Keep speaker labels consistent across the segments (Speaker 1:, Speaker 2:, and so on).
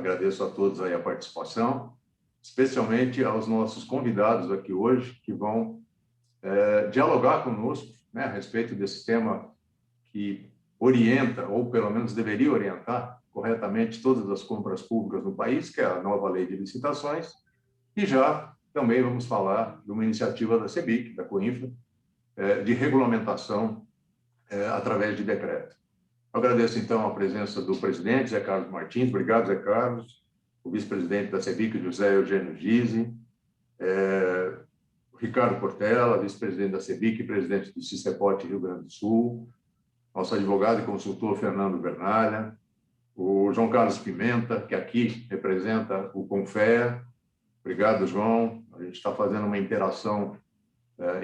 Speaker 1: Agradeço a todos aí a participação, especialmente aos nossos convidados aqui hoje, que vão dialogar conosco, né, a respeito desse tema que orienta, ou pelo menos deveria orientar corretamente todas as compras públicas no país, que é a nova lei de licitações, e já também vamos falar de uma iniciativa da CEBIC, da COINFRA, de regulamentação através de decreto. Agradeço, então, a presença do presidente, Zé Carlos Martins. Obrigado, Zé Carlos. O vice-presidente da CEBIC, José Eugênio Gise. Ricardo Portela, vice-presidente da CEBIC e presidente do CICEPOT Rio Grande do Sul. Nosso advogado e consultor, Fernando Bernalha. O João Carlos Pimenta, que aqui representa o CONFEA. Obrigado, João. A gente está fazendo uma interação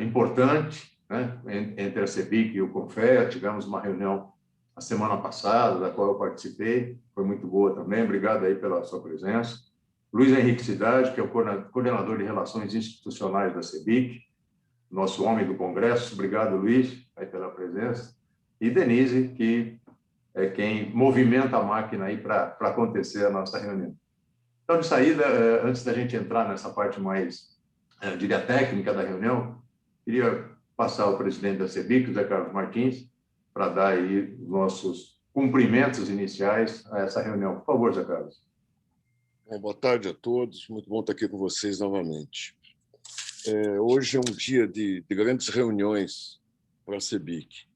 Speaker 1: importante, né, entre a CEBIC e o CONFEA. Tivemos uma reunião a semana passada, da qual eu participei, foi muito boa também. Obrigado aí pela sua presença. Luiz Henrique Cidade, que é o coordenador de Relações Institucionais da CEBIC, nosso homem do Congresso. Obrigado, Luiz, aí pela presença. E Denise, que é quem movimenta a máquina aí para acontecer a nossa reunião. Então, de saída, antes da gente entrar nessa parte mais, diria, técnica da reunião, queria passar ao presidente da CEBIC, José Carlos Martins, para dar aí os nossos cumprimentos iniciais a essa reunião. Por favor, Zé Carlos.
Speaker 2: Bom, boa tarde a todos. Muito bom estar aqui com vocês novamente. Hoje é um dia de grandes reuniões para a CEBIC.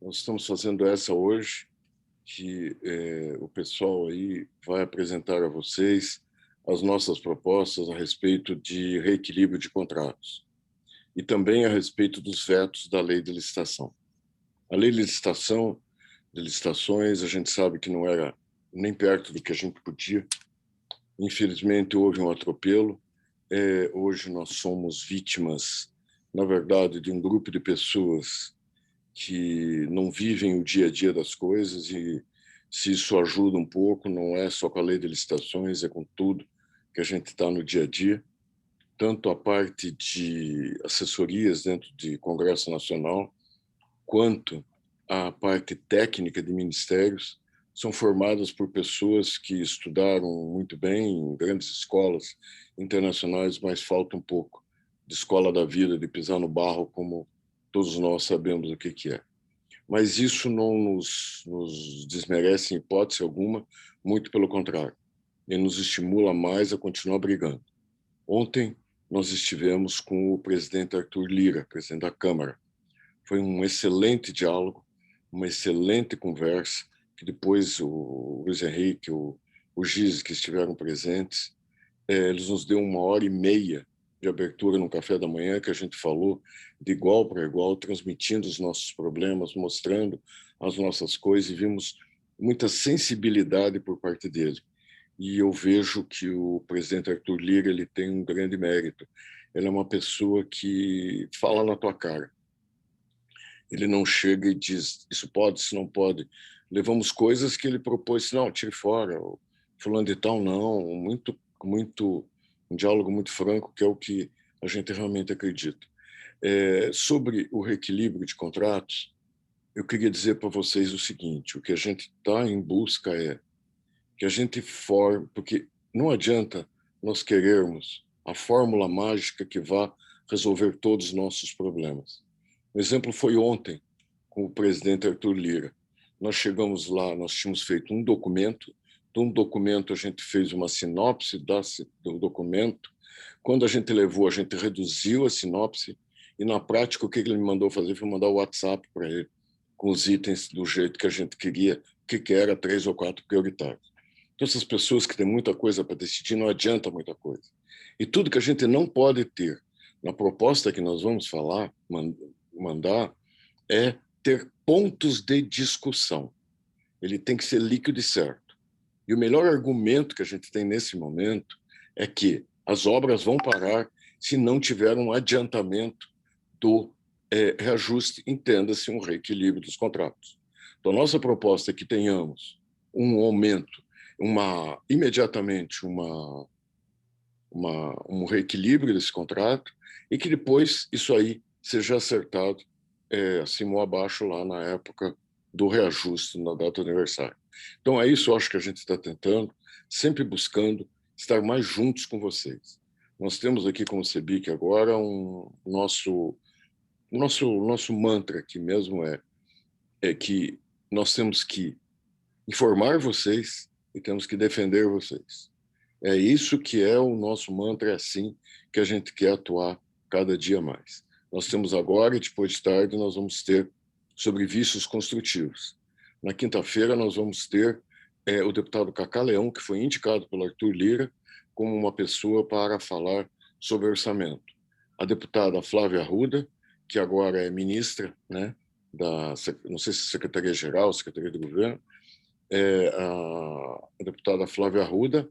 Speaker 2: Nós estamos fazendo essa hoje, que o pessoal aí vai apresentar a vocês as nossas propostas a respeito de reequilíbrio de contratos e também a respeito dos vetos da lei de licitação. A lei de licitações, a gente sabe que não era nem perto do que a gente podia. Infelizmente, houve um atropelo. Hoje nós somos vítimas, na verdade, de um grupo de pessoas que não vivem o dia a dia das coisas, e se isso ajuda um pouco, não é só com a lei de licitações, é com tudo que a gente está no dia a dia. Tanto a parte de assessorias dentro de Congresso Nacional, quanto a parte técnica de ministérios, são formadas por pessoas que estudaram muito bem em grandes escolas internacionais, mas falta um pouco de escola da vida, de pisar no barro, como todos nós sabemos o que é. Mas isso não nos desmerece em hipótese alguma, muito pelo contrário. Ele nos estimula mais a continuar brigando. Ontem nós estivemos com o presidente Arthur Lira, presidente da Câmara. Foi um excelente diálogo, uma excelente conversa, que depois o Luiz Henrique, o Gise, que estiveram presentes, eles nos deu 1h30 de abertura no café da manhã, que a gente falou de igual para igual, transmitindo os nossos problemas, mostrando as nossas coisas, e vimos muita sensibilidade por parte dele. E eu vejo que o presidente Arthur Lira, ele tem um grande mérito. Ele é uma pessoa que fala na tua cara. Ele não chega e diz, isso pode, isso não pode. Levamos coisas que ele propôs, não, tire fora, fulano de tal, não. Um diálogo muito franco, que é o que a gente realmente acredita. Sobre o reequilíbrio de contratos, eu queria dizer para vocês o seguinte: o que a gente está em busca é que a gente forme, porque não adianta nós querermos a fórmula mágica que vá resolver todos os nossos problemas. O exemplo foi ontem, com o presidente Arthur Lira. Nós chegamos lá, nós tínhamos feito um documento. De um documento, a gente fez uma sinopse do documento. Quando a gente levou, a gente reduziu a sinopse. E, na prática, o que ele me mandou fazer foi mandar o WhatsApp para ele, com os itens do jeito que a gente queria, que era 3 ou 4 prioritários. Então, essas pessoas que têm muita coisa para decidir, não adianta muita coisa. E tudo que a gente não pode ter na proposta que nós vamos mandar, é ter pontos de discussão. Ele tem que ser líquido e certo. E o melhor argumento que a gente tem nesse momento é que as obras vão parar se não tiver um adiantamento do reajuste, entenda-se um reequilíbrio dos contratos. Então, nossa proposta é que tenhamos um aumento, imediatamente um reequilíbrio desse contrato, e que depois isso aí seja acertado acima ou abaixo lá na época do reajuste, na data do aniversário. Então, é isso, eu acho que a gente está tentando, sempre buscando estar mais juntos com vocês. Nós temos aqui, como CEBIC agora, nosso mantra aqui mesmo é que nós temos que informar vocês e temos que defender vocês. É isso que é o nosso mantra, é assim que a gente quer atuar cada dia mais. Nós temos agora, e depois de tarde, nós vamos ter sobre vícios construtivos. Na quinta-feira, nós vamos ter o deputado Cacá Leão, que foi indicado pelo Arthur Lira como uma pessoa para falar sobre orçamento. A deputada Flávia Arruda, que agora é ministra, né, não sei se Secretaria-Geral, Secretaria do Governo, a deputada Flávia Arruda,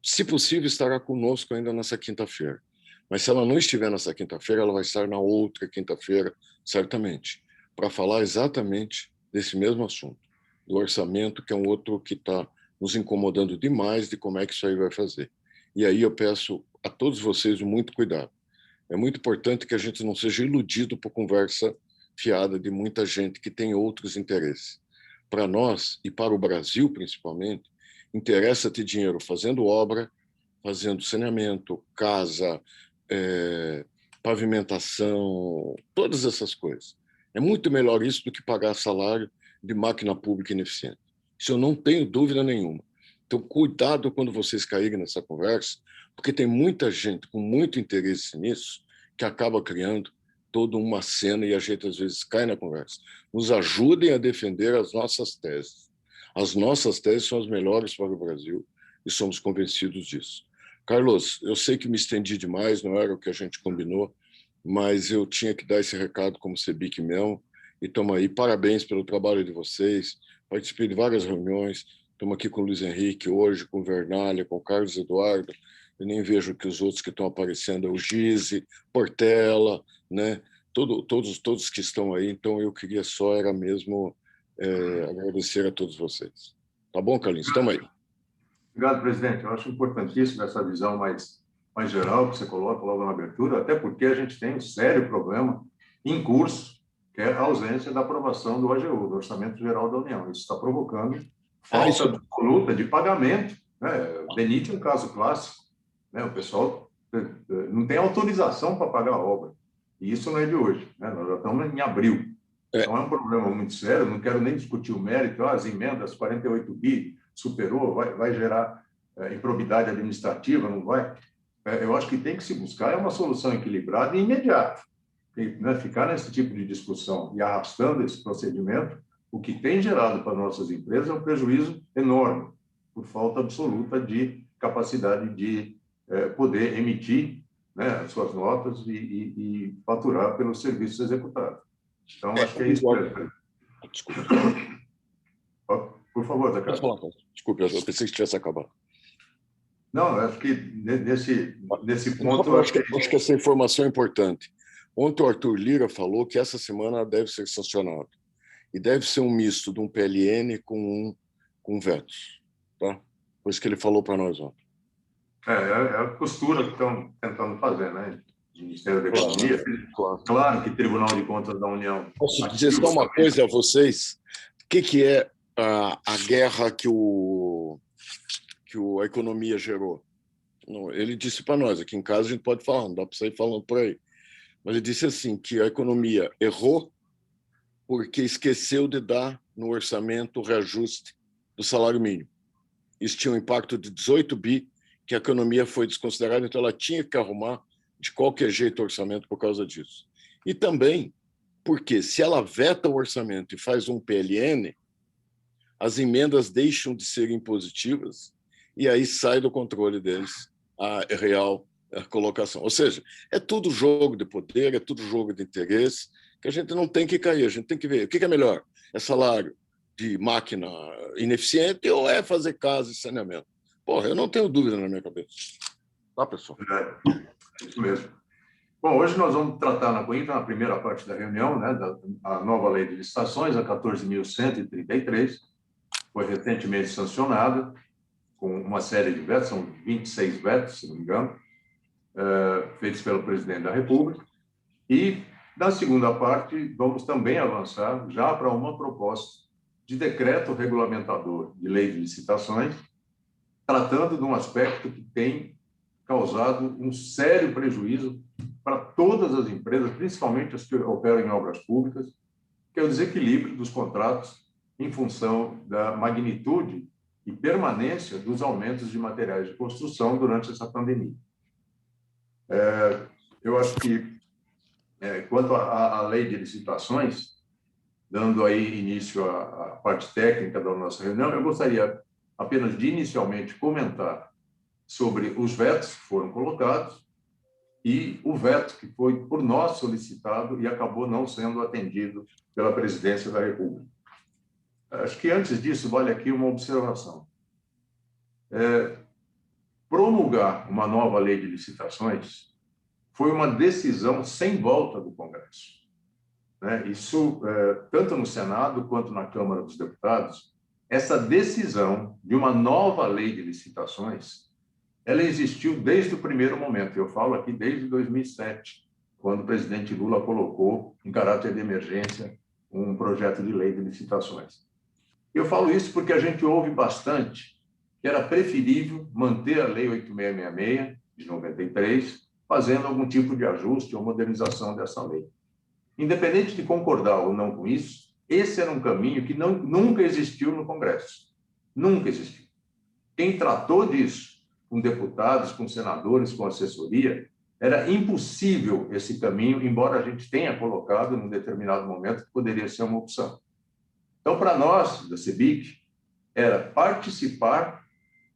Speaker 2: se possível, estará conosco ainda nessa quinta-feira. Mas se ela não estiver nessa quinta-feira, ela vai estar na outra quinta-feira, certamente, para falar exatamente desse mesmo assunto, do orçamento, que é um outro que está nos incomodando demais de como é que isso aí vai fazer. E aí eu peço a todos vocês muito cuidado. É muito importante que a gente não seja iludido por conversa fiada de muita gente que tem outros interesses. Para nós, e para o Brasil principalmente, interessa ter dinheiro fazendo obra, fazendo saneamento, casa, pavimentação, todas essas coisas. É muito melhor isso do que pagar salário de máquina pública ineficiente. Isso eu não tenho dúvida nenhuma. Então, cuidado quando vocês caírem nessa conversa, porque tem muita gente com muito interesse nisso que acaba criando toda uma cena e a gente, às vezes, cai na conversa. Nos ajudem a defender as nossas teses. As nossas teses são as melhores para o Brasil e somos convencidos disso. Carlos, eu sei que me estendi demais, não era o que a gente combinou, mas eu tinha que dar esse recado como CEBIC mesmo. E estamos aí, parabéns pelo trabalho de vocês. Participei de várias reuniões, estamos aqui com o Luiz Henrique hoje, com o Vernalha, com o Carlos Eduardo. Eu nem vejo que os outros que estão aparecendo é o Gize, Portela, né? Todos que estão aí. Então, eu queria só, era mesmo agradecer a todos vocês. Tá bom, Carlinhos? Estamos aí.
Speaker 1: Obrigado, presidente. Eu acho importantíssima essa visão mais geral que você coloca logo na abertura, até porque a gente tem um sério problema em curso, que é a ausência da aprovação do AGU, do Orçamento Geral da União. Isso está provocando falta absoluta de pagamento. Né? DENIT é um caso clássico. Né? O pessoal não tem autorização para pagar a obra. E isso não é de hoje. Né? Nós já estamos em abril. Então, é um problema muito sério. Não quero nem discutir o mérito. As emendas, 48 bi, superou, vai gerar improbidade administrativa, não vai? Eu acho que tem que se buscar uma solução equilibrada e imediata. Né? Ficar nesse tipo de discussão e arrastando esse procedimento, o que tem gerado para nossas empresas é um prejuízo enorme, por falta absoluta de capacidade de poder emitir, né, suas notas e faturar pelos serviços executados. Então, acho que é isso mesmo.
Speaker 2: Desculpa.
Speaker 1: Por favor, Zé Carlos.
Speaker 2: Desculpe, eu pensei que tivesse acabado.
Speaker 1: Não, acho que nesse ponto...
Speaker 2: Acho que essa informação é importante. Ontem o Arthur Lira falou que essa semana deve ser sancionado. E deve ser um misto de um PLN com vetos. Tá? Foi isso que ele falou para nós ontem.
Speaker 1: É a postura que estão tentando fazer, né? Ministério da Economia. Claro que Tribunal de Contas da União...
Speaker 2: Posso dizer só uma coisa a vocês? O que é a guerra que a economia gerou? Ele disse para nós, aqui em casa a gente pode falar, não dá para sair falando por aí, mas ele disse assim, que a economia errou porque esqueceu de dar no orçamento o reajuste do salário mínimo. Isso tinha um impacto de 18 bi, que a economia foi desconsiderada, então ela tinha que arrumar de qualquer jeito o orçamento por causa disso. E também porque se ela veta o orçamento e faz um PLN, as emendas deixam de ser impositivas e aí sai do controle deles a real colocação. Ou seja, é tudo jogo de poder, é tudo jogo de interesse, que a gente não tem que cair, a gente tem que ver o que é melhor. É salário de máquina ineficiente ou é fazer casa e saneamento? Porra, eu não tenho dúvida na minha cabeça. Tá, pessoal?
Speaker 1: É isso mesmo. Bom, hoje nós vamos tratar na primeira parte da reunião, né, a nova lei de licitações, a 14.133, foi recentemente sancionada, com uma série de vetos, são 26 vetos, se não me engano, feitos pelo presidente da República. E, na segunda parte, vamos também avançar já para uma proposta de decreto regulamentador de lei de licitações, tratando de um aspecto que tem causado um sério prejuízo para todas as empresas, principalmente as que operam em obras públicas, que é o desequilíbrio dos contratos em função da magnitude e permanência dos aumentos de materiais de construção durante essa pandemia. Eu acho que, quanto à lei de licitações, dando aí início à parte técnica da nossa reunião, eu gostaria apenas de inicialmente comentar sobre os vetos que foram colocados e o veto que foi por nós solicitado e acabou não sendo atendido pela Presidência da República. Acho que antes disso vale aqui uma observação. Promulgar uma nova lei de licitações foi uma decisão sem volta do Congresso. Isso, tanto no Senado quanto na Câmara dos Deputados, essa decisão de uma nova lei de licitações, ela existiu desde o primeiro momento. Eu falo aqui desde 2007, quando o presidente Lula colocou, em caráter de emergência, um projeto de lei de licitações. Eu falo isso porque a gente ouve bastante que era preferível manter a Lei 8666, de 93, fazendo algum tipo de ajuste ou modernização dessa lei. Independente de concordar ou não com isso, esse era um caminho que nunca existiu no Congresso. Nunca existiu. Quem tratou disso com deputados, com senadores, com assessoria, era impossível esse caminho, embora a gente tenha colocado, num determinado momento, que poderia ser uma opção. Então, para nós, da CEBIC, era participar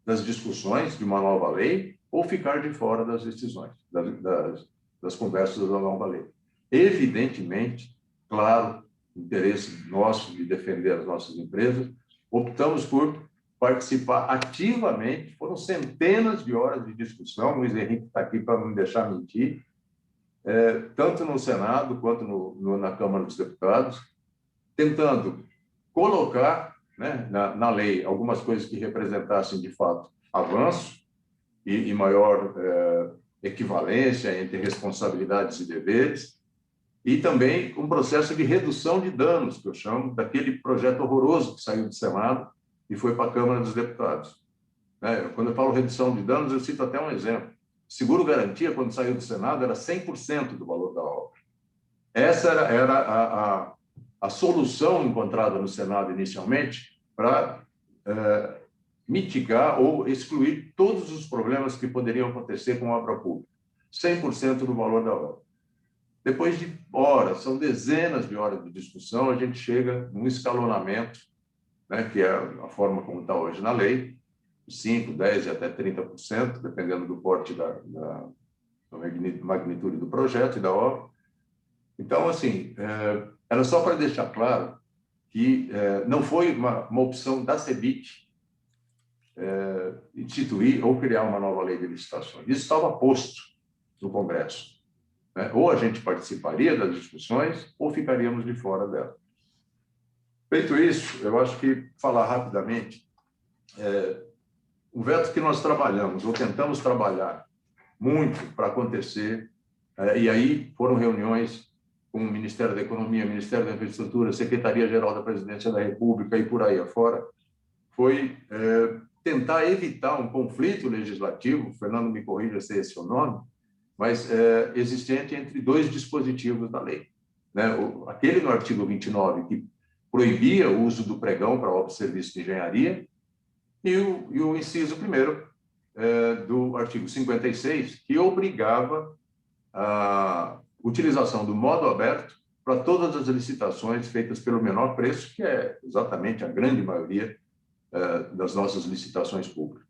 Speaker 1: das discussões de uma nova lei ou ficar de fora das decisões, das conversas da nova lei. Evidentemente, claro, interesse nosso de defender as nossas empresas, optamos por participar ativamente. Foram centenas de horas de discussão, o Luiz Henrique está aqui para não me deixar mentir, tanto no Senado quanto na Câmara dos Deputados, tentando colocar, né, na lei algumas coisas que representassem, de fato, avanço e maior equivalência entre responsabilidades e deveres, e também um processo de redução de danos, que eu chamo, daquele projeto horroroso que saiu do Senado e foi para a Câmara dos Deputados. Quando eu falo redução de danos, eu cito até um exemplo. Seguro-garantia, quando saiu do Senado, era 100% do valor da obra. Essa era a solução encontrada no Senado inicialmente para mitigar ou excluir todos os problemas que poderiam acontecer com a obra pública. 100% do valor da obra. Depois de horas, são dezenas de horas de discussão, a gente chega num escalonamento, né, que é a forma como está hoje na lei, 5%, 10% e até 30%, dependendo do porte da magnitude do projeto e da obra. Então, assim, era só para deixar claro que não foi uma opção da CEBIC instituir ou criar uma nova lei de licitações. Isso estava posto no Congresso. Ou a gente participaria das discussões ou ficaríamos de fora dela. Feito isso, eu acho que falar rapidamente, o veto que nós trabalhamos, ou tentamos trabalhar muito para acontecer, e aí foram reuniões com o Ministério da Economia, Ministério da Infraestrutura, Secretaria-Geral da Presidência da República e por aí afora, foi tentar evitar um conflito legislativo, o Fernando me corrija se é esse o nome, mas existente entre dois dispositivos da lei. Aquele no artigo 29, que proibia o uso do pregão para obras e serviços de engenharia, e o inciso 1º do artigo 56, que obrigava a utilização do modo aberto para todas as licitações feitas pelo menor preço, que é exatamente a grande maioria das nossas licitações públicas.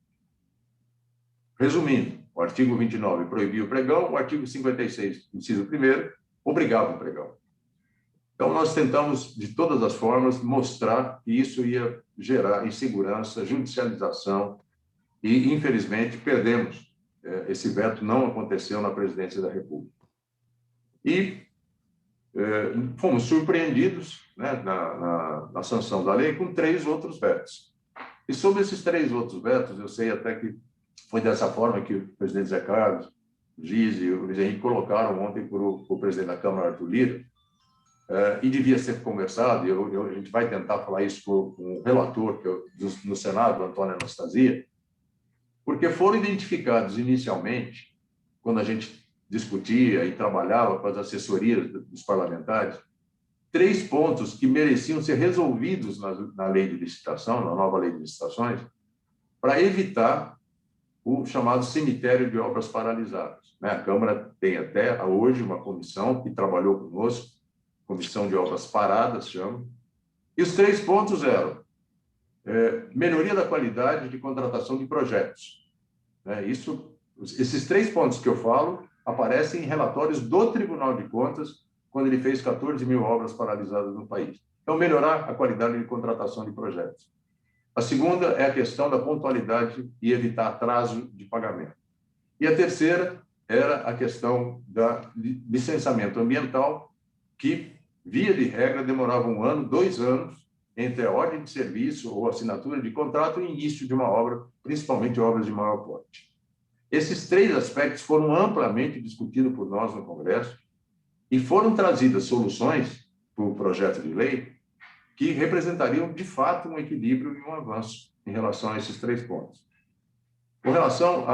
Speaker 1: Resumindo, o artigo 29 proibia o pregão, o artigo 56, inciso 1º, obrigava o pregão. Então, nós tentamos, de todas as formas, mostrar que isso ia gerar insegurança, judicialização, e, infelizmente, perdemos. Esse veto não aconteceu na Presidência da República. E fomos surpreendidos, né, na sanção da lei com 3 outros vetos. E sobre esses 3 outros vetos, eu sei até que foi dessa forma que o presidente Zé Carlos, o Giz e o Luiz Henrique colocaram ontem para o presidente da Câmara, Arthur Lira, e devia ser conversado, a gente vai tentar falar isso com o relator no Senado, Antônio Anastasia, porque foram identificados inicialmente, quando a gente discutia e trabalhava com as assessorias dos parlamentares, 3 pontos que mereciam ser resolvidos na lei de licitação, na nova lei de licitações, para evitar o chamado cemitério de obras paralisadas. A Câmara tem até hoje uma comissão que trabalhou conosco, Comissão de Obras Paradas, chama. E os 3 pontos eram melhoria da qualidade de contratação de projetos. Esses 3 pontos que eu falo aparecem em relatórios do Tribunal de Contas, quando ele fez 14 mil obras paralisadas no país. Então, melhorar a qualidade de contratação de projetos. A segunda é a questão da pontualidade e evitar atraso de pagamento. E a terceira era a questão da licenciamento ambiental, que, via de regra, demorava 1 ano, 2 anos, entre a ordem de serviço ou assinatura de contrato e o início de uma obra, principalmente obras de maior porte. Esses 3 aspectos foram amplamente discutidos por nós no Congresso e foram trazidas soluções para o projeto de lei que representariam, de fato, um equilíbrio e um avanço em relação a esses 3 pontos. Com relação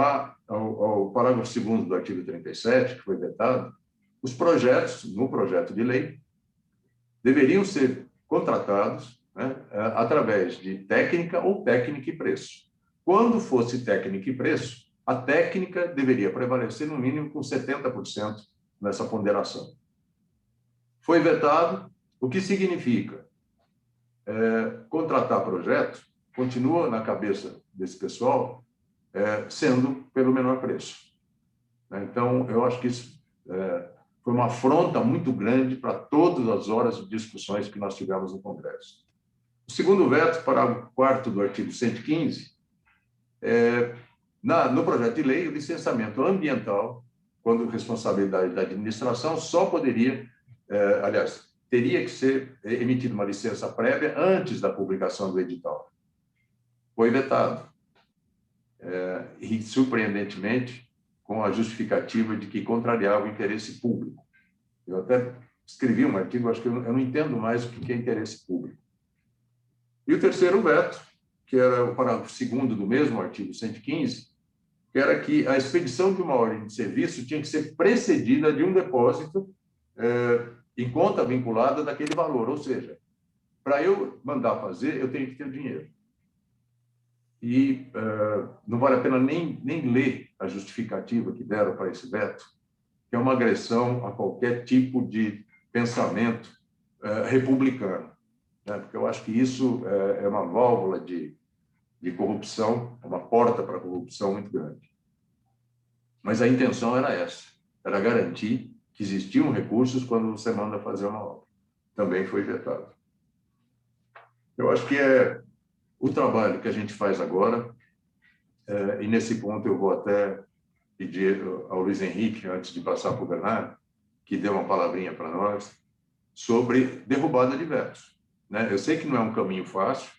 Speaker 1: ao parágrafo 2º do artigo 37, que foi vetado, os projetos, no projeto de lei, deveriam ser contratados através de técnica ou técnica e preço. Quando fosse técnica e preço, a técnica deveria prevalecer no mínimo com 70% nessa ponderação. Foi vetado, o que significa contratar projetos, continua na cabeça desse pessoal, sendo pelo menor preço. Então, eu acho que isso foi uma afronta muito grande para todas as horas de discussões que nós tivemos no Congresso. O segundo veto, parágrafo 4º do artigo 115, no projeto de lei, o licenciamento ambiental, quando responsabilidade da administração, só poderia, teria que ser emitida uma licença prévia antes da publicação do edital. Foi vetado. E, surpreendentemente, com a justificativa de que contrariava o interesse público. Eu até escrevi um artigo, acho que eu não entendo mais o que é interesse público. E o terceiro veto, que era o parágrafo 2º do mesmo artigo 115, que era que a expedição de uma ordem de serviço tinha que ser precedida de um depósito em conta vinculada daquele valor, ou seja, para eu mandar fazer, eu tenho que ter dinheiro. E não vale a pena nem ler a justificativa que deram para esse veto, que é uma agressão a qualquer tipo de pensamento republicano, porque eu acho que isso é uma válvula de corrupção, é uma porta para a corrupção muito grande. Mas a intenção era essa, era garantir que existiam recursos quando você manda fazer uma obra. Também foi vetado. Eu acho que é o trabalho que a gente faz agora, e nesse ponto eu vou até pedir ao Luiz Henrique, antes de passar para o Bernardo, que dê uma palavrinha para nós, sobre derrubada de vetos. Eu sei que não é um caminho fácil,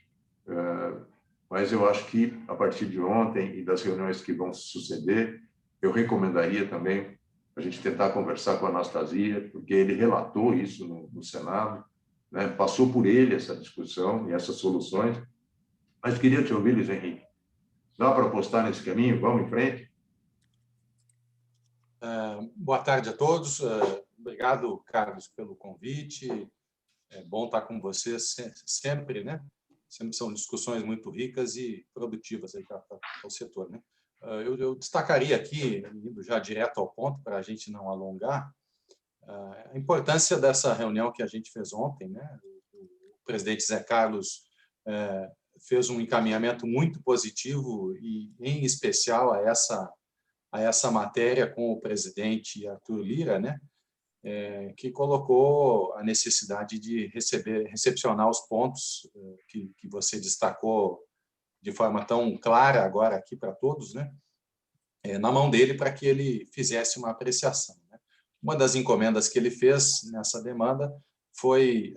Speaker 1: mas eu acho que, a partir de ontem e das reuniões que vão suceder, eu recomendaria também a gente tentar conversar com a Anastasia, porque ele relatou isso no Senado, passou por ele essa discussão e essas soluções. Mas queria te ouvir, Luiz Henrique. Dá para apostar nesse caminho? Vamos em frente?
Speaker 3: Boa tarde a todos. Obrigado, Carlos, pelo convite. É bom estar com você sempre, né? Sempre são discussões muito ricas e produtivas aí para o setor, né? Eu destacaria aqui, indo já direto ao ponto, para a gente não alongar, a importância dessa reunião que a gente fez ontem, né? O presidente Zé Carlos fez um encaminhamento muito positivo e, em especial, a essa matéria com o presidente Arthur Lira, né? Que colocou a necessidade de recepcionar os pontos que você destacou de forma tão clara agora aqui para todos, né? Na mão dele para que ele fizesse uma apreciação, né? Uma das encomendas que ele fez nessa demanda foi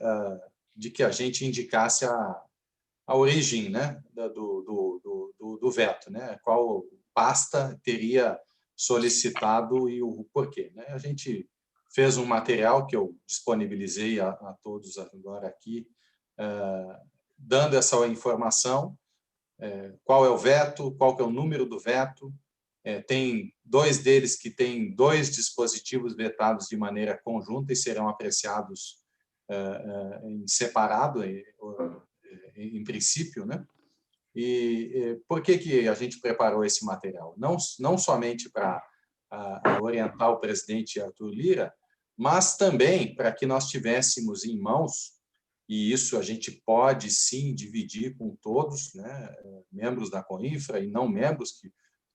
Speaker 3: de que a gente indicasse a origem, né, do veto, né? Qual pasta teria solicitado e o porquê, né? A gente fez um material que eu disponibilizei a todos agora aqui, dando essa informação, qual é o veto, qual que é o número do veto. Tem 2 deles que têm 2 dispositivos vetados de maneira conjunta e serão apreciados em separado, em princípio, né? E por que a gente preparou esse material? Não somente para orientar o presidente Arthur Lira, mas também para que nós tivéssemos em mãos, e isso a gente pode sim dividir com todos, né, membros da COINFRA e não membros,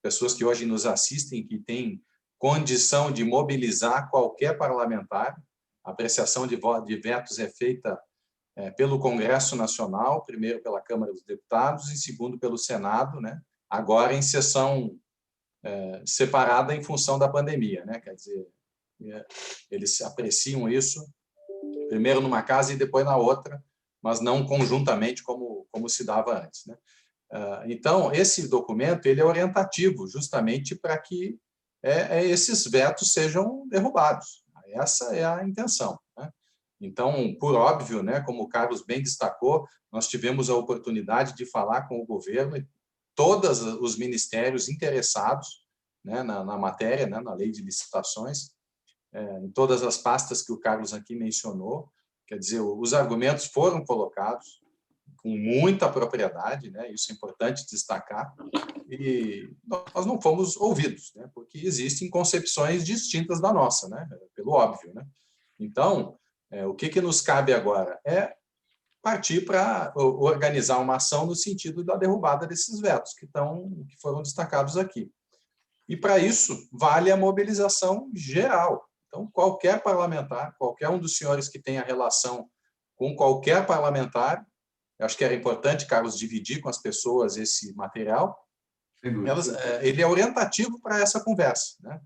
Speaker 3: pessoas que hoje nos assistem, que têm condição de mobilizar qualquer parlamentar. A apreciação de vetos é feita pelo Congresso Nacional, primeiro pela Câmara dos Deputados e segundo pelo Senado, né, agora em sessão separada em função da pandemia, né? Quer dizer, eles apreciam isso primeiro numa casa e depois na outra, mas não conjuntamente como se dava antes, né? Então, esse documento ele é orientativo justamente para que esses vetos sejam derrubados. Essa é a intenção, né? Então, por óbvio, né, como o Carlos bem destacou, nós tivemos a oportunidade de falar com o governo e todos os ministérios interessados, né, na matéria, né, na lei de licitações, em todas as pastas que o Carlos aqui mencionou. Quer dizer, os argumentos foram colocados com muita propriedade, né, isso é importante destacar, e nós não fomos ouvidos, né, porque existem concepções distintas da nossa, né, pelo óbvio, né. Então, o que nos cabe agora é partir para organizar uma ação no sentido da derrubada desses vetos que foram destacados aqui. E, para isso, vale a mobilização geral. Então, qualquer parlamentar, qualquer um dos senhores que tenha relação com qualquer parlamentar, eu acho que era importante, Carlos, dividir com as pessoas esse material, ele é orientativo para essa conversa, né?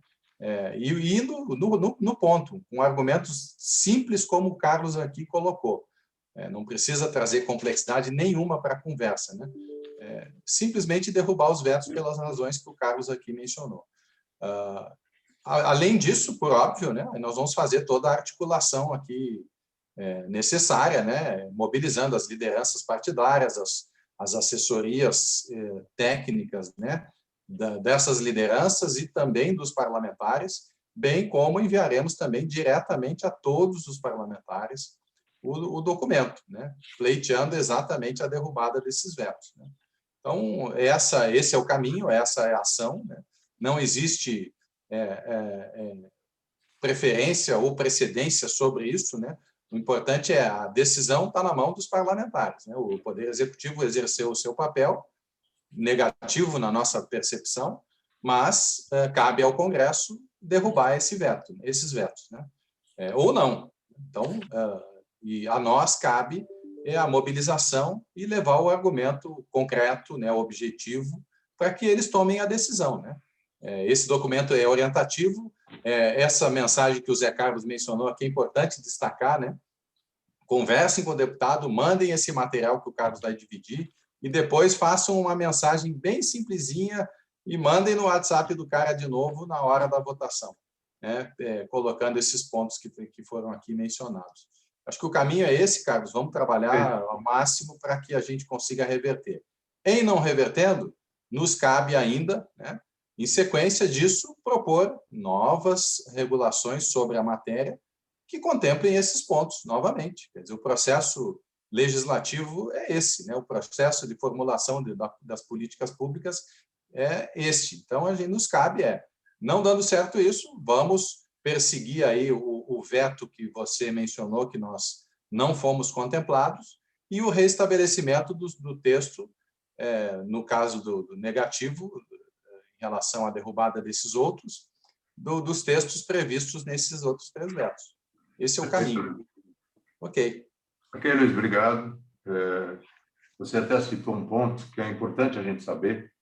Speaker 3: E indo no ponto, com argumentos simples como o Carlos aqui colocou. Não precisa trazer complexidade nenhuma para a conversa, né? Simplesmente derrubar os vetos pelas razões que o Carlos aqui mencionou. Além disso, por óbvio, né, nós vamos fazer toda a articulação aqui necessária, né, mobilizando as lideranças partidárias, as assessorias técnicas, né, dessas lideranças e também dos parlamentares, bem como enviaremos também diretamente a todos os parlamentares o documento, né, pleiteando exatamente a derrubada desses vetos, né. Então, esse é o caminho, essa é a ação, né? Não existe preferência ou precedência sobre isso, né? O importante é a decisão está na mão dos parlamentares, né? O Poder Executivo exerceu o seu papel, negativo na nossa percepção, mas cabe ao Congresso derrubar esses vetos, né? Ou não. Então, e a nós cabe a mobilização e levar o argumento concreto, né, objetivo, para que eles tomem a decisão, né? Esse documento é orientativo. Essa mensagem que o Zé Carlos mencionou aqui é importante destacar, né? Conversem com o deputado, mandem esse material que o Carlos vai dividir e depois façam uma mensagem bem simplesinha e mandem no WhatsApp do cara de novo na hora da votação, né? Colocando esses pontos que foram aqui mencionados. Acho que o caminho é esse, Carlos. Vamos trabalhar ao máximo para que a gente consiga reverter. Em não revertendo, nos cabe ainda, né, em sequência disso, propor novas regulações sobre a matéria que contemplem esses pontos novamente. Quer dizer, o processo legislativo é esse, né? O processo de formulação das políticas públicas é este. Então, a gente nos cabe não dando certo isso, vamos perseguir aí o veto que você mencionou, que nós não fomos contemplados, e o reestabelecimento do texto, no caso do negativo, em relação à derrubada desses outros, dos textos previstos nesses outros 3 vetos. Esse é o caminho. Ok.
Speaker 1: Ok, Luiz, obrigado. Você até citou um ponto que é importante a gente saber.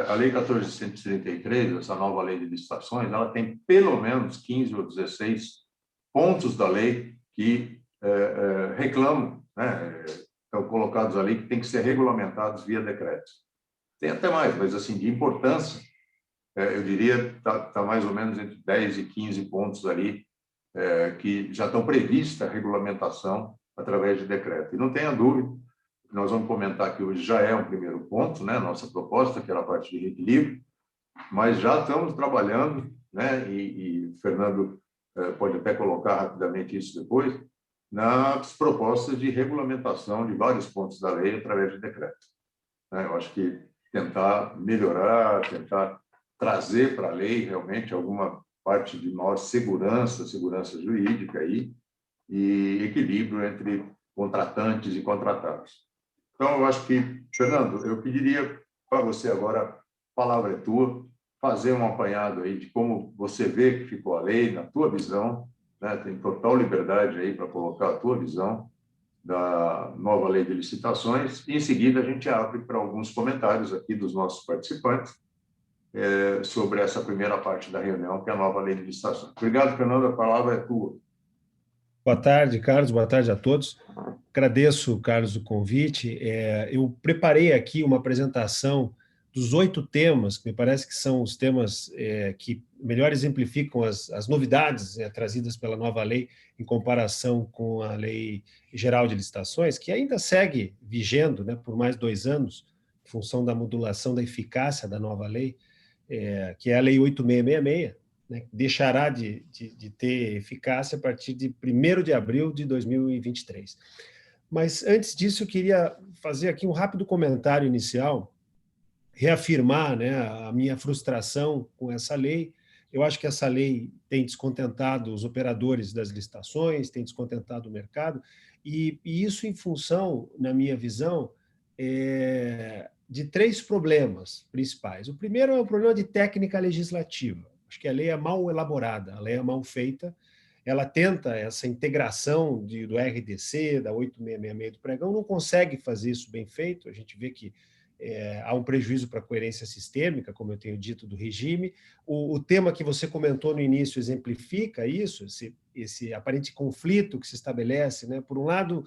Speaker 1: A Lei 14.133, essa nova lei de licitações, ela tem pelo menos 15 ou 16 pontos da lei que reclamam, né, estão colocados ali, que têm que ser regulamentados via decreto. Tem até mais, mas assim, de importância, eu diria, está mais ou menos entre 10 e 15 pontos ali que já estão prevista a regulamentação através de decreto. E não tenha dúvida, nós vamos comentar que hoje já é um primeiro ponto, né, nossa proposta, que era a parte de reequilíbrio, mas já estamos trabalhando, né, e o Fernando pode até colocar rapidamente isso depois, nas propostas de regulamentação de vários pontos da lei através de decreto. Eu acho que tentar melhorar, tentar trazer para a lei realmente alguma parte de maior segurança jurídica aí, e equilíbrio entre contratantes e contratados. Então, eu acho que, Fernando, eu pediria para você agora, a palavra é tua, fazer um apanhado aí de como você vê que ficou a lei, na tua visão, né? Tem total liberdade aí para colocar a tua visão da nova lei de licitações, e em seguida a gente abre para alguns comentários aqui dos nossos participantes sobre essa primeira parte da reunião, que é a nova lei de licitações. Obrigado, Fernando, a palavra é tua.
Speaker 4: Boa tarde, Carlos. Boa tarde a todos. Agradeço, Carlos, o convite. Eu preparei aqui uma apresentação dos 8 temas, que me parece que são os temas que melhor exemplificam as novidades trazidas pela nova lei em comparação com a Lei Geral de Licitações, que ainda segue vigendo, né, por mais 2 anos, em função da modulação da eficácia da nova lei, que é a Lei 8666, né, deixará de ter eficácia a partir de 1º de abril de 2023. Mas, antes disso, eu queria fazer aqui um rápido comentário inicial, reafirmar, né, a minha frustração com essa lei. Eu acho que essa lei tem descontentado os operadores das licitações, tem descontentado o mercado, e isso em função, na minha visão, de 3 problemas principais. O primeiro é o problema de técnica legislativa. Acho que a lei é mal elaborada, a lei é mal feita, ela tenta essa integração do RDC, da 8666 do pregão, não consegue fazer isso bem feito, a gente vê que há um prejuízo para a coerência sistêmica, como eu tenho dito, do regime. O tema que você comentou no início exemplifica isso, esse aparente conflito que se estabelece, né? Por um lado,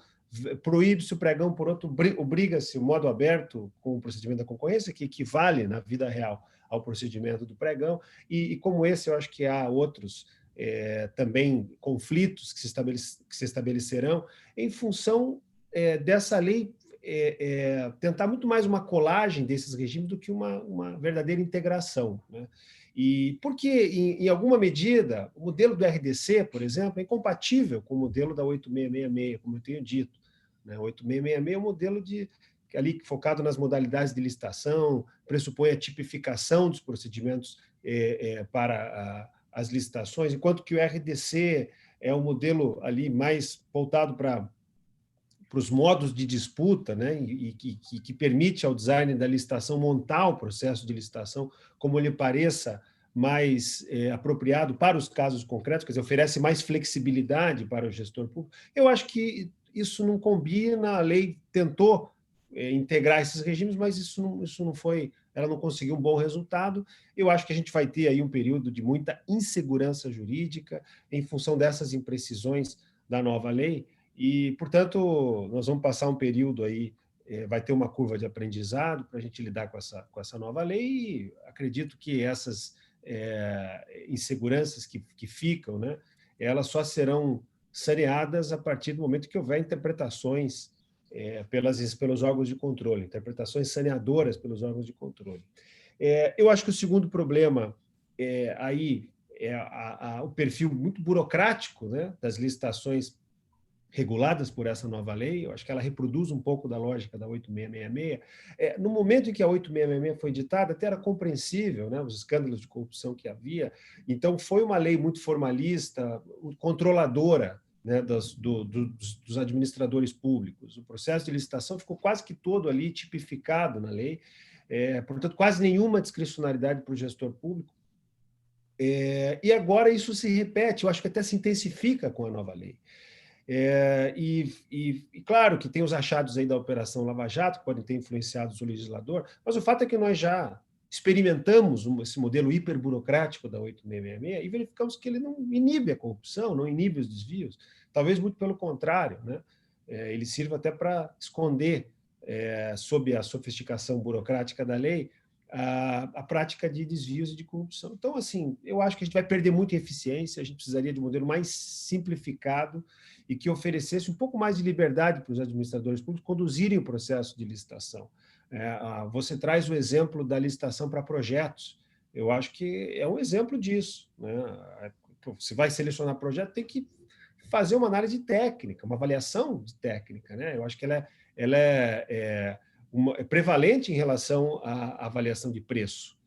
Speaker 4: proíbe-se o pregão, por outro, obriga-se o modo aberto com o procedimento da concorrência, que equivale, na vida real, ao procedimento do pregão, e como esse, eu acho que há outros também conflitos que se estabelecerão em função dessa lei tentar muito mais uma colagem desses regimes do que uma verdadeira integração, né? E porque, em alguma medida, o modelo do RDC, por exemplo, é incompatível com o modelo da 8666, como eu tenho dito, né? O 8666 é um modelo ali focado nas modalidades de licitação, pressupõe a tipificação dos procedimentos para as licitações, enquanto que o RDC é um modelo ali mais voltado para os modos de disputa, né, e que permite ao designer da licitação montar o processo de licitação como lhe pareça mais apropriado para os casos concretos, quer dizer, oferece mais flexibilidade para o gestor público. Eu acho que isso não combina, a lei tentou integrar esses regimes, mas isso não foi, ela não conseguiu um bom resultado. Eu acho que a gente vai ter aí um período de muita insegurança jurídica em função dessas imprecisões da nova lei, e, portanto, nós vamos passar um período aí, vai ter uma curva de aprendizado para a gente lidar com essa nova lei, e acredito que essas inseguranças que ficam, né, elas só serão saneadas a partir do momento que houver interpretações pelos órgãos de controle, interpretações saneadoras pelos órgãos de controle. Eu acho que o segundo problema aí é o perfil muito burocrático, né, das licitações reguladas por essa nova lei. Eu acho que ela reproduz um pouco da lógica da 8666. No momento em que a 8666 foi editada, até era compreensível, né, os escândalos de corrupção que havia. Então, foi uma lei muito formalista, controladora, né, dos administradores públicos. O processo de licitação ficou quase que todo ali tipificado na lei, portanto, quase nenhuma discricionariedade para o gestor público. E agora isso se repete, eu acho que até se intensifica com a nova lei. E claro que tem os achados aí da Operação Lava Jato, que podem ter influenciado o legislador, mas o fato é que nós já experimentamos esse modelo hiperburocrático da 8666 e verificamos que ele não inibe a corrupção, não inibe os desvios, talvez muito pelo contrário, né? Ele sirva até para esconder, sob a sofisticação burocrática da lei, a prática de desvios e de corrupção. Então, assim, eu acho que a gente vai perder muita eficiência, a gente precisaria de um modelo mais simplificado e que oferecesse um pouco mais de liberdade para os administradores públicos conduzirem o processo de licitação. Você traz o exemplo da licitação para projetos. Eu acho que é um exemplo disso, né? Você vai selecionar projeto, tem que fazer uma análise técnica, uma avaliação de técnica, né? Eu acho que ela é prevalente em relação à avaliação de preço.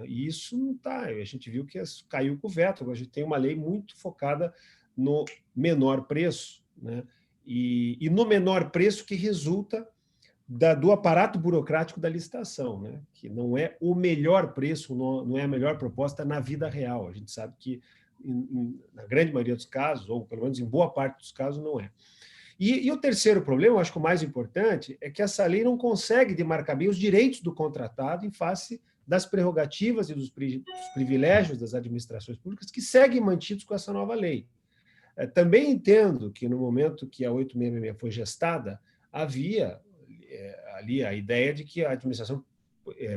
Speaker 4: E isso não está. A gente viu que caiu com o veto. Agora a gente tem uma lei muito focada no menor preço, né? E no menor preço que resulta do aparato burocrático da licitação, né? Que não é o melhor preço, não é a melhor proposta na vida real. A gente sabe que, na grande maioria dos casos, ou pelo menos em boa parte dos casos, não é. E o terceiro problema, eu acho que o mais importante, é que essa lei não consegue demarcar bem os direitos do contratado em face das prerrogativas e dos privilégios das administrações públicas que seguem mantidos com essa nova lei. Também entendo que, no momento que a 8666 foi gestada, havia ali a ideia de que a administração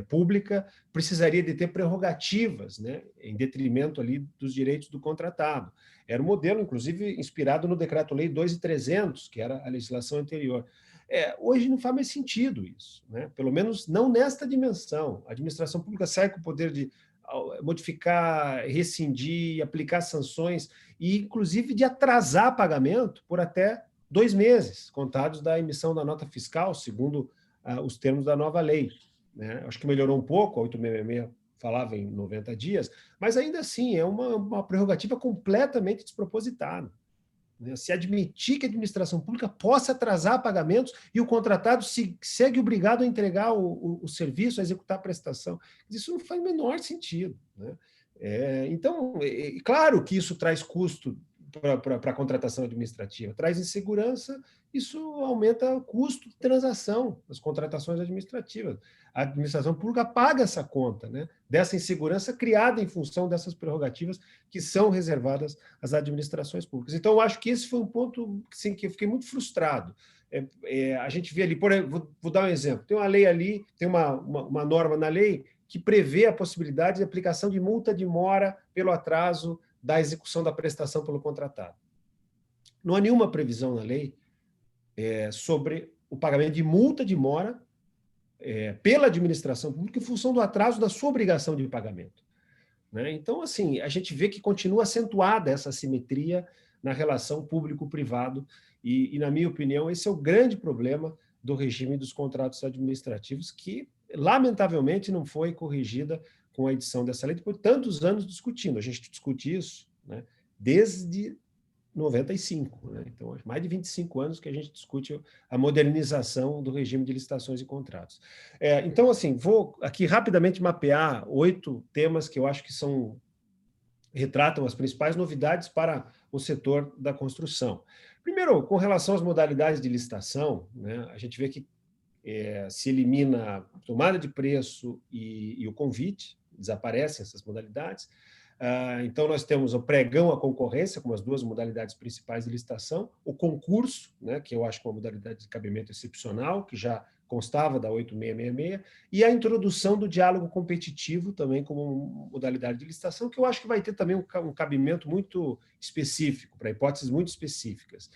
Speaker 4: pública precisaria de ter prerrogativas, né, em detrimento ali dos direitos do contratado. Era um modelo, inclusive, inspirado no Decreto-Lei 2.300, que era a legislação anterior. Hoje não faz mais sentido isso, né? Pelo menos não nesta dimensão. A administração pública sai com o poder de modificar, rescindir, aplicar sanções e, inclusive, de atrasar pagamento por até 2 meses, contados da emissão da nota fiscal, segundo os termos da nova lei, né? Acho que melhorou um pouco, a 8666 falava em 90 dias, mas ainda assim é uma prerrogativa completamente despropositada, né? Se admitir que a administração pública possa atrasar pagamentos e o contratado segue obrigado a entregar o serviço, a executar a prestação, isso não faz o menor sentido, né? Então, claro que isso traz custo para a contratação administrativa, traz insegurança, isso aumenta o custo de transação das contratações administrativas. A administração pública paga essa conta, né, dessa insegurança criada em função dessas prerrogativas que são reservadas às administrações públicas. Então, eu acho que esse foi um ponto assim, que eu fiquei muito frustrado. A gente vê ali, vou dar um exemplo, tem uma lei ali, tem uma norma na lei que prevê a possibilidade de aplicação de multa de mora pelo atraso da execução da prestação pelo contratado. Não há nenhuma previsão na lei sobre o pagamento de multa de mora pela administração pública em função do atraso da sua obrigação de pagamento, né? Então, assim, a gente vê que continua acentuada essa assimetria na relação público-privado e, na minha opinião, esse é o grande problema do regime dos contratos administrativos que, lamentavelmente, não foi corrigida com a edição dessa lei, depois de tantos anos discutindo. A gente discute isso, né, desde 95, né? Então, mais de 25 anos que a gente discute a modernização do regime de licitações e contratos. Então, assim, vou aqui rapidamente mapear 8 temas que eu acho que retratam as principais novidades para o setor da construção. Primeiro, com relação às modalidades de licitação, né, a gente vê que se elimina a tomada de preço e o convite, desaparecem essas modalidades. Então, nós temos o pregão à concorrência, como as 2 modalidades principais de licitação, o concurso, né, que eu acho que é uma modalidade de cabimento excepcional, que já constava da 8666, e a introdução do diálogo competitivo também como modalidade de licitação, que eu acho que vai ter também um cabimento muito específico, para hipóteses muito específicas.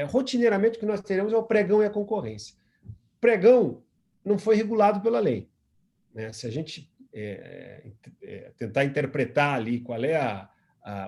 Speaker 4: Rotineiramente, o que nós teremos é o pregão e a concorrência. O pregão não foi regulado pela lei, né? Se a gente tentar interpretar ali qual é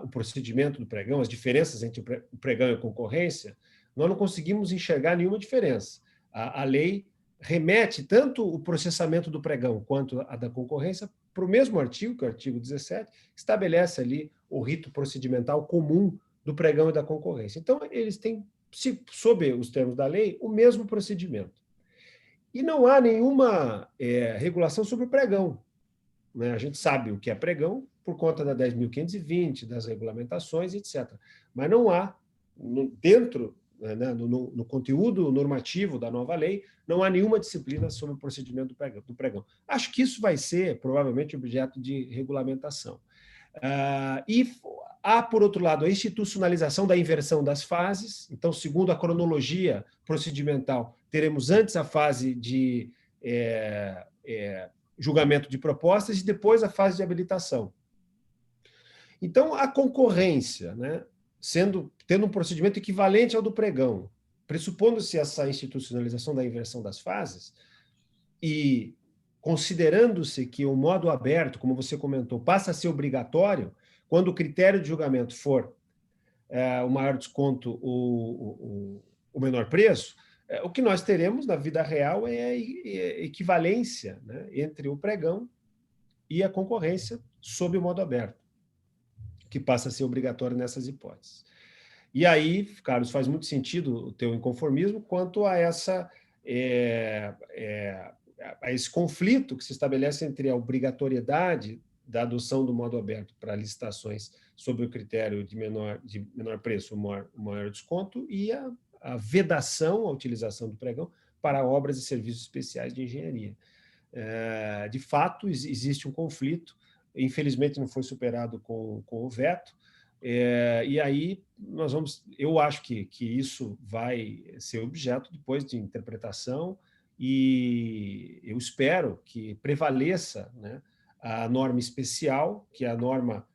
Speaker 4: o procedimento do pregão, as diferenças entre o pregão e a concorrência, nós não conseguimos enxergar nenhuma diferença. A lei remete tanto o processamento do pregão quanto a da concorrência para o mesmo artigo, que é o artigo 17, que estabelece ali o rito procedimental comum do pregão e da concorrência. Então, eles têm, sob os termos da lei, o mesmo procedimento. E não há nenhuma regulação sobre o pregão, né? A gente sabe o que é pregão por conta da 10.520, das regulamentações, etc. Mas não há, dentro, né, no conteúdo normativo da nova lei, não há nenhuma disciplina sobre o procedimento do pregão. Acho que isso vai ser, provavelmente, objeto de regulamentação. E há, por outro lado, a institucionalização da inversão das fases. Então, segundo a cronologia procedimental, teremos antes a fase de julgamento de propostas e depois a fase de habilitação. Então, a concorrência, né, tendo um procedimento equivalente ao do pregão, pressupondo-se essa institucionalização da inversão das fases e considerando-se que o modo aberto, como você comentou, passa a ser obrigatório, quando o critério de julgamento for o maior desconto, o menor preço, o que nós teremos na vida real é a equivalência, né, entre o pregão e a concorrência sob o modo aberto, que passa a ser obrigatório nessas hipóteses. E aí, Carlos, faz muito sentido o teu inconformismo quanto a esse conflito que se estabelece entre a obrigatoriedade da adoção do modo aberto para licitações sob o critério de menor preço, maior desconto, e a vedação, a utilização do pregão para obras e serviços especiais de engenharia. De fato, existe um conflito, infelizmente não foi superado com o veto, e aí eu acho que isso vai ser objeto depois de interpretação, e eu espero que prevaleça, né, a norma especial, que é a norma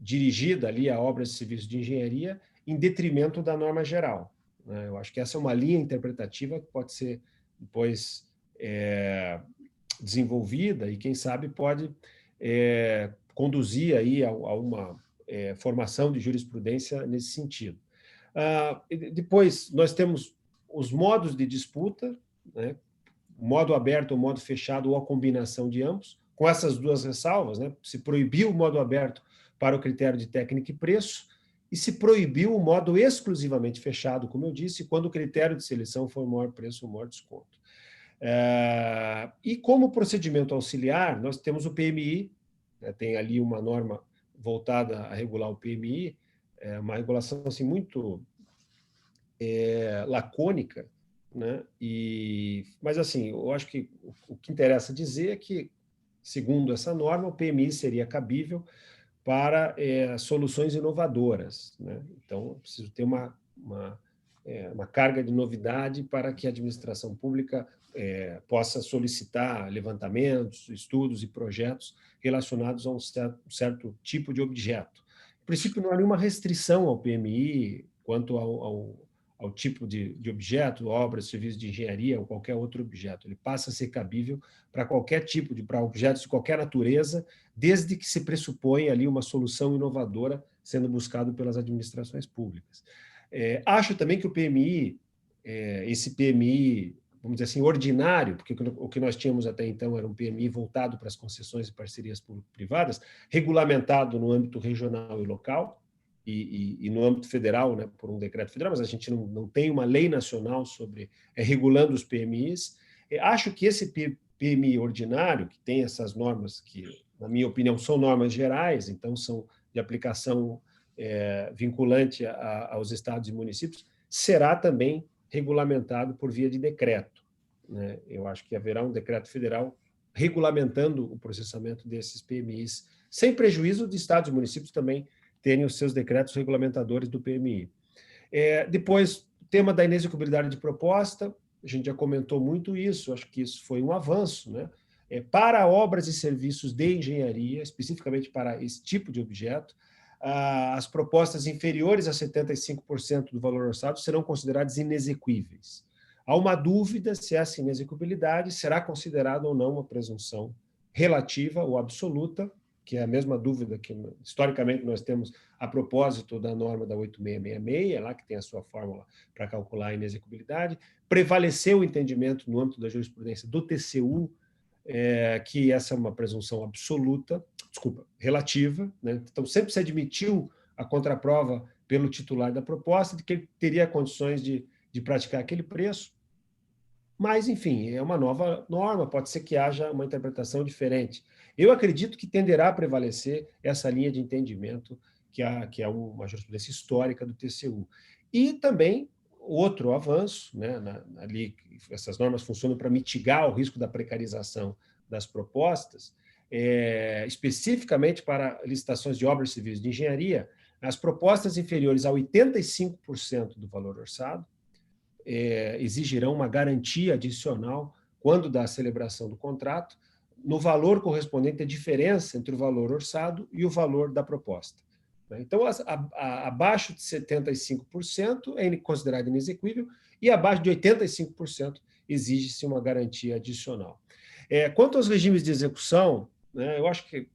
Speaker 4: dirigida ali a obras e serviços de engenharia, em detrimento da norma geral, né? Eu acho que essa é uma linha interpretativa que pode ser depois desenvolvida e, quem sabe, pode conduzir aí a uma formação de jurisprudência nesse sentido. Depois, nós temos os modos de disputa, né? Modo aberto ou modo fechado, ou a combinação de ambos, com essas duas ressalvas, né? Se proibiu o modo aberto para o critério de técnica e preço, e se proibiu o modo exclusivamente fechado, como eu disse, quando o critério de seleção for maior preço ou maior desconto. E como procedimento auxiliar, nós temos o PMI, né? Tem ali uma norma voltada a regular o PMI, uma regulação assim, muito lacônica, né? Mas, assim, eu acho que o que interessa dizer é que, segundo essa norma, o PMI seria cabível para soluções inovadoras, né? Então, eu preciso ter uma carga de novidade para que a administração pública possa solicitar levantamentos, estudos e projetos relacionados a um certo tipo de objeto. No princípio, não há nenhuma restrição ao PMI quanto ao tipo de objeto, obra, serviço de engenharia ou qualquer outro objeto. Ele passa a ser cabível para qualquer tipo para objetos de qualquer natureza, desde que se pressupõe ali uma solução inovadora sendo buscado pelas administrações públicas. Acho também que o PMI, esse PMI, vamos dizer assim, ordinário, porque o que nós tínhamos até então era um PMI voltado para as concessões e parcerias público-privadas, regulamentado no âmbito regional e local, e no âmbito federal, né, por um decreto federal, mas a gente não tem uma lei nacional sobre regulando os PMIs. Acho que esse PMI ordinário, que tem essas normas que, na minha opinião, são normas gerais, então são de aplicação vinculante aos estados e municípios, será também regulamentado por via de decreto, né? Eu acho que haverá um decreto federal regulamentando o processamento desses PMIs, sem prejuízo de estados e municípios também terem os seus decretos regulamentadores do PMI. Depois, o tema da inexecuibilidade de proposta, a gente já comentou muito isso, acho que isso foi um avanço, né? Para obras e serviços de engenharia, especificamente para esse tipo de objeto, as propostas inferiores a 75% do valor orçado serão consideradas inexequíveis. Há uma dúvida se essa inexecuibilidade será considerada ou não uma presunção relativa ou absoluta, que é a mesma dúvida que, historicamente, nós temos a propósito da norma da 8666, lá que tem a sua fórmula para calcular a inexecuibilidade. Prevaleceu o entendimento no âmbito da jurisprudência do TCU, que essa é uma presunção relativa, né? Então, sempre se admitiu a contraprova pelo titular da proposta de que ele teria condições de praticar aquele preço, mas, enfim, é uma nova norma, pode ser que haja uma interpretação diferente. Eu acredito que tenderá a prevalecer essa linha de entendimento, que é uma jurisprudência histórica do TCU. E também outro avanço, né, ali, essas normas funcionam para mitigar o risco da precarização das propostas, especificamente para licitações de obras civis de engenharia, as propostas inferiores a 85% do valor orçado exigirão uma garantia adicional quando da celebração do contrato, no valor correspondente à diferença entre o valor orçado e o valor da proposta. Então, abaixo de 75% é considerado inexequível e abaixo de 85% exige-se uma garantia adicional. Quanto aos regimes de execução, né, eu acho que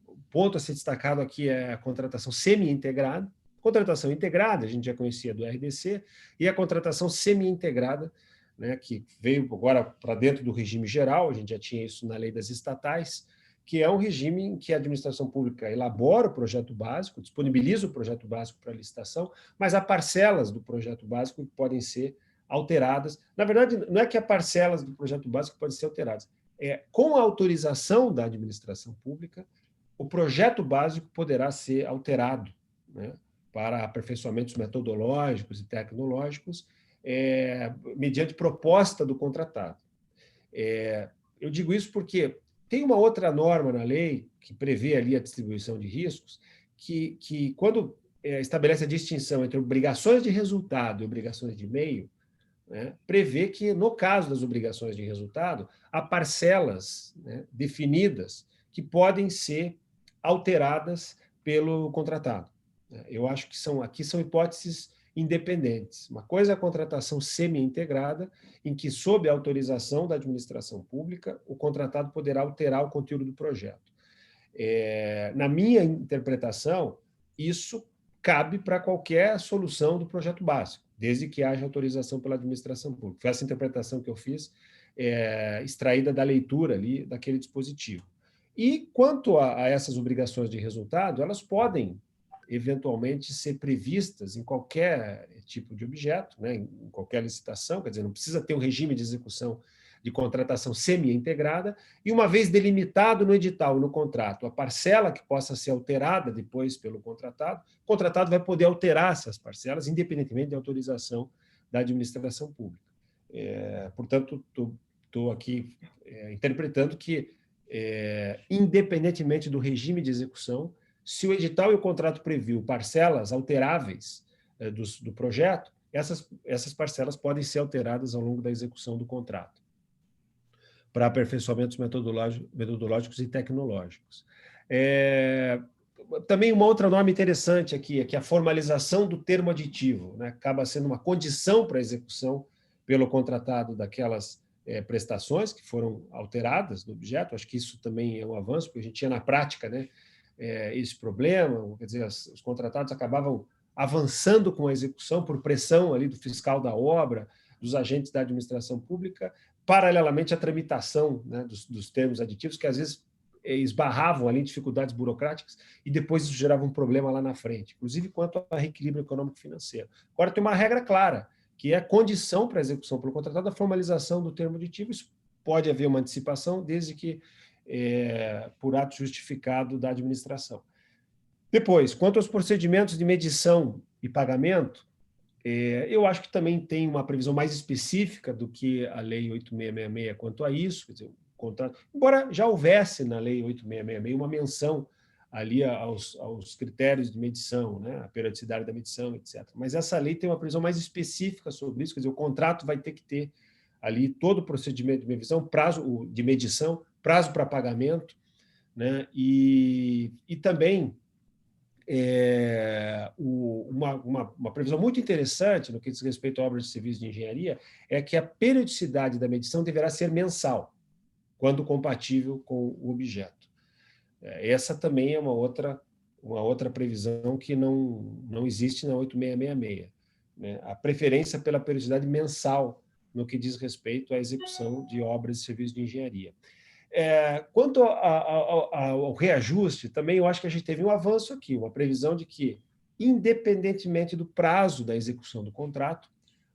Speaker 4: o ponto a ser destacado aqui é a contratação semi-integrada. Contratação integrada, a gente já conhecia do RDC, e a contratação semi-integrada, né, que veio agora para dentro do regime geral, a gente já tinha isso na lei das estatais, que é um regime em que a administração pública elabora o projeto básico, disponibiliza o projeto básico para licitação, mas há parcelas do projeto básico que podem ser alteradas. Na verdade, não é que há parcelas do projeto básico que podem ser alteradas, com a autorização da administração pública, o projeto básico poderá ser alterado, né, para aperfeiçoamentos metodológicos e tecnológicos, mediante proposta do contratado. Eu digo isso porque tem uma outra norma na lei que prevê ali a distribuição de riscos, que quando estabelece a distinção entre obrigações de resultado e obrigações de meio, né, prevê que, no caso das obrigações de resultado, há parcelas, né, definidas que podem ser alteradas pelo contratado. Eu acho que aqui são hipóteses independentes. Uma coisa é a contratação semi-integrada, em que, sob a autorização da administração pública, o contratado poderá alterar o conteúdo do projeto. Na minha interpretação, isso cabe para qualquer solução do projeto básico, desde que haja autorização pela administração pública. Foi essa interpretação que eu fiz, extraída da leitura ali daquele dispositivo. E, quanto a essas obrigações de resultado, elas podem eventualmente ser previstas em qualquer tipo de objeto, né, em qualquer licitação, quer dizer, não precisa ter um regime de execução de contratação semi-integrada, e uma vez delimitado no edital e no contrato a parcela que possa ser alterada depois pelo contratado, o contratado vai poder alterar essas parcelas, independentemente da autorização da administração pública. Portanto, estou aqui interpretando que, independentemente do regime de execução, se o edital e o contrato previu parcelas alteráveis do projeto, essas parcelas podem ser alteradas ao longo da execução do contrato, para aperfeiçoamentos metodológicos e tecnológicos. Também uma outra norma interessante aqui é que a formalização do termo aditivo, né, acaba sendo uma condição para a execução pelo contratado daquelas prestações que foram alteradas do objeto. Acho que isso também é um avanço, porque a gente tinha na prática, né, esse problema, quer dizer, os contratados acabavam avançando com a execução por pressão ali do fiscal da obra, dos agentes da administração pública, paralelamente à tramitação, né, dos termos aditivos, que às vezes esbarravam ali em dificuldades burocráticas e depois isso gerava um problema lá na frente, inclusive quanto a reequilíbrio econômico-financeiro. Agora tem uma regra clara, que é a condição para a execução pelo contratado da formalização do termo aditivo. Isso pode haver uma antecipação, desde que por ato justificado da administração. Depois, quanto aos procedimentos de medição e pagamento, eu acho que também tem uma previsão mais específica do que a Lei 8666 quanto a isso, quer dizer, o contrato, embora já houvesse na Lei 8666 uma menção ali aos critérios de medição, né, a periodicidade da medição, etc. Mas essa lei tem uma previsão mais específica sobre isso, quer dizer, o contrato vai ter que ter ali todo o procedimento de medição, prazo de medição, prazo para pagamento, né, e também uma previsão muito interessante no que diz respeito a obras de serviço de engenharia é que a periodicidade da medição deverá ser mensal, quando compatível com o objeto. Essa também é uma outra previsão que não existe na 8666, né? A preferência pela periodicidade mensal no que diz respeito à execução de obras de serviço de engenharia. Quanto ao reajuste, também eu acho que a gente teve um avanço aqui, uma previsão de que, independentemente do prazo da execução do contrato,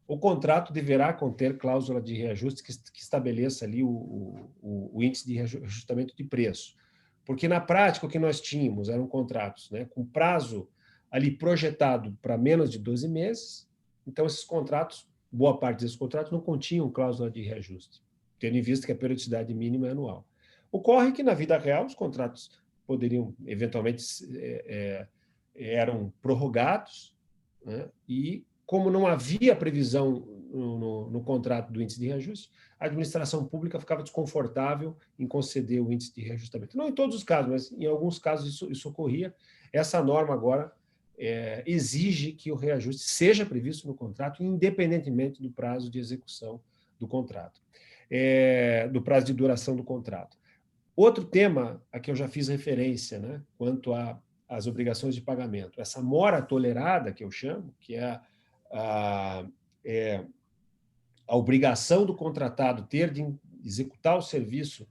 Speaker 4: o contrato deverá conter cláusula de reajuste que estabeleça ali o índice de reajustamento de preço. Porque, na prática, o que nós tínhamos eram contratos, né, com prazo ali projetado para menos de 12 meses, então esses contratos, boa parte desses contratos não continham cláusula de reajuste, tendo em vista que a periodicidade mínima é anual. Ocorre que, na vida real, os contratos poderiam, eventualmente, eram prorrogados, né? E, como não havia previsão no contrato do índice de reajuste, a administração pública ficava desconfortável em conceder o índice de reajustamento. Não em todos os casos, mas em alguns casos isso ocorria. Essa norma agora exige que o reajuste seja previsto no contrato, independentemente do prazo de execução do contrato, do prazo de duração do contrato. Outro tema a que eu já fiz referência, né, quanto às obrigações de pagamento, essa mora tolerada, que eu chamo, que é a obrigação do contratado ter de executar o serviço,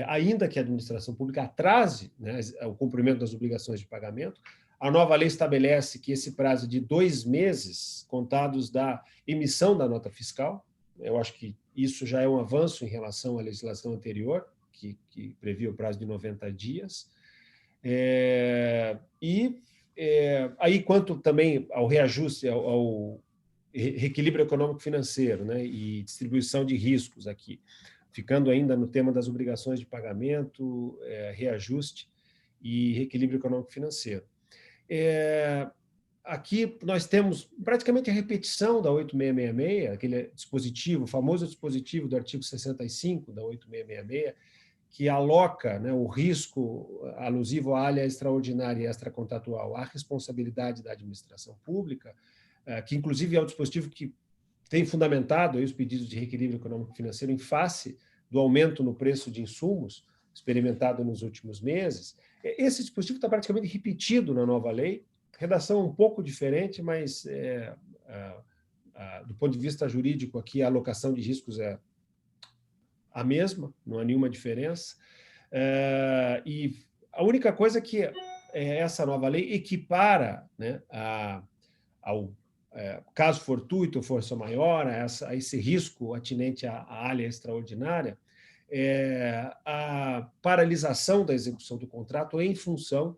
Speaker 4: ainda que a administração pública atrase, né, o cumprimento das obrigações de pagamento. A nova lei estabelece que esse prazo de 2 meses, contados da emissão da nota fiscal, eu acho que isso já é um avanço em relação à legislação anterior, que previa o prazo de 90 dias. Aí, quanto também ao reajuste, ao reequilíbrio econômico-financeiro, né, e distribuição de riscos aqui, ficando ainda no tema das obrigações de pagamento, reajuste e reequilíbrio econômico-financeiro. Aqui nós temos praticamente a repetição da 8666, aquele dispositivo, o famoso dispositivo do artigo 65 da 8666, que aloca, né, o risco alusivo à alha extraordinária e extracontratual à responsabilidade da administração pública, que inclusive é o dispositivo que tem fundamentado aí os pedidos de reequilíbrio econômico-financeiro em face do aumento no preço de insumos experimentado nos últimos meses. Esse dispositivo está praticamente repetido na nova lei, redação um pouco diferente, mas do ponto de vista jurídico aqui a alocação de riscos é a mesma, não há nenhuma diferença. E a única coisa é que essa nova lei equipara, né, ao caso fortuito ou força maior, a esse risco atinente à alha extraordinária, a paralisação da execução do contrato em função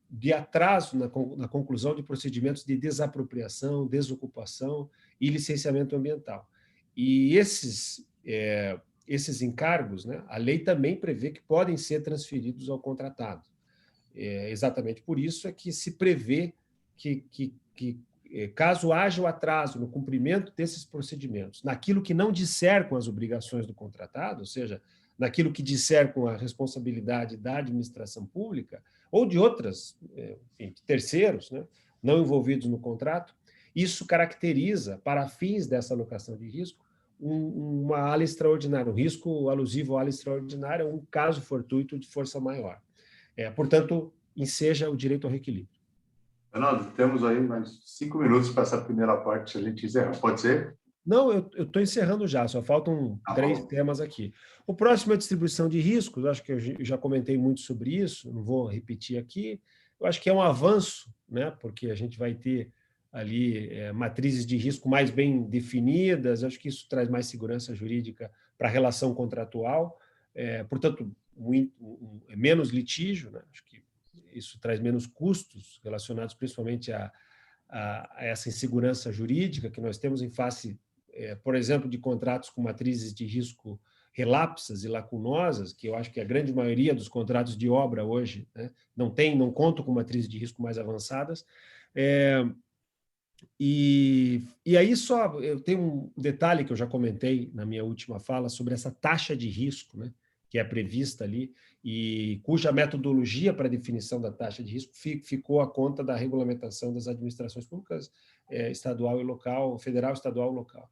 Speaker 4: de atraso na conclusão de procedimentos de desapropriação, desocupação e licenciamento ambiental. E esses encargos, né, a lei também prevê que podem ser transferidos ao contratado. Exatamente por isso é que se prevê que caso haja o atraso no cumprimento desses procedimentos, naquilo que não disser com as obrigações do contratado, ou seja, naquilo que disser com a responsabilidade da administração pública ou de outras, enfim, terceiros, né, não envolvidos no contrato, isso caracteriza, para fins dessa alocação de risco, uma ala extraordinária, um risco alusivo à ala extraordinária, um caso fortuito de força maior. Portanto, enseja o direito ao reequilíbrio.
Speaker 1: Fernando, temos aí mais 5 minutos para essa primeira parte, a gente encerrar. Pode ser?
Speaker 4: Não, eu estou encerrando já, só faltam 3 temas aqui. O próximo é a distribuição de riscos, acho que eu já comentei muito sobre isso, não vou repetir aqui. Eu acho que é um avanço, né, porque a gente vai ter ali matrizes de risco mais bem definidas, acho que isso traz mais segurança jurídica para a relação contratual, portanto, menos litígio, né, acho que isso traz menos custos relacionados principalmente a essa insegurança jurídica que nós temos em face, por exemplo, de contratos com matrizes de risco relapsas e lacunosas, que eu acho que a grande maioria dos contratos de obra hoje, né, não contam com matrizes de risco mais avançadas. E aí eu tenho um detalhe que eu já comentei na minha última fala sobre essa taxa de risco, né, que é prevista ali, e cuja metodologia para a definição da taxa de risco ficou à conta da regulamentação das administrações públicas estadual e local, federal, estadual e local.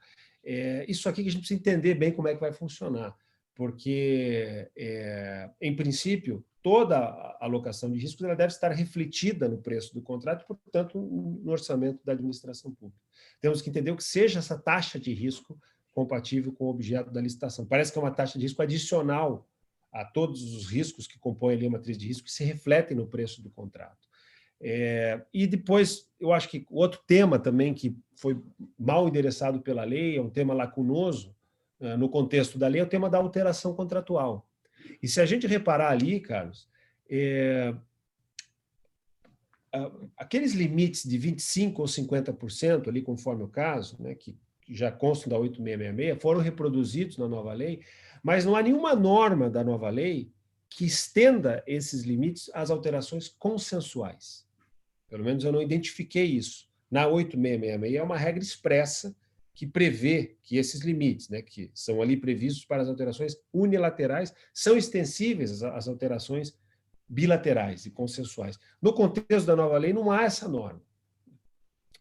Speaker 4: Isso aqui que a gente precisa entender bem como é que vai funcionar, porque, em princípio, toda a alocação de riscos ela deve estar refletida no preço do contrato, portanto, no orçamento da administração pública. Temos que entender o que seja essa taxa de risco compatível com o objeto da licitação. Parece que é uma taxa de risco adicional a todos os riscos que compõem ali a matriz de risco que se refletem no preço do contrato. E depois, eu acho que outro tema também que foi mal endereçado pela lei, é um tema lacunoso no contexto da lei, é o tema da alteração contratual. E se a gente reparar ali, Carlos, aqueles limites de 25% ou 50%, ali conforme o caso, né, que já constam da 8666, foram reproduzidos na nova lei, mas não há nenhuma norma da nova lei que estenda esses limites às alterações consensuais. Pelo menos eu não identifiquei isso. Na 8666 é uma regra expressa que prevê que esses limites, né, que são ali previstos para as alterações unilaterais, são extensíveis às alterações bilaterais e consensuais. No contexto da nova lei, não há essa norma.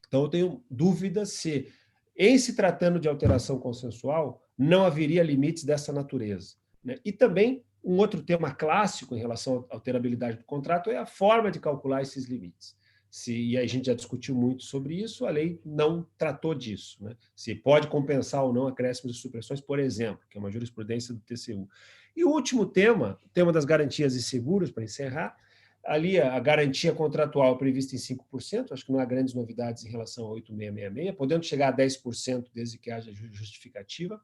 Speaker 4: Então, eu tenho dúvidas se, em se tratando de alteração consensual, não haveria limites dessa natureza, né? E também, um outro tema clássico em relação à alterabilidade do contrato é a forma de calcular esses limites. E a gente já discutiu muito sobre isso, a lei não tratou disso, né? Se pode compensar ou não acréscimos e supressões, por exemplo, que é uma jurisprudência do TCU. E o último tema, o tema das garantias e seguros, para encerrar, ali a garantia contratual prevista em 5%, acho que não há grandes novidades em relação ao 8666, podendo chegar a 10% desde que haja justificativa.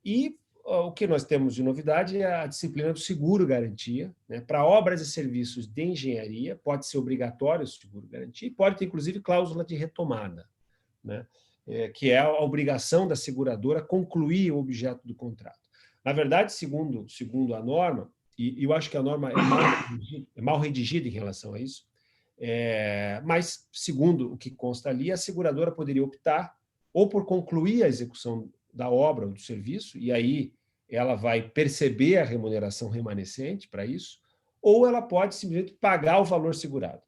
Speaker 4: E o que nós temos de novidade é a disciplina do seguro-garantia, né? Para obras e serviços de engenharia, pode ser obrigatório o seguro-garantia e pode ter, inclusive, cláusula de retomada, né? Que é a obrigação da seguradora concluir o objeto do contrato. Na verdade, segundo a norma, e eu acho que a norma é mal redigida em relação a isso, mas, segundo o que consta ali, a seguradora poderia optar ou por concluir a execução da obra ou do serviço, e aí ela vai perceber a remuneração remanescente para isso, ou ela pode simplesmente pagar o valor segurado.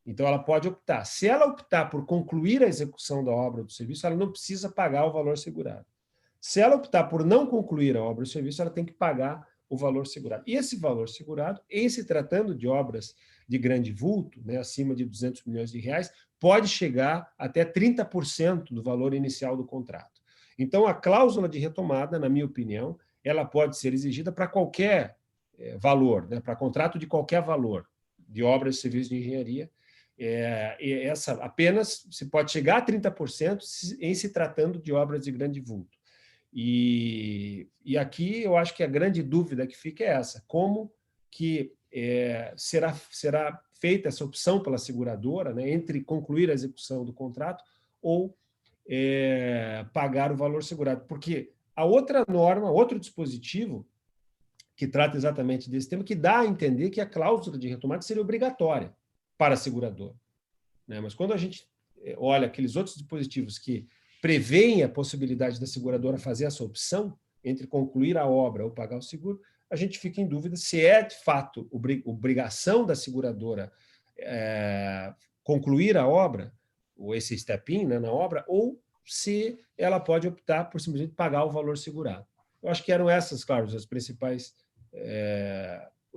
Speaker 4: Então, ela pode optar. Se ela optar por concluir a execução da obra ou do serviço, ela não precisa pagar o valor segurado. Se ela optar por não concluir a obra ou serviço, ela tem que pagar o valor segurado. E esse valor segurado, em se tratando de obras de grande vulto, né, acima de 200 milhões de reais, pode chegar até 30% do valor inicial do contrato. Então, a cláusula de retomada, na minha opinião, ela pode ser exigida para qualquer valor, né, para contrato de qualquer valor, de obras e serviços de engenharia. Essa apenas se pode chegar a 30% em se tratando de obras de grande vulto. E aqui eu acho que a grande dúvida que fica é essa: como que será feita essa opção pela seguradora, né, entre concluir a execução do contrato ou pagar o valor segurado? Porque a outra norma, outro dispositivo que trata exatamente desse tema, que dá a entender que a cláusula de retomada seria obrigatória para a seguradora, né? Mas quando a gente olha aqueles outros dispositivos que prevêem a possibilidade da seguradora fazer essa opção entre concluir a obra ou pagar o seguro, a gente fica em dúvida se é, de fato, obrigação da seguradora concluir a obra, ou esse step-in, né, na obra, ou se ela pode optar por simplesmente pagar o valor segurado. Eu acho que eram essas, claro, os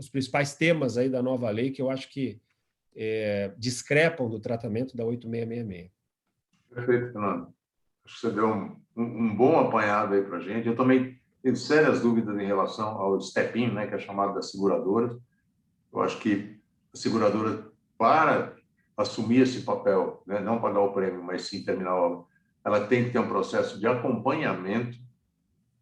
Speaker 4: principais temas aí da nova lei que eu acho que discrepam do tratamento da 8666.
Speaker 1: Perfeito, Fernando. Acho que você deu um bom apanhado aí para a gente. Eu também tenho sérias dúvidas em relação ao step-in, né, que é chamado da seguradora. Eu acho que a seguradora, para assumir esse papel, né, não pagar o prêmio, mas sim terminar a obra, ela tem que ter um processo de acompanhamento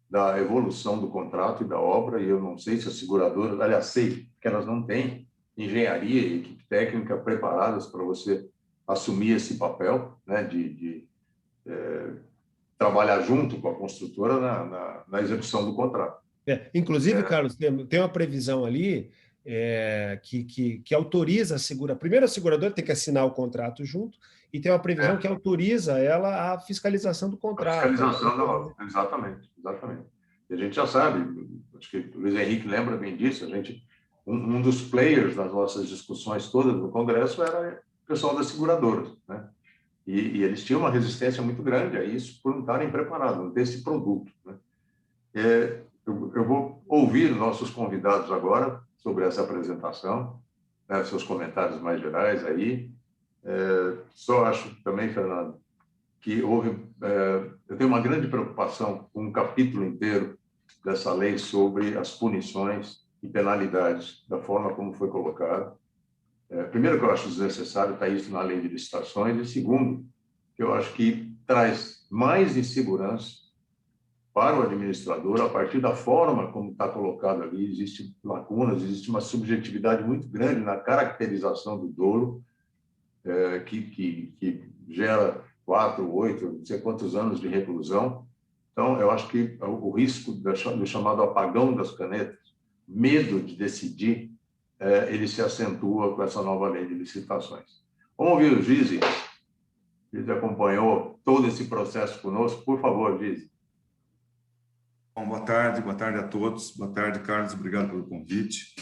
Speaker 1: da evolução do contrato e da obra, e eu não sei se a seguradora, aliás, sei que elas não têm engenharia e equipe técnica preparadas para você assumir esse papel, né, de trabalhar junto com a construtora na execução do contrato.
Speaker 4: Inclusive, Carlos, tem uma previsão ali que autoriza a seguradora. Primeiro, a seguradora tem que assinar o contrato junto, e tem uma previsão que autoriza ela a fiscalização do contrato.
Speaker 1: A fiscalização da obra, exatamente. E a gente já sabe, acho que o Luiz Henrique lembra bem disso, um dos players das nossas discussões todas no Congresso era o pessoal das seguradoras, né? E eles tinham uma resistência muito grande a isso por não estarem preparados, não ter esse produto, né? Eu vou ouvir nossos convidados agora sobre essa apresentação, né, seus comentários mais gerais aí. Só acho também, Fernando, que eu tenho uma grande preocupação com um capítulo inteiro dessa lei sobre as punições e penalidades, da forma como foi colocado. Primeiro, que eu acho desnecessário estar isso na lei de licitações, e segundo, que eu acho que traz mais insegurança para o administrador a partir da forma como está colocado ali. Existem lacunas, existe uma subjetividade muito grande na caracterização do dolo, que gera 4, 8, não sei quantos anos de reclusão. Então, eu acho que o risco do chamado apagão das canetas, medo de decidir, ele se acentua com essa nova lei de licitações. Vamos ouvir o Gizi. Gise acompanhou todo esse processo conosco. Por favor, Gise.
Speaker 5: Bom, boa tarde a todos. Boa tarde, Carlos, obrigado pelo convite.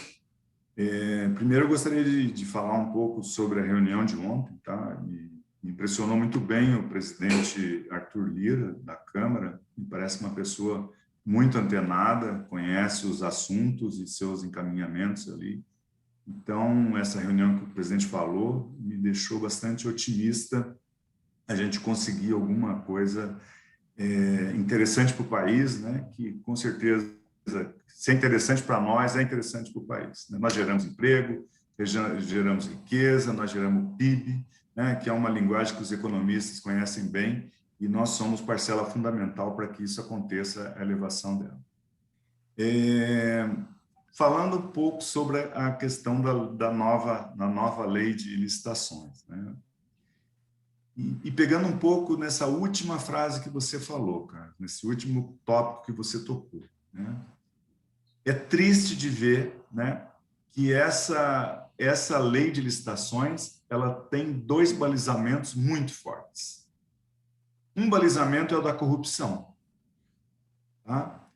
Speaker 5: Primeiro, eu gostaria de falar um pouco sobre a reunião de ontem, tá? Me impressionou muito bem o presidente Arthur Lira, da Câmara, me parece uma pessoa muito antenada, conhece os assuntos e seus encaminhamentos ali. Então, essa reunião que o presidente falou me deixou bastante otimista a gente conseguir alguma coisa interessante para o país, né? Que, com certeza, se é interessante para nós, é interessante para o país, né? Nós geramos emprego, geramos riqueza, nós geramos PIB, né? Que é uma linguagem que os economistas conhecem bem, e nós somos parcela fundamental para que isso aconteça, a elevação dela. Falando um pouco sobre a questão da nova lei de licitações, né? E pegando um pouco nessa última frase que você falou, cara, nesse último tópico que você tocou, né? É triste de ver, né, que essa lei de licitações ela tem dois balizamentos muito fortes. Um balizamento é o da corrupção, tá?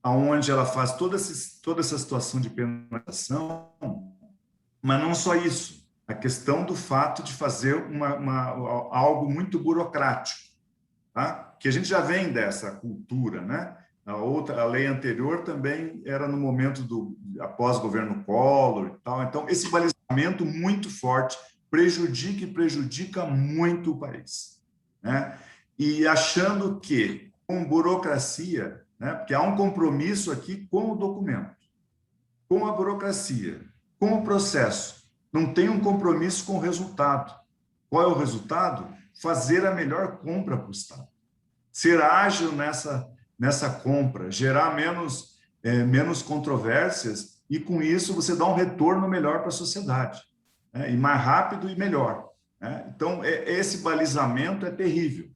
Speaker 5: Onde ela faz toda essa situação de penalização, mas não só isso. A questão do fato de fazer algo muito burocrático, tá? Que a gente já vem dessa cultura, né? A lei anterior também era no momento após o governo Collor e tal. Então, esse balizamento muito forte prejudica muito o país, né? E achando que, com burocracia, né? Porque há um compromisso aqui com o documento, com a burocracia, com o processo. Não tem um compromisso com o resultado. Qual é o resultado? Fazer a melhor compra para o Estado. Ser ágil nessa compra, gerar menos controvérsias e, com isso, você dá um retorno melhor para a sociedade, né? E mais rápido e melhor, né? Então, esse balizamento é terrível,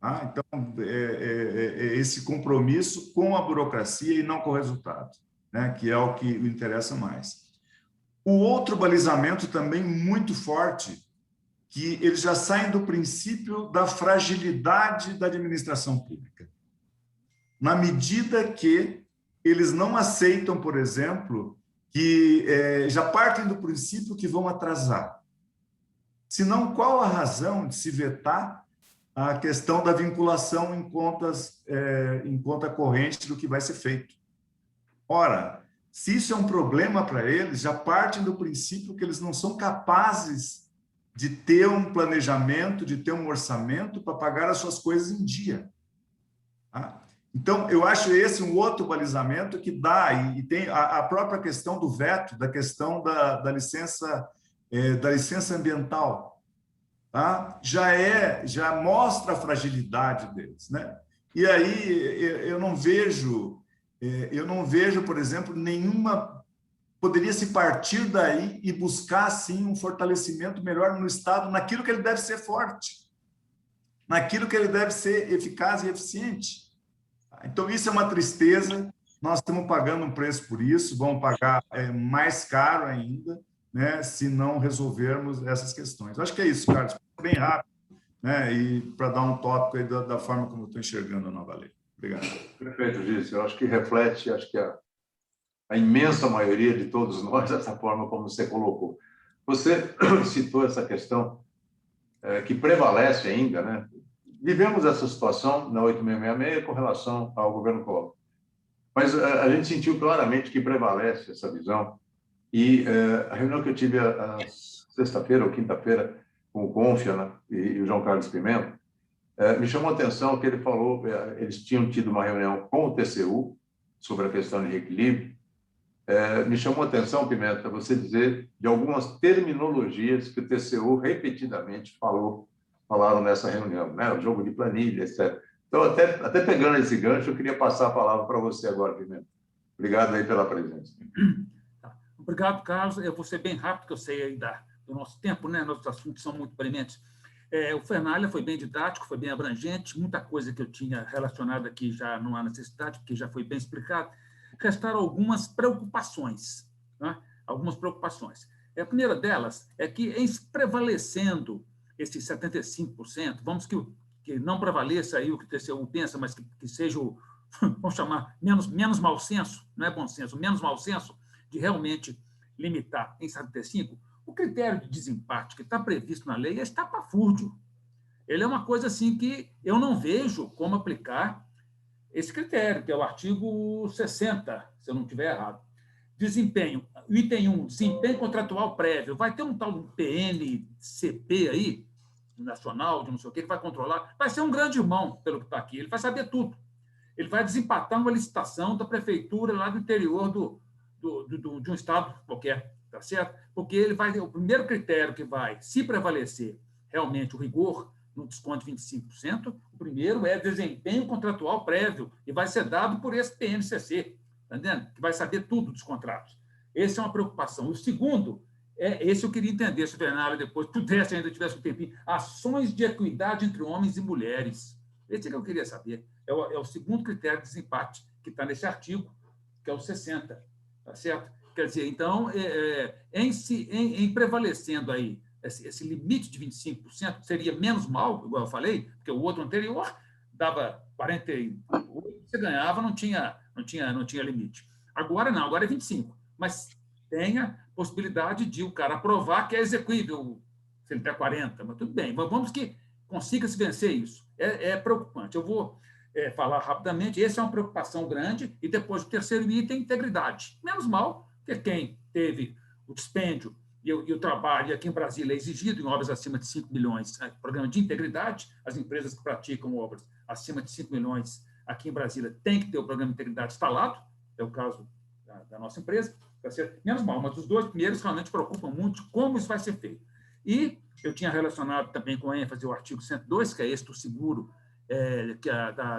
Speaker 5: tá? Então, esse compromisso com a burocracia e não com o resultado, né? Que é o que interessa mais. O outro balizamento também muito forte, que eles já saem do princípio da fragilidade da administração pública. Na medida que eles não aceitam, por exemplo, que já partem do princípio que vão atrasar. Senão, qual a razão de se vetar a questão da vinculação em conta corrente do que vai ser feito? Ora, se isso é um problema para eles, já partem do princípio que eles não são capazes de ter um planejamento, de ter um orçamento para pagar as suas coisas em dia. Tá? Então, eu acho esse um outro balizamento que dá, e tem a própria questão do veto, da questão da licença ambiental, tá? Já mostra a fragilidade deles, né? E aí eu não vejo, por exemplo, poderia se partir daí e buscar, sim, um fortalecimento melhor no Estado, naquilo que ele deve ser forte, naquilo que ele deve ser eficaz e eficiente. Então, isso é uma tristeza, nós estamos pagando um preço por isso, vamos pagar mais caro ainda, né, se não resolvermos essas questões. Acho que é isso, Carlos, bem rápido, né, e para dar um tópico aí da forma como eu estou enxergando a nova lei. Obrigado.
Speaker 1: Perfeito, Gise. Eu acho que reflete, a imensa maioria de todos nós, dessa forma como você colocou. Você citou essa questão que prevalece ainda, né? Vivemos essa situação na 8666 com relação ao governo Collor. Mas a gente sentiu claramente que prevalece essa visão. E a reunião que eu tive a sexta-feira ou quinta-feira com o Confia, né, e o João Carlos Pimenta, me chamou a atenção que ele falou, eles tinham tido uma reunião com o TCU sobre a questão de reequilíbrio. Me chamou a atenção, Pimenta, você dizer de algumas terminologias que o TCU repetidamente falaram nessa reunião, né? O jogo de planilha, etc. Então, até pegando esse gancho, eu queria passar a palavra para você agora, Pimenta. Obrigado aí pela presença.
Speaker 6: Obrigado, Carlos. Eu vou ser bem rápido, que eu sei aí do nosso tempo, né? Nossos assuntos são muito prementes. O Fernalha foi bem didático, foi bem abrangente, muita coisa que eu tinha relacionado aqui já não há necessidade, porque já foi bem explicado. Restaram algumas preocupações, né? Algumas preocupações. A primeira delas é que, em prevalecendo esses 75%, vamos que não prevaleça aí o que o TCU pensa, mas que seja o, vamos chamar, menos mau senso, não é bom senso, menos mau senso, de realmente limitar em 75%. O critério de desempate que está previsto na lei é estapafúrdio. Ele é uma coisa assim que eu não vejo como aplicar esse critério, que é o artigo 60, se eu não estiver errado. Desempenho, item 1, desempenho contratual prévio. Vai ter um tal PNCP aí, nacional, de não sei o quê, que vai controlar. Vai ser um grande irmão, pelo que está aqui. Ele vai saber tudo. Ele vai desempatar uma licitação da prefeitura lá do interior de um estado qualquer, tá certo? Porque ele vai, o primeiro critério que vai, se prevalecer realmente o rigor no desconto de 25%, o primeiro é desempenho contratual prévio e vai ser dado por esse PNCC, tá entendendo? Que vai saber tudo dos contratos. Essa é uma preocupação. O segundo, esse eu queria entender, se o Vernalha depois pudesse, ainda tivesse um tempinho, ações de equidade entre homens e mulheres. Esse é que eu queria saber. É o segundo critério de desempate que está nesse artigo, que é o 60, tá certo? Quer dizer, então, em prevalecendo aí esse limite de 25%, seria menos mal, igual eu falei, porque o outro anterior dava 48%, você ganhava, não tinha limite. Agora não, agora é 25%. Mas tem a possibilidade de o cara provar que é execuível, se ele der 40%, mas tudo bem. Mas vamos que consiga se vencer isso. É preocupante. Eu vou falar rapidamente. Essa é uma preocupação grande. E depois, o terceiro item, integridade. Menos mal, que quem teve o dispêndio e o trabalho aqui em Brasília é exigido em obras acima de 5 milhões, programa de integridade, as empresas que praticam obras acima de 5 milhões aqui em Brasília têm que ter o programa de integridade instalado, é o caso da nossa empresa, tá certo? Menos mal, mas os dois primeiros realmente preocupam muito como isso vai ser feito. E eu tinha relacionado também com ênfase o artigo 102, que é esse do seguro, que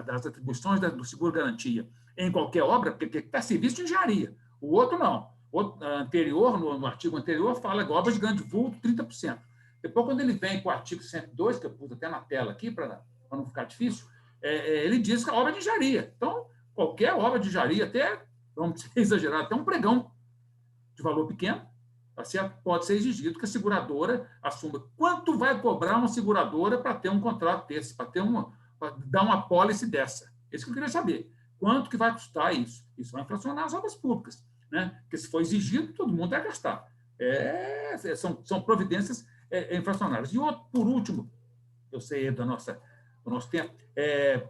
Speaker 6: das atribuições do seguro-garantia em qualquer obra, porque está serviço de engenharia. O outro não. Anterior, no artigo anterior, fala de obras de grande vulto, 30%. Depois, quando ele vem com o artigo 102, que eu pus até na tela aqui, para não ficar difícil, ele diz que é obra de engenharia. Então, qualquer obra de engenharia, até, vamos exagerar, até um pregão de valor pequeno, tá certo? Pode ser exigido que a seguradora assuma. Quanto vai cobrar uma seguradora para ter um contrato desse, para dar uma apólice dessa? Isso que eu queria saber. Quanto que vai custar isso? Isso vai inflacionar as obras públicas, né? Porque se for exigido, todo mundo vai gastar. São providências inflacionárias. E outro, por último, eu sei do nosso tempo,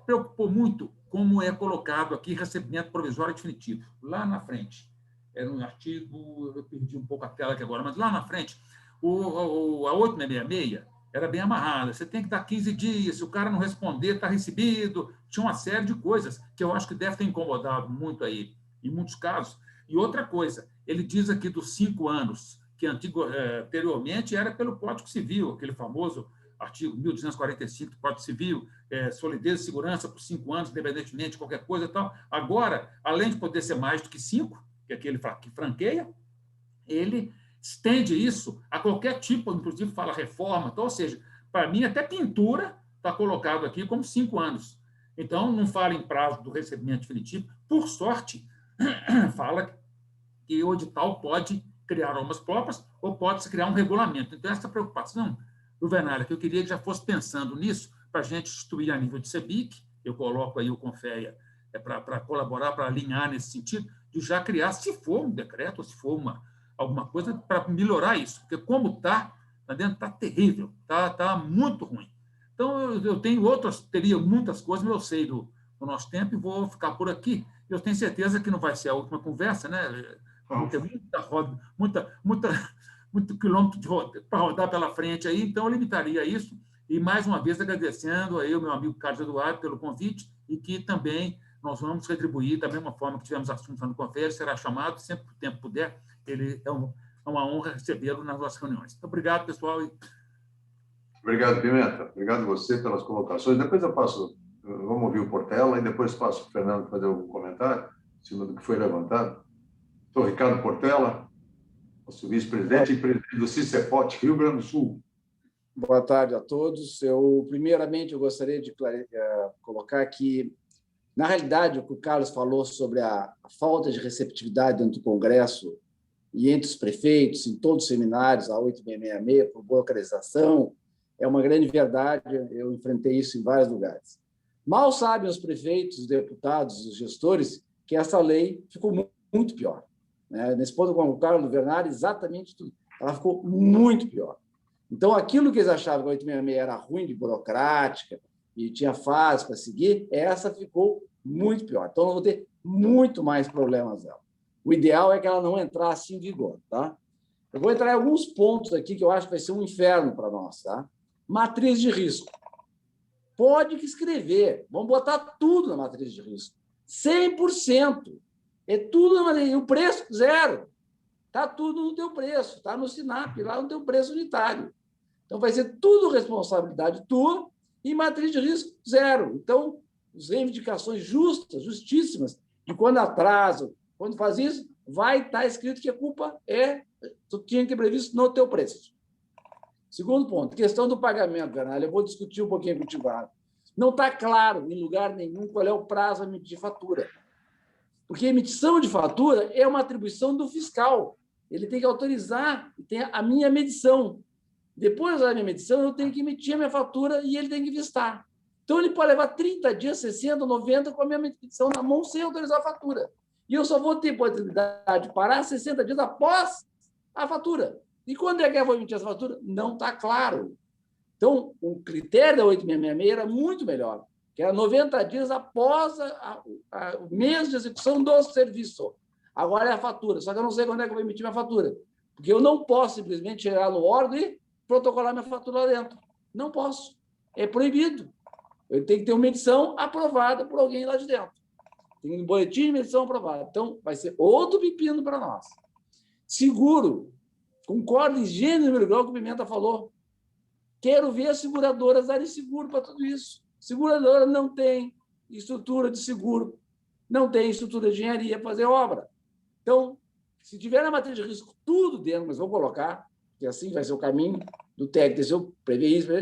Speaker 6: preocupou muito como é colocado aqui recebimento provisório definitivo, lá na frente. Era um artigo, eu perdi um pouco a tela aqui agora, mas lá na frente, a 8666 era bem amarrada. Você tem que dar 15 dias, se o cara não responder, está recebido. Tinha uma série de coisas que eu acho que deve ter incomodado muito aí, em muitos casos. E outra coisa, ele diz aqui dos 5 anos, que anteriormente era pelo Código Civil, aquele famoso artigo 1245 do Código Civil, solidez e segurança por 5 anos, independentemente de qualquer coisa e tal. Agora, além de poder ser mais do que 5, que é aquele que franqueia, ele estende isso a qualquer tipo, inclusive fala reforma, então, ou seja, para mim, até pintura está colocado aqui como 5 anos. Então, não fala em prazo do recebimento definitivo. Por sorte, fala que o edital pode criar normas próprias ou pode-se criar um regulamento. Então, essa preocupação do Vernalha, que eu queria que já fosse pensando nisso, para a gente instituir a nível de CEBIC, eu coloco aí o CONFEA para colaborar, para alinhar nesse sentido, de já criar, se for um decreto, ou se for alguma coisa, para melhorar isso. Porque como está terrível, está muito ruim. Então, eu teria muitas coisas, mas eu sei do nosso tempo e vou ficar por aqui. Eu tenho certeza que não vai ser a última conversa, né? Vamos ter muito quilômetro para rodar pela frente aí, então eu limitaria isso. E, mais uma vez, agradecendo aí o meu amigo Carlos Eduardo pelo convite e que também nós vamos retribuir da mesma forma que tivemos assuntos no Confere, será chamado, sempre que o tempo puder. Ele é uma honra recebê-lo nas nossas reuniões. Obrigado, pessoal.
Speaker 1: Obrigado, Pimenta. Obrigado a você pelas colocações. Depois vamos ouvir o Portela e depois passo para o Fernando fazer algum comentário em cima do que foi levantado. Sou Ricardo Portela, nosso vice-presidente e presidente do CICEPOT Rio Grande do Sul.
Speaker 7: Boa tarde a todos. Primeiramente, eu gostaria de colocar que, na realidade, o que o Carlos falou sobre a falta de receptividade dentro do Congresso e entre os prefeitos, em todos os seminários, a 8666, por burocratização, é uma grande verdade, eu enfrentei isso em vários lugares. Mal sabem os prefeitos, os deputados, os gestores, que essa lei ficou muito pior. Nesse ponto, com o Carlos Vernari, exatamente tudo. Ela ficou muito pior. Então, aquilo que eles achavam que a 866 era ruim, de burocrática, e tinha fase para seguir, essa ficou muito pior. Então, nós vamos ter muito mais problemas dela. O ideal é que ela não entrasse em vigor. Tá? Eu vou entrar em alguns pontos aqui que eu acho que vai ser um inferno para nós. Tá? Matriz de risco. Pode que escrever. Vamos botar tudo na matriz de risco. 100%. É tudo na matriz. E o preço, zero. Está tudo no teu preço. Está no SINAP, lá no teu preço unitário. Então, vai ser tudo responsabilidade tua e matriz de risco, zero. Então, as reivindicações justas, justíssimas, de quando atrasa, quando faz isso, vai estar escrito que a culpa tu tinha que ter previsto no teu preço. Segundo ponto, questão do pagamento, Bernardo. Eu vou discutir um pouquinho contigo. Não está claro, em lugar nenhum, qual é o prazo a emitir fatura. Porque a emissão de fatura é uma atribuição do fiscal. Ele tem que autorizar, tem a minha medição. Depois da minha medição, eu tenho que emitir a minha fatura e ele tem que vistar. Então, ele pode levar 30 dias, 60, 90 com a minha medição na mão sem autorizar a fatura. E eu só vou ter possibilidade de parar 60 dias após a fatura. E quando é que eu vou emitir essa fatura? Não está claro. Então, o critério da 8666 era muito melhor, que era 90 dias após o mês de execução do serviço. Agora é a fatura. Só que eu não sei quando é que eu vou emitir minha fatura. Porque eu não posso simplesmente chegar no órgão e protocolar minha fatura lá dentro. Não posso. É proibido. Eu tenho que ter uma medição aprovada por alguém lá de dentro. Tem um boletim de medição aprovado. Então, vai ser outro pepino para nós. Seguro. Concordo em gênero e número grau que o Pimenta falou. Quero ver as seguradoras darem seguro para tudo isso. Seguradora não tem estrutura de seguro, não tem estrutura de engenharia para fazer obra. Então, se tiver na matriz de risco tudo dentro, mas vou colocar, que assim vai ser o caminho do técnico, se eu prever isso,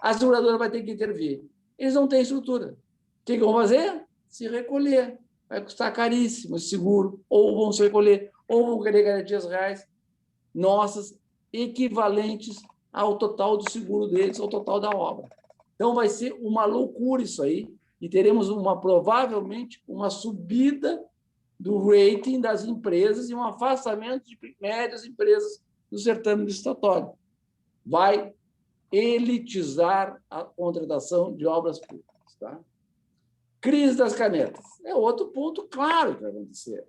Speaker 7: a seguradora vai ter que intervir. Eles não têm estrutura. O que vão fazer? Se recolher. Vai custar caríssimo esse seguro, ou vão se recolher, ou vão querer garantias reais nossas, equivalentes ao total do seguro deles, ao total da obra. Então, vai ser uma loucura isso aí, e teremos provavelmente uma subida do rating das empresas e um afastamento de médias empresas do certame licitatório. Vai elitizar a contratação de obras públicas. Tá? Crise das canetas. É outro ponto claro que vai acontecer.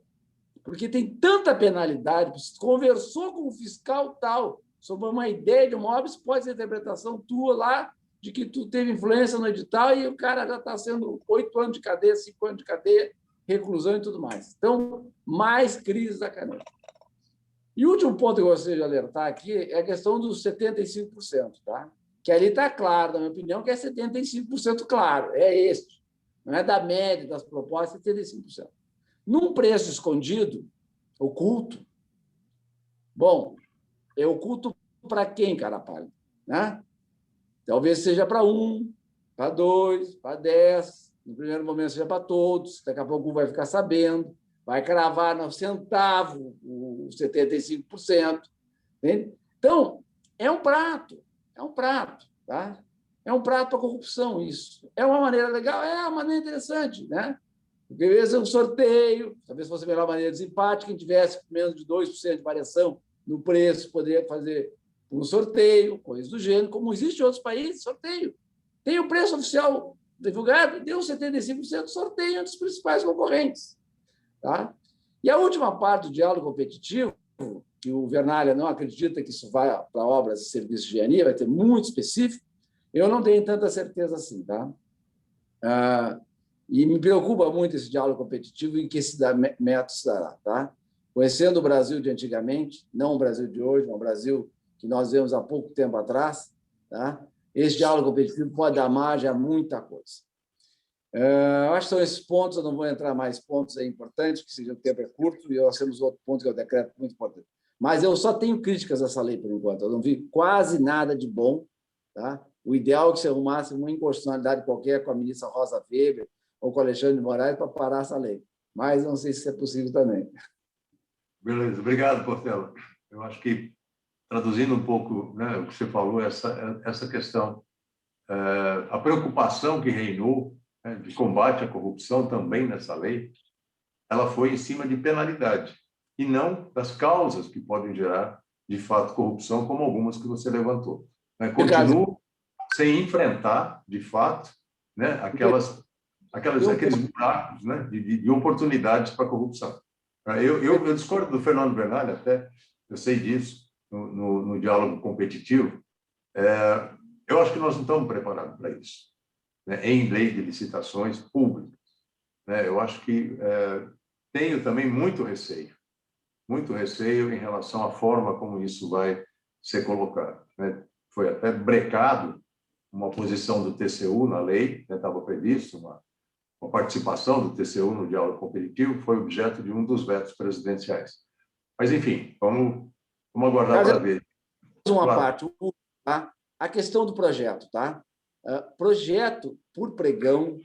Speaker 7: Porque tem tanta penalidade, conversou com o fiscal tal, sobre uma ideia de imóveis, pode ser interpretação tua lá, de que tu teve influência no edital e o cara já está sendo 8 anos de cadeia, 5 anos de cadeia, reclusão e tudo mais. Então, mais crise da caneta. E o último ponto que eu gostaria de alertar aqui é a questão dos 75%, tá? Que ali está claro, na minha opinião, que é 75% claro, é este. Não é da média das propostas, 75%. Num preço escondido, oculto, bom, é oculto para quem, cara pálida? Né? Talvez seja para 1, para 2, para 10, no primeiro momento seja para todos, daqui a pouco vai ficar sabendo, vai cravar no centavo os 75%. Entende? Então, é um prato, tá? É um prato para corrupção, isso. É uma maneira legal, é uma maneira interessante, né? Porque, às vezes, um sorteio, talvez fosse a melhor maneira de desempate, quem tivesse menos de 2% de variação no preço poderia fazer um sorteio, coisa do gênero, como existe em outros países, sorteio. Tem o preço oficial divulgado, deu 75% de sorteio entre os principais concorrentes. Tá? E a última parte do diálogo competitivo, que o Vernalha não acredita que isso vai para obras e serviços de engenharia, vai ter muito específico, eu não tenho tanta certeza assim. Tá? E me preocupa muito esse diálogo competitivo em que esse método se dará. Tá? Conhecendo o Brasil de antigamente, não o Brasil de hoje, mas o Brasil que nós vemos há pouco tempo atrás, tá? Esse diálogo competitivo pode dar margem a muita coisa. Eu acho que são esses pontos, eu não vou entrar mais pontos aí importantes, porque o tempo é curto, e nós temos outro ponto que é o decreto muito importante. Mas eu só tenho críticas a essa lei, por enquanto. Eu não vi quase nada de bom. Tá? O ideal é que se arrumasse uma inconstitucionalidade qualquer com a ministra Rosa Weber ou com o Alexandre de Moraes para parar essa lei. Mas não sei se é possível também.
Speaker 1: Beleza. Obrigado, Portela. Eu acho que traduzindo um pouco, né, o que você falou, essa questão, a preocupação que reinou, né, de combate à corrupção também nessa lei, ela foi em cima de penalidade e não das causas que podem gerar, de fato, corrupção, como algumas que você levantou. Né? Continuo sem enfrentar, de fato, né, aqueles buracos, né, de oportunidades para a corrupção. Eu discordo do Fernando Bernal, até, eu sei disso, no diálogo competitivo. Eu acho que nós não estamos preparados para isso, né, em lei de licitações públicas. Né? Eu acho que tenho também muito receio em relação à forma como isso vai ser colocado. Né? Foi até brecado uma posição do TCU na lei, estava previsto uma participação do TCU no diálogo competitivo, foi objeto de um dos vetos presidenciais. Mas, enfim, vamos aguardar para ver.
Speaker 7: Uma parte, tá? A questão do projeto, tá? Projeto por pregão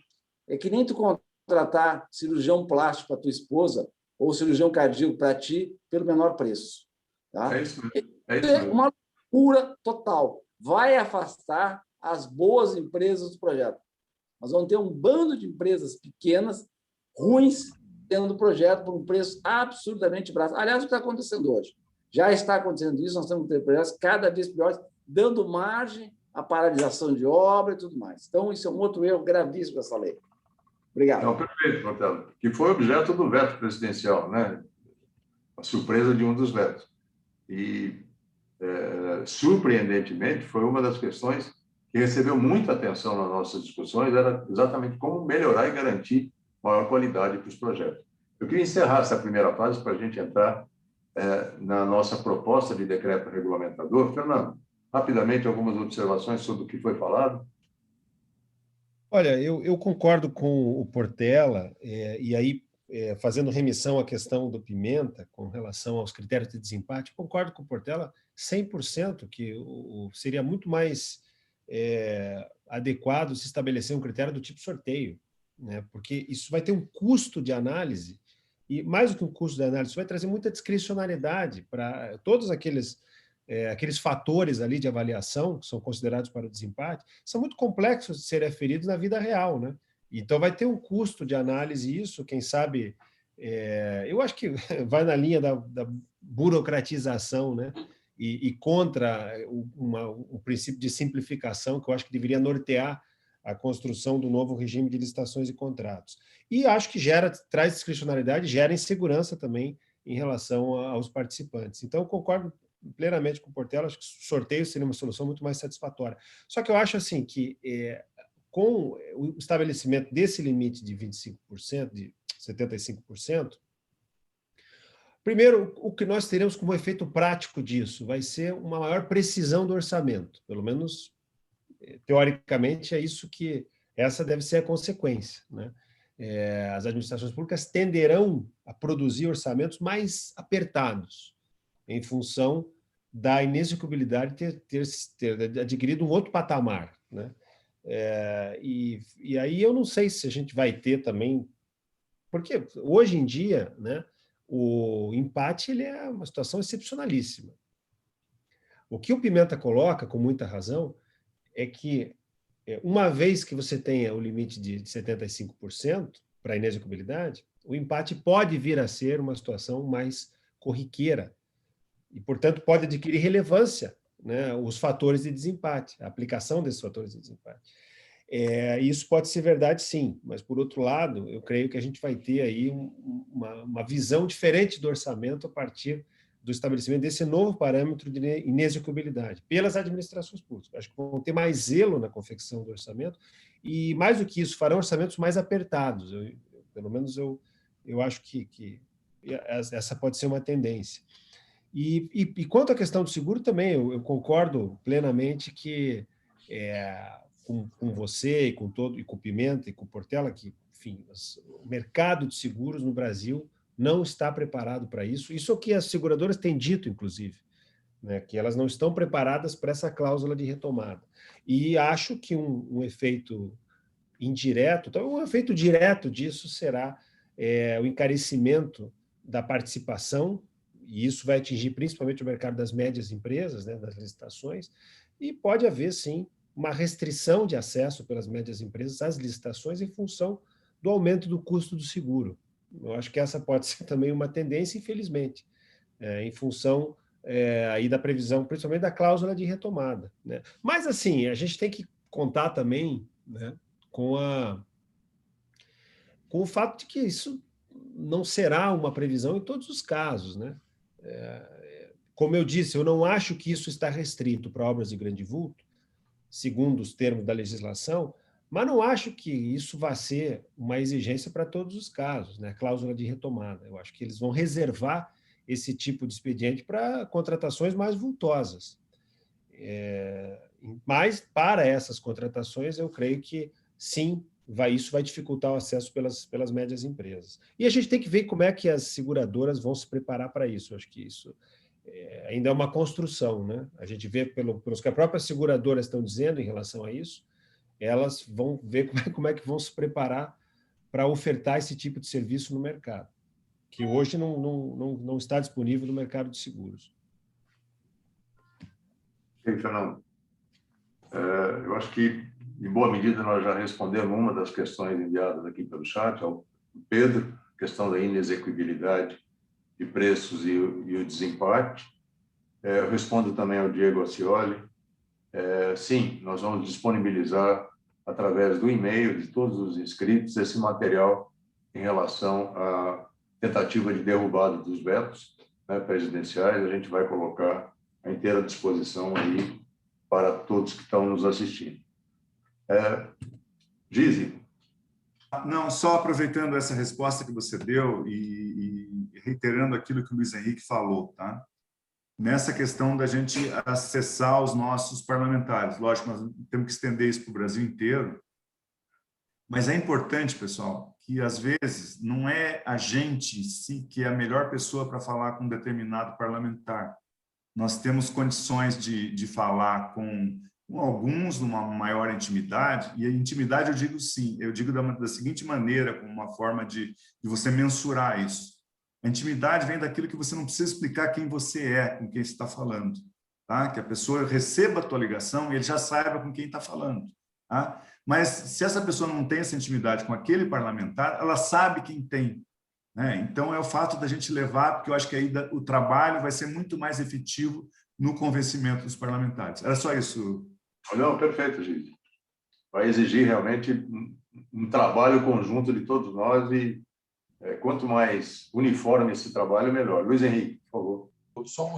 Speaker 7: é que nem tu contratar cirurgião plástico para tua esposa ou cirurgião cardíaco para ti pelo menor preço. Tá?
Speaker 1: É isso mesmo. É
Speaker 7: uma loucura total. Vai afastar as boas empresas do projeto. Nós vamos ter um bando de empresas pequenas, ruins, tendo projeto por um preço absurdamente baixo. Aliás, o que está acontecendo hoje? Já está acontecendo isso, nós temos projetos cada vez piores, dando margem à paralisação de obra e tudo mais. Então, isso é um outro erro gravíssimo dessa lei. Obrigado.
Speaker 1: Não, perfeito, Marcelo. Que foi objeto do veto presidencial, né? A surpresa de um dos vetos. E, surpreendentemente, foi uma das questões que recebeu muita atenção nas nossas discussões, era exatamente como melhorar e garantir maior qualidade para os projetos. Eu queria encerrar essa primeira fase para a gente entrar na nossa proposta de decreto regulamentador. Fernando, rapidamente, algumas observações sobre o que foi falado.
Speaker 4: Olha, eu concordo com o Portela, e aí, fazendo remissão à questão do Pimenta, com relação aos critérios de desempate, concordo com o Portela 100%, que seria muito mais adequado se estabelecer um critério do tipo sorteio, né? Porque isso vai ter um custo de análise, e mais do que um custo de análise, isso vai trazer muita discricionariedade para todos aqueles fatores ali de avaliação que são considerados para o desempate, são muito complexos de serem aferidos na vida real, né? Então vai ter um custo de análise isso, quem sabe, eu acho que vai na linha da burocratização, né? E contra um princípio de simplificação que eu acho que deveria nortear a construção do novo regime de licitações e contratos. E acho que traz discricionariedade, gera insegurança também em relação aos participantes. Então, eu concordo plenamente com o Portela, acho que o sorteio seria uma solução muito mais satisfatória. Só que eu acho assim que, com o estabelecimento desse limite de 25%, de 75%, primeiro, o que nós teremos como efeito prático disso vai ser uma maior precisão do orçamento, pelo menos teoricamente é isso que essa deve ser a consequência, né? As administrações públicas tenderão a produzir orçamentos mais apertados, em função da inexecuibilidade ter adquirido um outro patamar, né? E aí eu não sei se a gente vai ter também, porque hoje em dia, né, o empate ele é uma situação excepcionalíssima. O que o Pimenta coloca, com muita razão, é que uma vez que você tenha o limite de 75% para a inexecuibilidade, o empate pode vir a ser uma situação mais corriqueira, e, portanto, pode adquirir relevância, né, os fatores de desempate, a aplicação desses fatores de desempate. Isso pode ser verdade, sim, mas, por outro lado, eu creio que a gente vai ter aí uma visão diferente do orçamento a partir do estabelecimento desse novo parâmetro de inexecuibilidade pelas administrações públicas. Acho que vão ter mais zelo na confecção do orçamento e, mais do que isso, farão orçamentos mais apertados. Pelo menos eu acho que essa pode ser uma tendência. E quanto à questão do seguro, também eu concordo plenamente que, com você e com o Pimenta e com o Portela, que, enfim, o mercado de seguros no Brasil não está preparado para isso. Isso é o que as seguradoras têm dito, inclusive, né, que elas não estão preparadas para essa cláusula de retomada. E acho que um efeito indireto, então, um efeito direto disso será o encarecimento da participação e isso vai atingir principalmente o mercado das médias empresas, né, das licitações, e pode haver, sim, uma restrição de acesso pelas médias empresas às licitações em função do aumento do custo do seguro. Eu acho que essa pode ser também uma tendência, infelizmente, em função aí da previsão, principalmente da cláusula de retomada, né? Mas, assim, a gente tem que contar também, né, com o fato de que isso não será uma previsão em todos os casos, né? Como eu disse, eu não acho que isso está restrito para obras de grande vulto, segundo os termos da legislação, mas não acho que isso vai ser uma exigência para todos os casos, né? Cláusula de retomada. Eu acho que eles vão reservar esse tipo de expediente para contratações mais vultosas. Mas, para essas contratações, eu creio que, sim, isso vai dificultar o acesso pelas médias empresas. E a gente tem que ver como é que as seguradoras vão se preparar para isso. Eu acho que isso ainda é uma construção, né? A gente vê pelos que as próprias seguradoras estão dizendo em relação a isso, elas vão ver como é que vão se preparar para ofertar esse tipo de serviço no mercado, que hoje não está disponível no mercado de seguros.
Speaker 1: Fernando, eu acho que, em boa medida, nós já respondemos uma das questões enviadas aqui pelo chat, ao Pedro, questão da inexequibilidade de preços e o desempate. Eu respondo também ao Diego Acioli. Sim, nós vamos disponibilizar, através do e-mail de todos os inscritos, esse material em relação à tentativa de derrubada dos vetos, né, presidenciais. A gente vai colocar à inteira disposição aí para todos que estão nos assistindo. Gise.
Speaker 5: Não, só aproveitando essa resposta que você deu e reiterando aquilo que o Luiz Henrique falou, tá? Nessa questão da gente acessar os nossos parlamentares. Lógico, nós temos que estender isso para o Brasil inteiro, mas é importante, pessoal, que às vezes não é a gente em si que é a melhor pessoa para falar com um determinado parlamentar. Nós temos condições de falar com alguns numa maior intimidade, e a intimidade eu digo sim, eu digo da seguinte maneira, como uma forma de você mensurar isso. A intimidade vem daquilo que você não precisa explicar quem você é, com quem você está falando. Tá? Que a pessoa receba a tua ligação e ele já saiba com quem está falando. Tá? Mas se essa pessoa não tem essa intimidade com aquele parlamentar, ela sabe quem tem. Né? Então, é o fato da gente levar, porque eu acho que aí o trabalho vai ser muito mais efetivo no convencimento dos parlamentares. Era só isso.
Speaker 1: Não, perfeito, Gise. Vai exigir realmente um trabalho conjunto de todos nós e quanto mais uniforme esse trabalho, melhor. Luiz Henrique, por favor.
Speaker 3: Só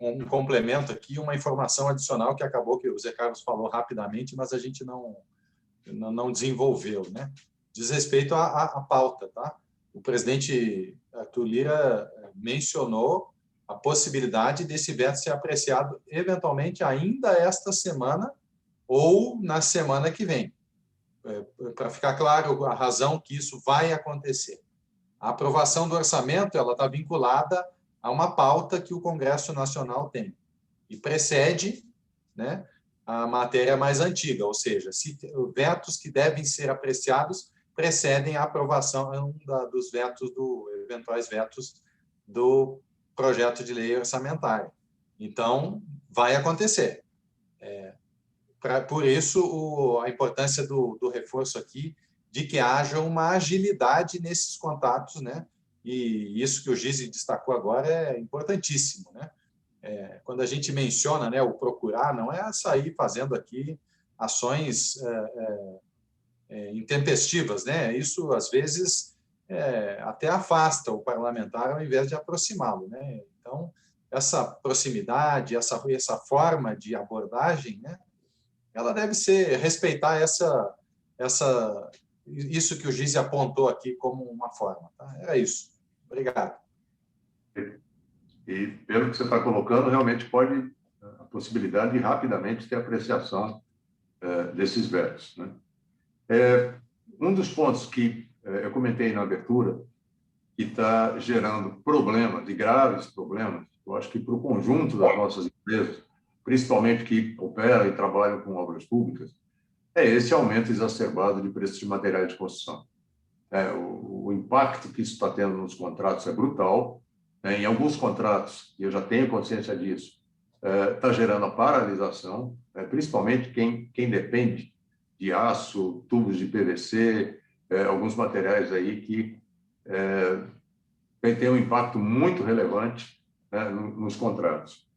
Speaker 3: um complemento aqui, uma informação adicional que acabou que o Zé Carlos falou rapidamente, mas a gente não desenvolveu, né? Diz respeito à pauta, tá? O presidente Arthur Lira mencionou a possibilidade desse veto ser apreciado eventualmente ainda esta semana ou na semana que vem. Para ficar claro a razão que isso vai acontecer. A aprovação do orçamento ela está vinculada a uma pauta que o Congresso Nacional tem e precede, né, a matéria mais antiga, ou seja, vetos que devem ser apreciados precedem a aprovação dos vetos, eventuais vetos do projeto de lei orçamentária. Então, vai acontecer. Por isso, a importância do reforço aqui de que haja uma agilidade nesses contatos, né? E isso que o Gise destacou agora é importantíssimo, né? Quando a gente menciona, né, o procurar, não é sair fazendo aqui ações intempestivas, né? Isso, às vezes, até afasta o parlamentar ao invés de aproximá-lo, né? Então, essa proximidade, essa forma de abordagem, né, ela deve respeitar isso que o Gise apontou aqui como uma forma. Tá? Era isso. Obrigado.
Speaker 1: E, pelo que você está colocando, realmente pode a possibilidade de rapidamente ter apreciação desses vetos. Né? Um dos pontos que eu comentei na abertura, que está gerando problemas, de graves problemas, eu acho que para o conjunto das nossas empresas, principalmente que operam e trabalham com obras públicas, é esse aumento exacerbado de preços de materiais de construção. O impacto que isso está tendo nos contratos é brutal, né, em alguns contratos, e eu já tenho consciência disso, está gerando a paralisação, principalmente quem depende de aço, tubos de PVC, alguns materiais aí que tem um impacto muito relevante, né, nos contratos.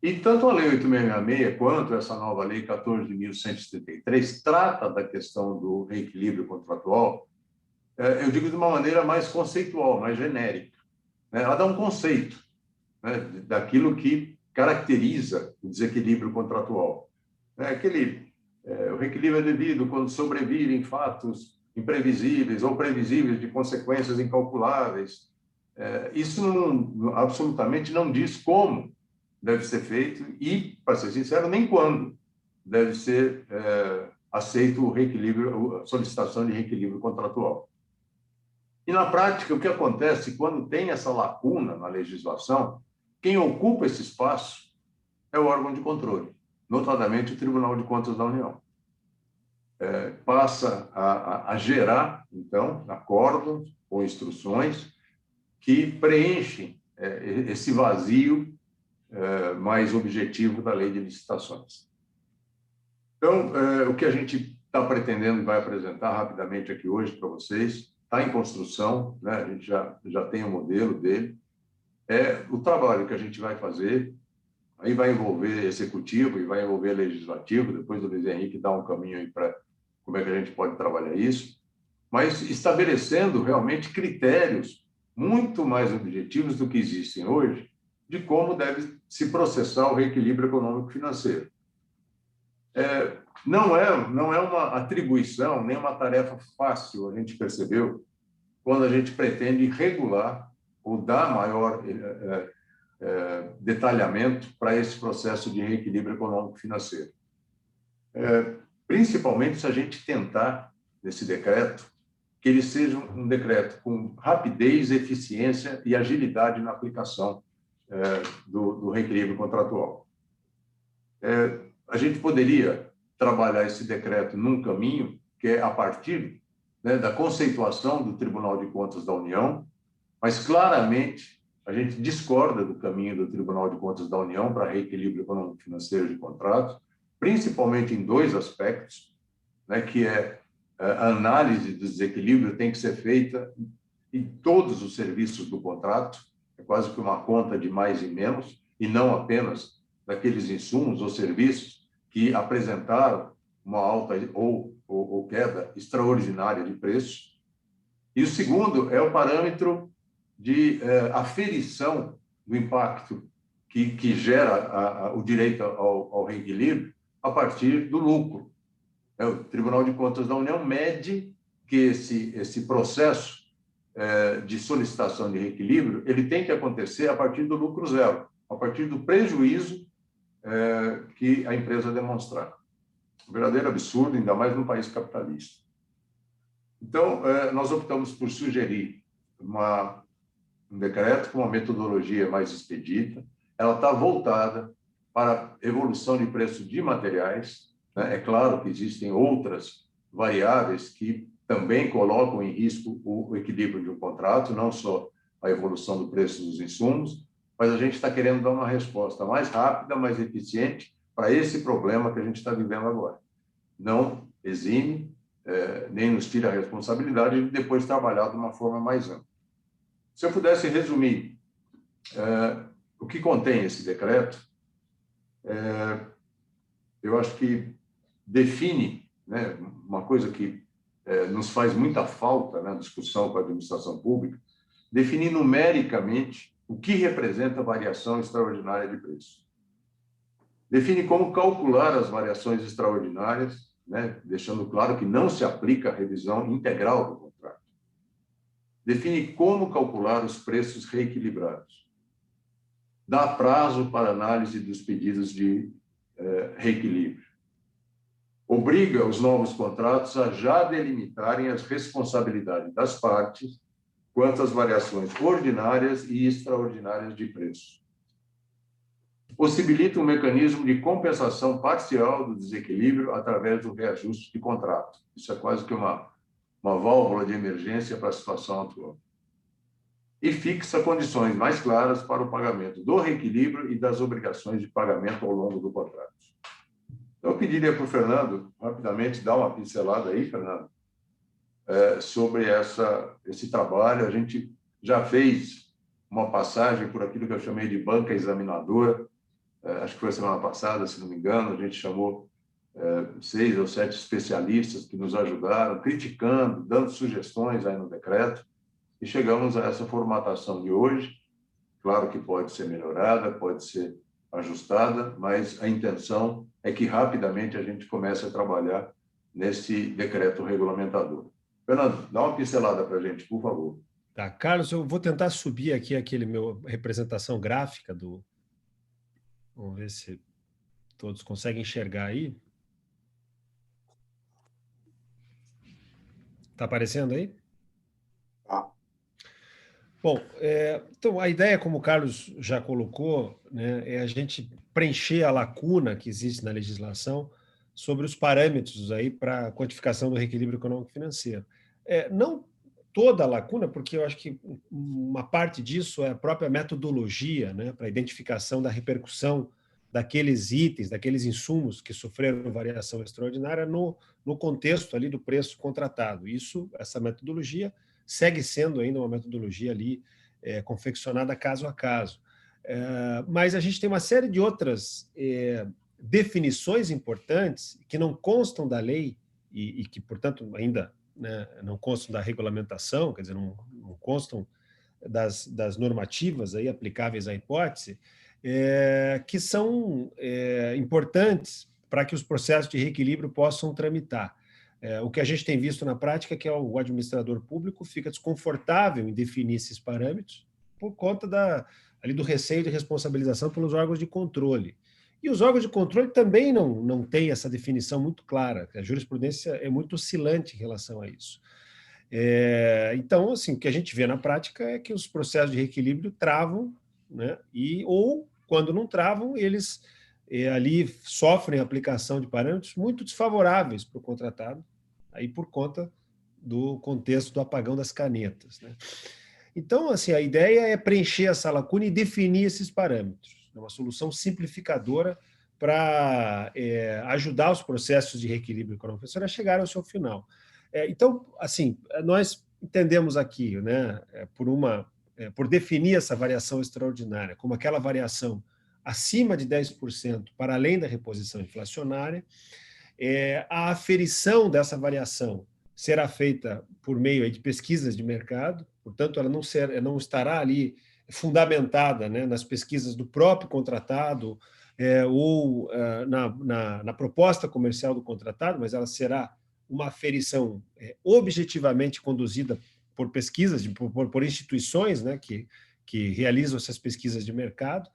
Speaker 1: E tanto a Lei 8666 quanto essa nova Lei 14.173 trata da questão do reequilíbrio contratual, eu digo de uma maneira mais conceitual, mais genérica, né? Ela dá um conceito, né, daquilo que caracteriza o desequilíbrio contratual. O reequilíbrio é devido quando sobrevirem fatos imprevisíveis ou previsíveis de consequências incalculáveis. Isso absolutamente não diz como deve ser feito e, para ser sincero, nem quando deve ser aceito o reequilíbrio, a solicitação de reequilíbrio contratual. E, na prática, o que acontece quando tem essa lacuna na legislação, quem ocupa esse espaço é o órgão de controle, notadamente o Tribunal de Contas da União. Passa a gerar, então, acordos ou instruções que preenchem esse vazio mais objetivo da Lei de Licitações. Então, o que a gente está pretendendo e vai apresentar rapidamente aqui hoje para vocês, está em construção, né? A gente já tem o modelo dele, o trabalho que a gente vai fazer, aí vai envolver executivo e vai envolver legislativo, depois o Luiz Henrique dá um caminho aí para como é que a gente pode trabalhar isso, mas estabelecendo realmente critérios muito mais objetivos do que existem hoje, de como deve se processar o reequilíbrio econômico-financeiro. Não é uma atribuição, nem uma tarefa fácil, a gente percebeu, quando a gente pretende regular ou dar maior detalhamento para esse processo de reequilíbrio econômico-financeiro. Principalmente se a gente tentar, nesse decreto, que ele seja um decreto com rapidez, eficiência e agilidade na aplicação do reequilíbrio contratual. A gente poderia trabalhar esse decreto num caminho que é a partir, né, da conceituação do Tribunal de Contas da União, mas claramente a gente discorda do caminho do Tribunal de Contas da União para reequilíbrio econômico-financeiro de contratos, principalmente em dois aspectos, né, que a análise do desequilíbrio tem que ser feita em todos os serviços do contrato, é quase que uma conta de mais e menos, e não apenas daqueles insumos ou serviços que apresentaram uma alta ou queda extraordinária de preços. E o segundo é o parâmetro de aferição do impacto que gera o direito ao reequilíbrio a partir do lucro. O Tribunal de Contas da União mede que esse processo de solicitação de reequilíbrio ele tem que acontecer a partir do lucro zero, a partir do prejuízo que a empresa demonstrar. Um verdadeiro absurdo, ainda mais num país capitalista. Então, nós optamos por sugerir um decreto com uma metodologia mais expedita. Ela está voltada para a evolução de preço de materiais. É claro que existem outras variáveis que também colocam em risco o equilíbrio de um contrato, não só a evolução do preço dos insumos, mas a gente está querendo dar uma resposta mais rápida, mais eficiente para esse problema que a gente está vivendo agora. Não exime, nem nos tira a responsabilidade de depois trabalhar de uma forma mais ampla. Se eu pudesse resumir o que contém esse decreto, eu acho que define, né, uma coisa que nos faz muita falta na discussão com a administração pública, definir numericamente o que representa variação extraordinária de preço. Define como calcular as variações extraordinárias, né, deixando claro que não se aplica a revisão integral do contrato. Define como calcular os preços reequilibrados. Dá prazo para análise dos pedidos de reequilíbrio. Obriga os novos contratos a já delimitarem as responsabilidades das partes quanto às variações ordinárias e extraordinárias de preço. Possibilita um mecanismo de compensação parcial do desequilíbrio através do reajuste de contrato. Isso é quase que uma válvula de emergência para a situação atual. e fixa condições mais claras para o pagamento do reequilíbrio e das obrigações de pagamento ao longo do contrato. Então, eu pediria para o Fernando, rapidamente, dar uma pincelada aí, Fernando, sobre esse trabalho. A gente já fez uma passagem por aquilo que eu chamei de banca examinadora, acho que foi semana passada, se não me engano, a gente chamou 6 ou 7 especialistas que nos ajudaram, criticando, dando sugestões aí no decreto, e chegamos a essa formatação de hoje. Claro que pode ser melhorada, pode ser ajustada, mas a intenção é que rapidamente a gente comece a trabalhar nesse decreto regulamentador. Fernando, dá uma pincelada para a gente, por favor.
Speaker 4: Tá, Carlos, eu vou tentar subir aqui aquele meu representação gráfica do... Vamos ver se todos conseguem enxergar aí. Está aparecendo aí?
Speaker 7: Tá.
Speaker 4: Bom, então a ideia, como o Carlos já colocou, né, é a gente preencher a lacuna que existe na legislação sobre os parâmetros aí para a quantificação do reequilíbrio econômico-financeiro. Não toda a lacuna, porque eu acho que uma parte disso é a própria metodologia, né, para a identificação da repercussão daqueles itens, daqueles insumos que sofreram variação extraordinária no contexto ali do preço contratado. Essa metodologia segue sendo ainda uma metodologia ali confeccionada caso a caso. Mas a gente tem uma série de outras definições importantes que não constam da lei e que, portanto, ainda, né, não constam da regulamentação, quer dizer, não constam das normativas aí aplicáveis à hipótese, que são importantes para que os processos de reequilíbrio possam tramitar. O que a gente tem visto na prática é que o administrador público fica desconfortável em definir esses parâmetros por conta ali do receio de responsabilização pelos órgãos de controle. E os órgãos de controle também não têm essa definição muito clara. A jurisprudência é muito oscilante em relação a isso. Então, assim, o que a gente vê na prática é que os processos de reequilíbrio travam, né? Ou, quando não travam, eles ali sofrem a aplicação de parâmetros muito desfavoráveis para o contratado, aí por conta do contexto do apagão das canetas, né? Então, assim, a ideia é preencher essa lacuna e definir esses parâmetros. É uma solução simplificadora para ajudar os processos de reequilíbrio econômico-financeiro a chegarem ao seu final. Então, assim, nós entendemos aqui, né, por definir essa variação extraordinária como aquela variação acima de 10% para além da reposição inflacionária, a aferição dessa variação será feita por meio de pesquisas de mercado, portanto, ela não estará ali fundamentada, né, nas pesquisas do próprio contratado ou na proposta comercial do contratado, mas ela será uma aferição objetivamente conduzida por pesquisas, por instituições, né, que realizam essas pesquisas de mercado.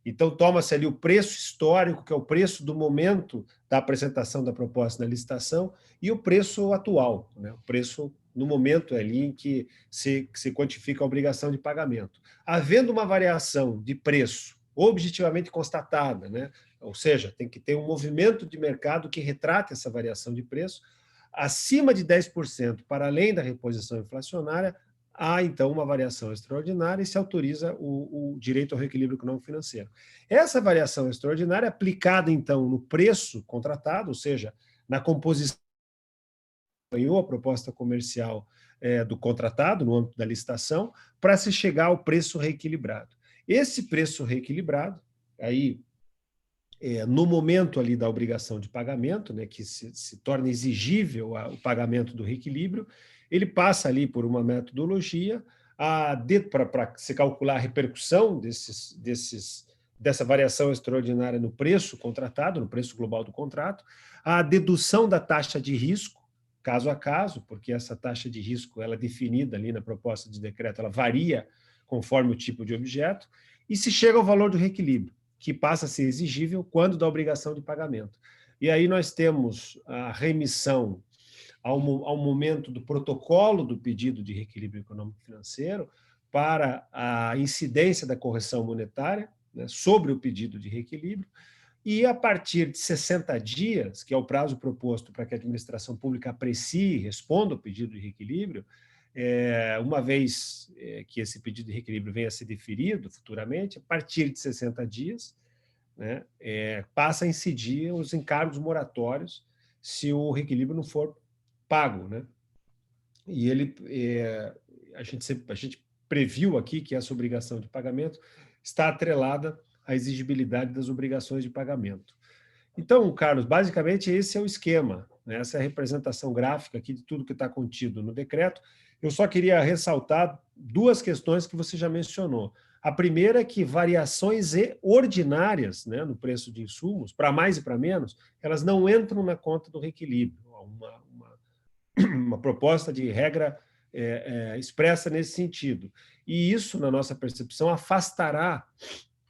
Speaker 4: Então, toma-se ali o preço histórico, que é o preço do momento da apresentação da proposta na licitação, e o preço atual, né? O preço no momento ali em que se quantifica a obrigação de pagamento. Havendo uma variação de preço objetivamente constatada, né? Ou seja, tem que ter um movimento de mercado que retrate essa variação de preço, acima de 10% para além da reposição inflacionária, há, então, uma variação extraordinária e se autoriza o direito ao reequilíbrio econômico-financeiro. Essa variação extraordinária é aplicada, então, no preço contratado, ou seja, na composição ou a proposta comercial do contratado, no âmbito da licitação, para se chegar ao preço reequilibrado. Esse preço reequilibrado, aí, no momento ali da obrigação de pagamento, né, que se torna exigível o pagamento do reequilíbrio, ele passa ali por uma metodologia para se calcular a repercussão dessa variação extraordinária no preço contratado, no preço global do contrato, a dedução da taxa de risco, caso a caso, porque essa taxa de risco ela é definida ali na proposta de decreto, ela varia conforme o tipo de objeto, e se chega ao valor do reequilíbrio, que passa a ser exigível quando da obrigação de pagamento. E aí nós temos a remissão ao momento do protocolo do pedido de reequilíbrio econômico-financeiro para a incidência da correção monetária, né, sobre o pedido de reequilíbrio, e a partir de 60 dias, que é o prazo proposto para que a administração pública aprecie e responda ao pedido de reequilíbrio, uma vez que esse pedido de reequilíbrio venha a ser deferido futuramente, a partir de 60 dias, né, passa a incidir os encargos moratórios se o reequilíbrio não for pago, né? E a gente previu aqui que essa obrigação de pagamento está atrelada à exigibilidade das obrigações de pagamento. Então, Carlos, basicamente esse é o esquema, né? Essa é a representação gráfica aqui de tudo que está contido no decreto. Eu só queria ressaltar duas questões que você já mencionou. A primeira é que variações ordinárias, né, no preço de insumos, para mais e para menos, elas não entram na conta do reequilíbrio. Uma proposta de regra expressa nesse sentido. E isso, na nossa percepção, afastará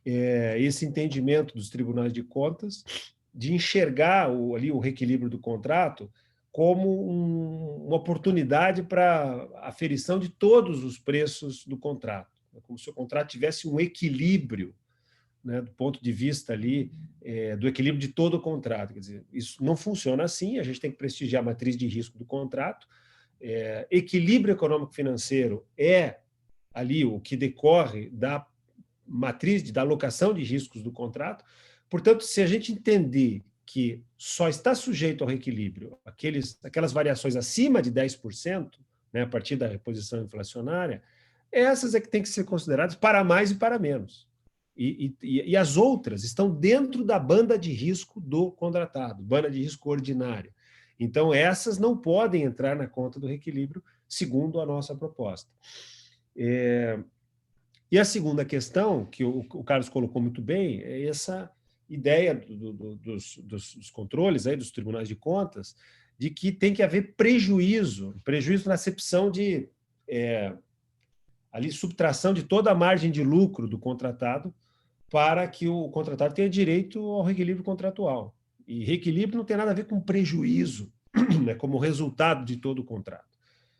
Speaker 4: esse entendimento dos tribunais de contas de enxergar o reequilíbrio do contrato como uma oportunidade para aferição de todos os preços do contrato, como se o contrato tivesse um equilíbrio, né, do ponto de vista ali do equilíbrio de todo o contrato. Quer dizer, isso não funciona assim, a gente tem que prestigiar a matriz de risco do contrato. Equilíbrio econômico-financeiro é ali o que decorre da matriz da alocação de riscos do contrato. Portanto, se a gente entender que só está sujeito ao reequilíbrio aquelas variações acima de 10%, né, a partir da reposição inflacionária, essas é que têm que ser consideradas para mais e para menos. E as outras estão dentro da banda de risco do contratado, banda de risco ordinária. Então, essas não podem entrar na conta do reequilíbrio, segundo a nossa proposta. E a segunda questão, que o Carlos colocou muito bem, é essa ideia dos controles, aí, dos tribunais de contas, de que tem que haver prejuízo na acepção de ali, subtração de toda a margem de lucro do contratado para que o contratado tenha direito ao reequilíbrio contratual. E reequilíbrio não tem nada a ver com prejuízo, né, como resultado de todo o contrato.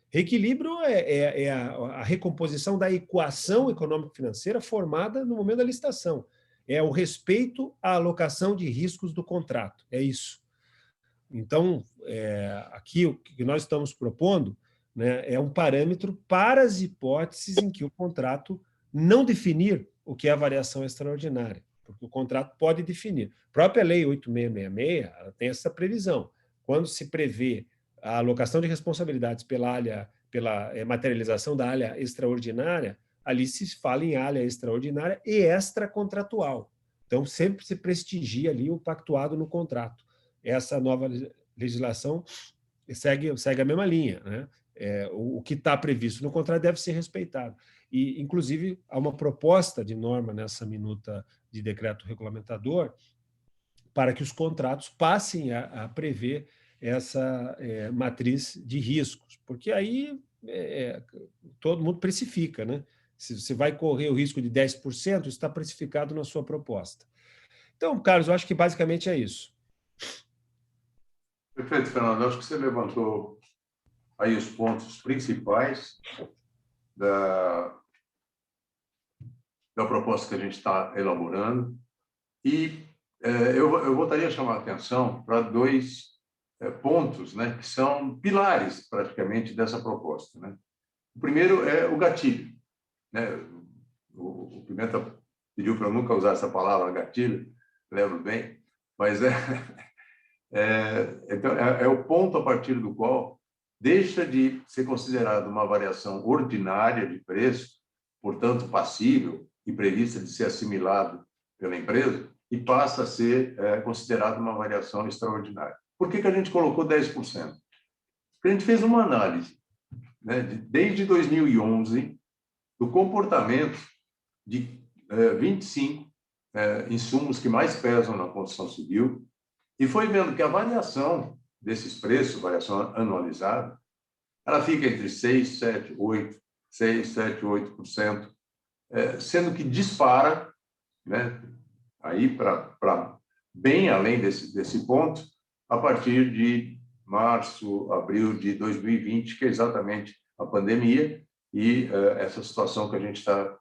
Speaker 4: Reequilíbrio é a recomposição da equação econômico-financeira formada no momento da licitação. É o respeito à alocação de riscos do contrato. É isso. Então, aqui o que nós estamos propondo, né, é um parâmetro para as hipóteses em que o contrato não definir o que é a variação extraordinária, porque o contrato pode definir. A própria Lei 8666 ela tem essa previsão. Quando se prevê a alocação de responsabilidades pela materialização da alha extraordinária, ali se fala em alha extraordinária e extracontratual. Então, sempre se prestigia ali o pactuado no contrato. Essa nova legislação segue a mesma linha, né? O que está previsto no contrato deve ser respeitado. E, inclusive, há uma proposta de norma nessa minuta de decreto regulamentador para que os contratos passem a prever essa matriz de riscos, porque aí todo mundo precifica, né? Se você vai correr o risco de 10%, está precificado na sua proposta. Então, Carlos, eu acho que basicamente é isso.
Speaker 1: Perfeito, Fernando. Eu acho que você levantou aí os pontos principais da proposta que a gente está elaborando. E eu voltaria a chamar a atenção para dois pontos, né, que são pilares, praticamente, dessa proposta, né? O primeiro é o gatilho, né? O Pimenta pediu para eu nunca usar essa palavra, gatilho, lembro bem, mas então, é o ponto a partir do qual deixa de ser considerado uma variação ordinária de preço, portanto passível e prevista de ser assimilado pela empresa, e passa a ser considerado uma variação extraordinária. Por que a gente colocou 10%? Porque a gente fez uma análise, né, desde 2011 do comportamento de 25 insumos que mais pesam na construção civil, e foi vendo que a variação desses preços, variação anualizada, ela fica entre 6, 7, 8%, sendo que dispara, né, aí para bem além desse ponto, a partir de março, abril de 2020, que é exatamente a pandemia e essa situação que a gente está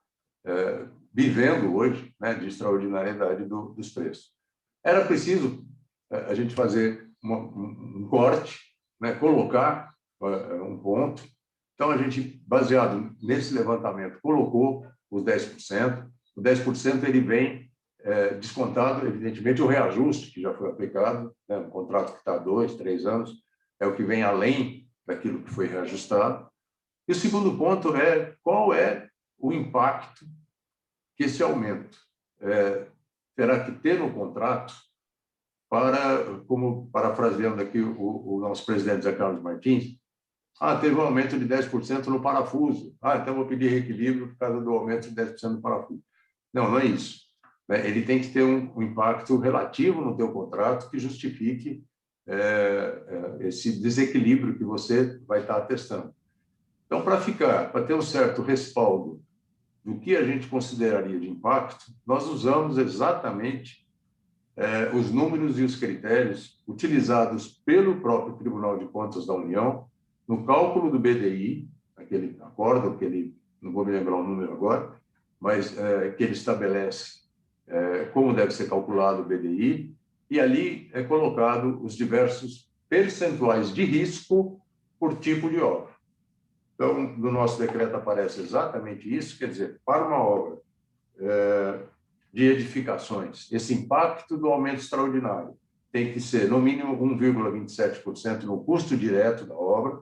Speaker 1: vivendo hoje, né, de extraordinariedade dos preços. Era preciso a gente fazer um corte, né, colocar um ponto Então, a gente, baseado nesse levantamento, colocou os 10%. O 10% ele vem descontado, evidentemente, o reajuste que já foi aplicado, né, no contrato que está há 2, 3 anos, é o que vem além daquilo que foi reajustado. E o segundo ponto é qual é o impacto que esse aumento terá que ter no contrato para, como parafraseando aqui o nosso presidente Zé Carlos Martins, teve um aumento de 10% no parafuso. Então vou pedir reequilíbrio por causa do aumento de 10% no parafuso. Não, não é isso. Ele tem que ter um impacto relativo no teu contrato que justifique esse desequilíbrio que você vai estar atestando. Então, para ter um certo respaldo do que a gente consideraria de impacto, nós usamos exatamente os números e os critérios utilizados pelo próprio Tribunal de Contas da União no cálculo do BDI, aquele acordo, não vou me lembrar o número agora, mas que ele estabelece como deve ser calculado o BDI, e ali é colocado os diversos percentuais de risco por tipo de obra. Então, no nosso decreto aparece exatamente isso, quer dizer, para uma obra de edificações, esse impacto do aumento extraordinário tem que ser, no mínimo, 1,27% no custo direto da obra,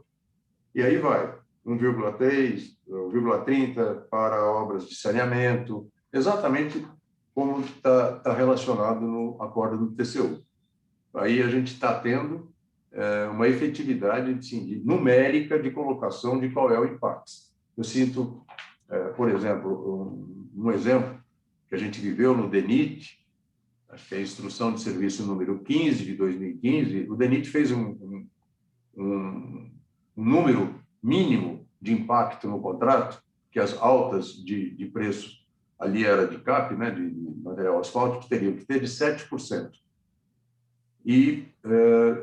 Speaker 1: e aí vai 1,3%, 1,30% para obras de saneamento, exatamente como está relacionado no acordo do TCU. Aí a gente está tendo uma efetividade numérica de colocação de qual é o impacto. Eu sinto, por exemplo, um exemplo que a gente viveu no DENIT, acho que é a Instrução de Serviço número 15 de 2015, o DENIT fez um número mínimo de impacto no contrato, que as altas de preço ali era de CAP, né, de material asfáltico, teriam que ter de 7%. E,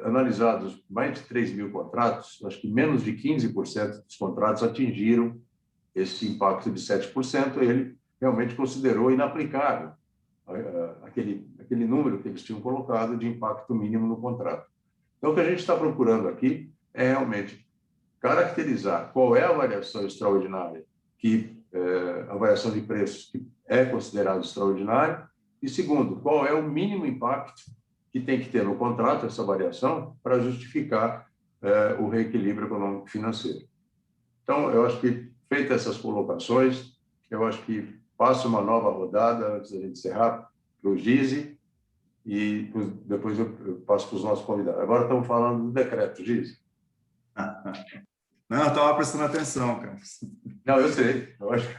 Speaker 1: analisados mais de 3 mil contratos, acho que menos de 15% dos contratos atingiram esse impacto de 7%, ele realmente considerou inaplicável aquele número que eles tinham colocado de impacto mínimo no contrato. Então, o que a gente está procurando aqui é realmente caracterizar qual é a variação extraordinária, a variação de preços que é considerada extraordinária, e segundo, qual é o mínimo impacto que tem que ter no contrato essa variação para justificar o reequilíbrio econômico-financeiro. Então, eu acho que, feitas essas colocações, eu acho que passo uma nova rodada, antes da gente encerrar, para o Gise, e depois eu passo para os nossos convidados. Agora estamos falando do decreto, Gise.
Speaker 5: Não, eu estava prestando atenção, cara.
Speaker 1: Não, eu sei. Eu acho que...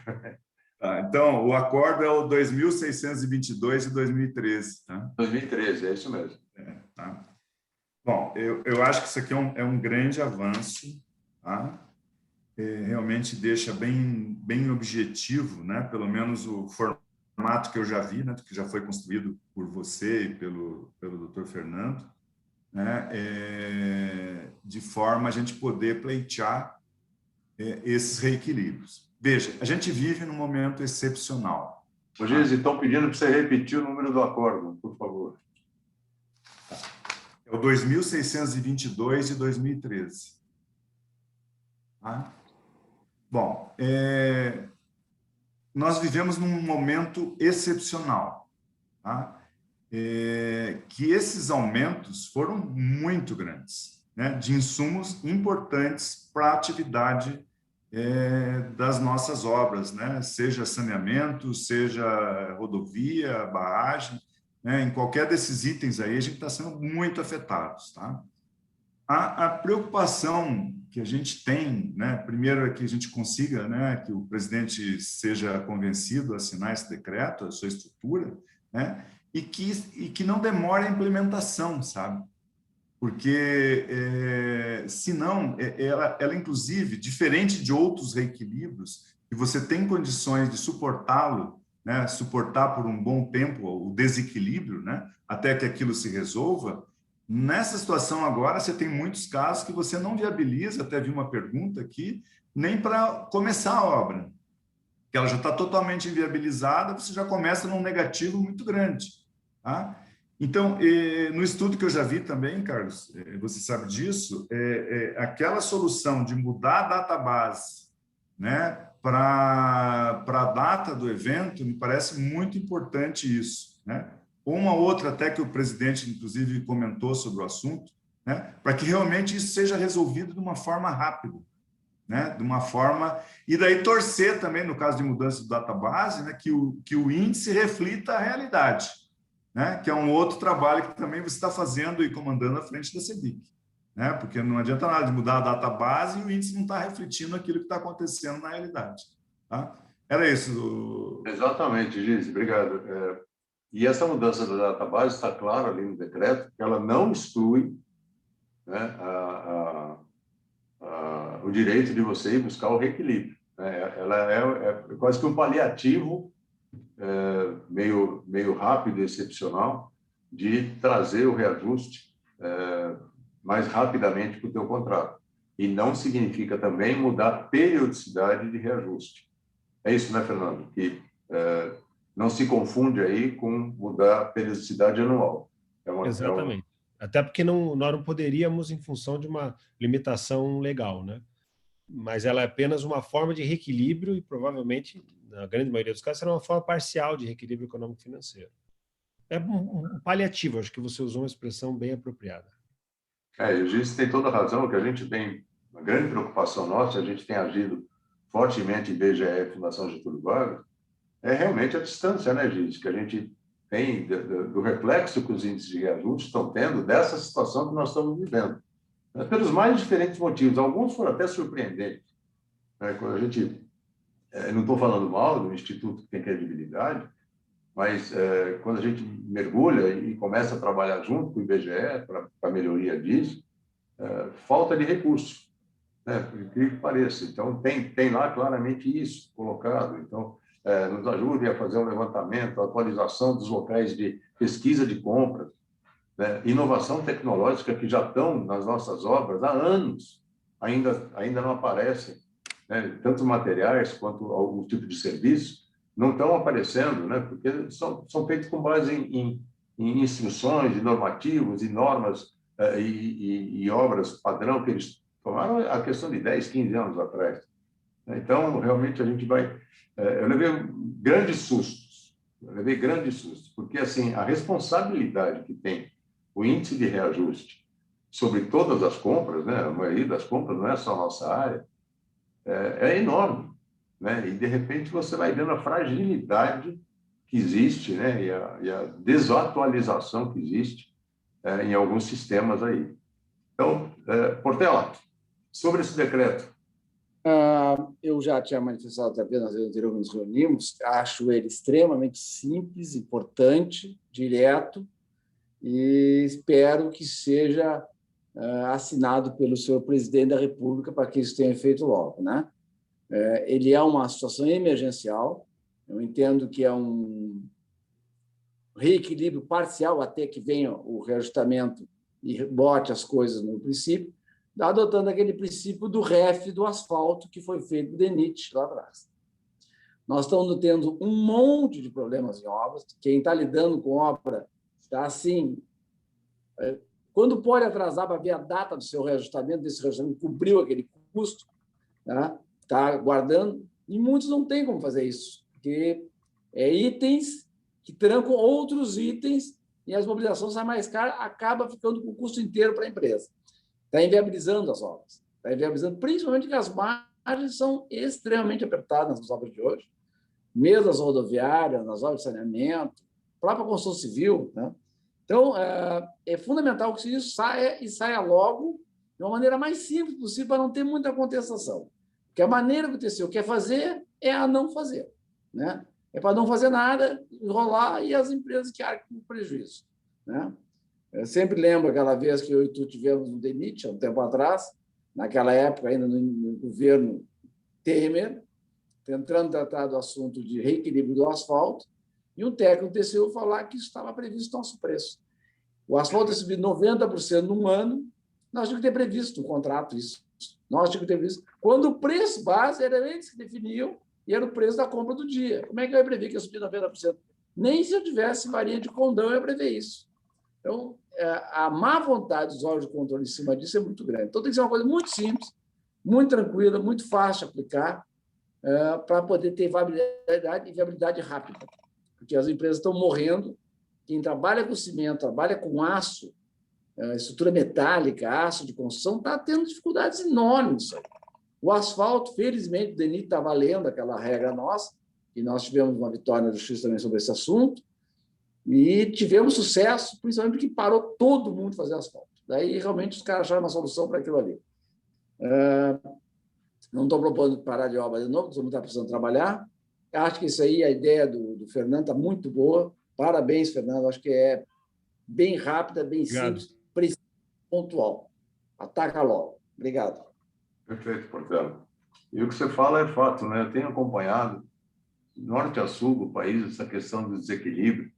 Speaker 5: Então, o acordo é o 2.622 de 2013. Tá?
Speaker 1: 2013, é isso mesmo.
Speaker 5: Tá? Bom, eu acho que isso aqui é um grande avanço, tá? Realmente deixa bem objetivo, né? Pelo menos o formato que eu já vi, né? Que já foi construído por você e pelo Dr. Fernando, né? De forma a gente poder pleitear esses reequilíbrios. Veja, a gente vive num momento excepcional.
Speaker 1: Ô, Gise, estão pedindo para você repetir o número do acordo, por favor.
Speaker 5: É o 2.622 de 2013. Tá? Bom, nós vivemos num momento excepcional, tá? Que esses aumentos foram muito grandes, né? De insumos importantes para a atividade das nossas obras, né? Seja saneamento, seja rodovia, barragem, né? Em qualquer desses itens aí, a gente está sendo muito afetados, tá? A preocupação que a gente tem, né? Primeiro é que a gente consiga, né? Que o presidente seja convencido a assinar esse decreto, a sua estrutura, né? E que não demore a implementação, sabe? Porque, senão, ela, inclusive, diferente de outros reequilíbrios, que você tem condições de suportá-lo, né, suportar por um bom tempo o desequilíbrio, né, até que aquilo se resolva, nessa situação agora, você tem muitos casos que você não viabiliza, até vi uma pergunta aqui, nem para começar a obra, que ela já está totalmente inviabilizada, você já começa num negativo muito grande, tá? Então, no estudo que eu já vi também, Carlos, você sabe disso, aquela solução de mudar a database, né, para a data do evento, me parece muito importante isso, né? Uma outra até que o presidente, inclusive, comentou sobre o assunto, né, para que realmente isso seja resolvido de uma forma rápida, né, de uma forma... E daí torcer também, no caso de mudança de database, né, que o índice reflita a realidade, né, que é um outro trabalho que também você está fazendo e comandando à frente da CEBIC, né, porque não adianta nada de mudar a database e o índice não está refletindo aquilo que está acontecendo na realidade. Tá? Era isso.
Speaker 1: Exatamente, Giz, obrigado. E essa mudança da database está clara ali no decreto, que ela não exclui, né, o direito de você ir buscar o reequilíbrio, né? Ela é quase que um paliativo meio rápido e excepcional de trazer o reajuste mais rapidamente para o teu contrato. E não significa também mudar a periodicidade de reajuste. É isso, né, Fernando? Que não se confunde aí com mudar a periodicidade anual.
Speaker 4: Exatamente. Até porque nós não poderíamos em função de uma limitação legal, né? Mas ela é apenas uma forma de reequilíbrio e provavelmente, na grande maioria dos casos, será uma forma parcial de reequilíbrio econômico-financeiro. É um paliativo, acho que você usou uma expressão bem apropriada.
Speaker 1: E o Giz tem toda a razão, que a gente tem uma grande preocupação nossa, a gente tem agido fortemente em BGE e Fundação Getúlio Vargas, é realmente a distância, né, Giz, que a gente tem do reflexo que os índices de reajuste estão tendo dessa situação que nós estamos vivendo. Pelos mais diferentes motivos, alguns foram até surpreendentes. Quando a gente, não estou falando mal do Instituto que tem credibilidade, mas quando a gente mergulha e começa a trabalhar junto com o IBGE para a melhoria disso, falta de recursos, né? Por incrível que pareça. Então, tem lá claramente isso colocado. Então, nos ajudem a fazer um levantamento, atualização dos locais de pesquisa de compras, né? Inovação tecnológica que já estão nas nossas obras há anos, ainda não aparecem, né? Tanto materiais quanto algum tipo de serviço não estão aparecendo, né? Porque são feitos com base em instruções, e normativos, e normas e obras padrão que eles tomaram a questão de 10, 15 anos atrás. Então, realmente, a gente vai... Eu levei grandes sustos, porque assim, a responsabilidade que tem o índice de reajuste sobre todas as compras, né? A maioria das compras não é só a nossa área, é enorme, né? E, de repente, você vai vendo a fragilidade que existe, né? E a desatualização que existe em alguns sistemas aí. Então, Portela, sobre esse decreto.
Speaker 7: Eu já tinha manifestado até apenas na vez anterior que nos reunimos, acho ele extremamente simples, importante, direto, e espero que seja assinado pelo senhor presidente da República para que isso tenha feito logo, né? Ele é uma situação emergencial, eu entendo que é um reequilíbrio parcial até que venha o reajustamento e bote as coisas no princípio, adotando aquele princípio do REF do asfalto que foi feito do DENIT lá atrás. Nós estamos tendo um monte de problemas em obras, quem está lidando com obra está assim... Quando pode atrasar para ver a data do seu reajustamento, desse reajustamento cobriu aquele custo, está guardando, e muitos não têm como fazer isso, porque itens que trancam outros itens e as mobilizações saem mais caras, acaba ficando com o custo inteiro para a empresa. Está inviabilizando as obras, está inviabilizando, principalmente que as margens são extremamente apertadas nas obras de hoje, mesmo nas rodoviárias, nas obras de saneamento, própria construção civil, né? Então, é fundamental que isso saia e saia logo de uma maneira mais simples possível para não ter muita contestação. Porque a maneira que o TCU quer fazer é a não fazer, né? É para não fazer nada, enrolar e as empresas que arcam com prejuízo, né? Eu sempre lembro aquela vez que eu e tu tivemos no DENIT, há um tempo atrás, naquela época ainda no governo Temer, tentando tratar do assunto de reequilíbrio do asfalto, e um técnico do TCU falar que isso estava previsto no nosso preço. O asfalto ia subir 90% num ano, nós tínhamos que ter previsto no contrato isso. Nós tínhamos que ter previsto. Quando o preço base era eles que definiam e era o preço da compra do dia. Como é que eu ia prever que ia subir 90%? Nem se eu tivesse varinha de condão eu ia prever isso. Então, a má vontade dos órgãos de controle em cima disso é muito grande. Então, tem que ser uma coisa muito simples, muito tranquila, muito fácil de aplicar, para poder ter viabilidade e viabilidade rápida. Porque as empresas estão morrendo, quem trabalha com cimento, trabalha com aço, estrutura metálica, aço de construção, está tendo dificuldades enormes. O asfalto, felizmente, o DENIT está valendo aquela regra nossa, e nós tivemos uma vitória na justiça também sobre esse assunto, e tivemos sucesso, principalmente porque parou todo mundo fazer asfalto. Daí, realmente, os caras acharam uma solução para aquilo ali. Não estou propondo parar de obra de novo, todo mundo está precisando trabalhar. Acho que isso aí, a ideia do Fernando está muito boa. Parabéns, Fernando. Acho que é bem rápida, bem simples, precisa, pontual. Ataca logo. Obrigado.
Speaker 1: Perfeito, Portela. E o que você fala é fato, né? Eu tenho acompanhado, norte a sul do país, essa questão do desequilíbrio,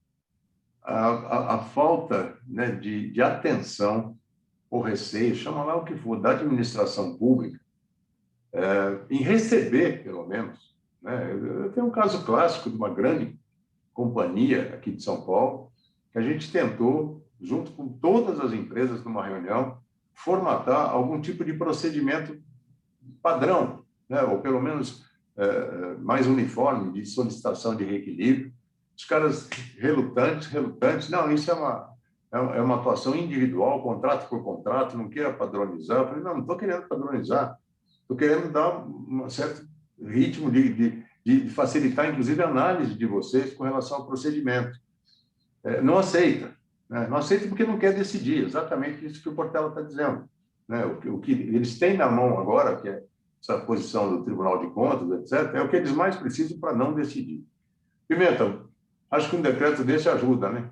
Speaker 1: a falta, né, de atenção ou receio, chama lá o que for, da administração pública, em receber, pelo menos. Né? Eu tenho um caso clássico de uma grande companhia aqui de São Paulo, que a gente tentou, junto com todas as empresas, numa reunião, formatar algum tipo de procedimento padrão, né? Ou pelo menos mais uniforme de solicitação de reequilíbrio. Os caras relutantes, não, isso é uma atuação individual, contrato por contrato, não queira padronizar. Eu falei, não estou querendo padronizar, estou querendo dar um certo ritmo de facilitar, inclusive, a análise de vocês com relação ao procedimento. Não aceita, né? Não aceita porque não quer decidir, exatamente isso que o Portela está dizendo. Né? O que eles têm na mão agora, que é essa posição do Tribunal de Contas, etc., é o que eles mais precisam para não decidir. Pimenta, acho que um decreto desse ajuda, né?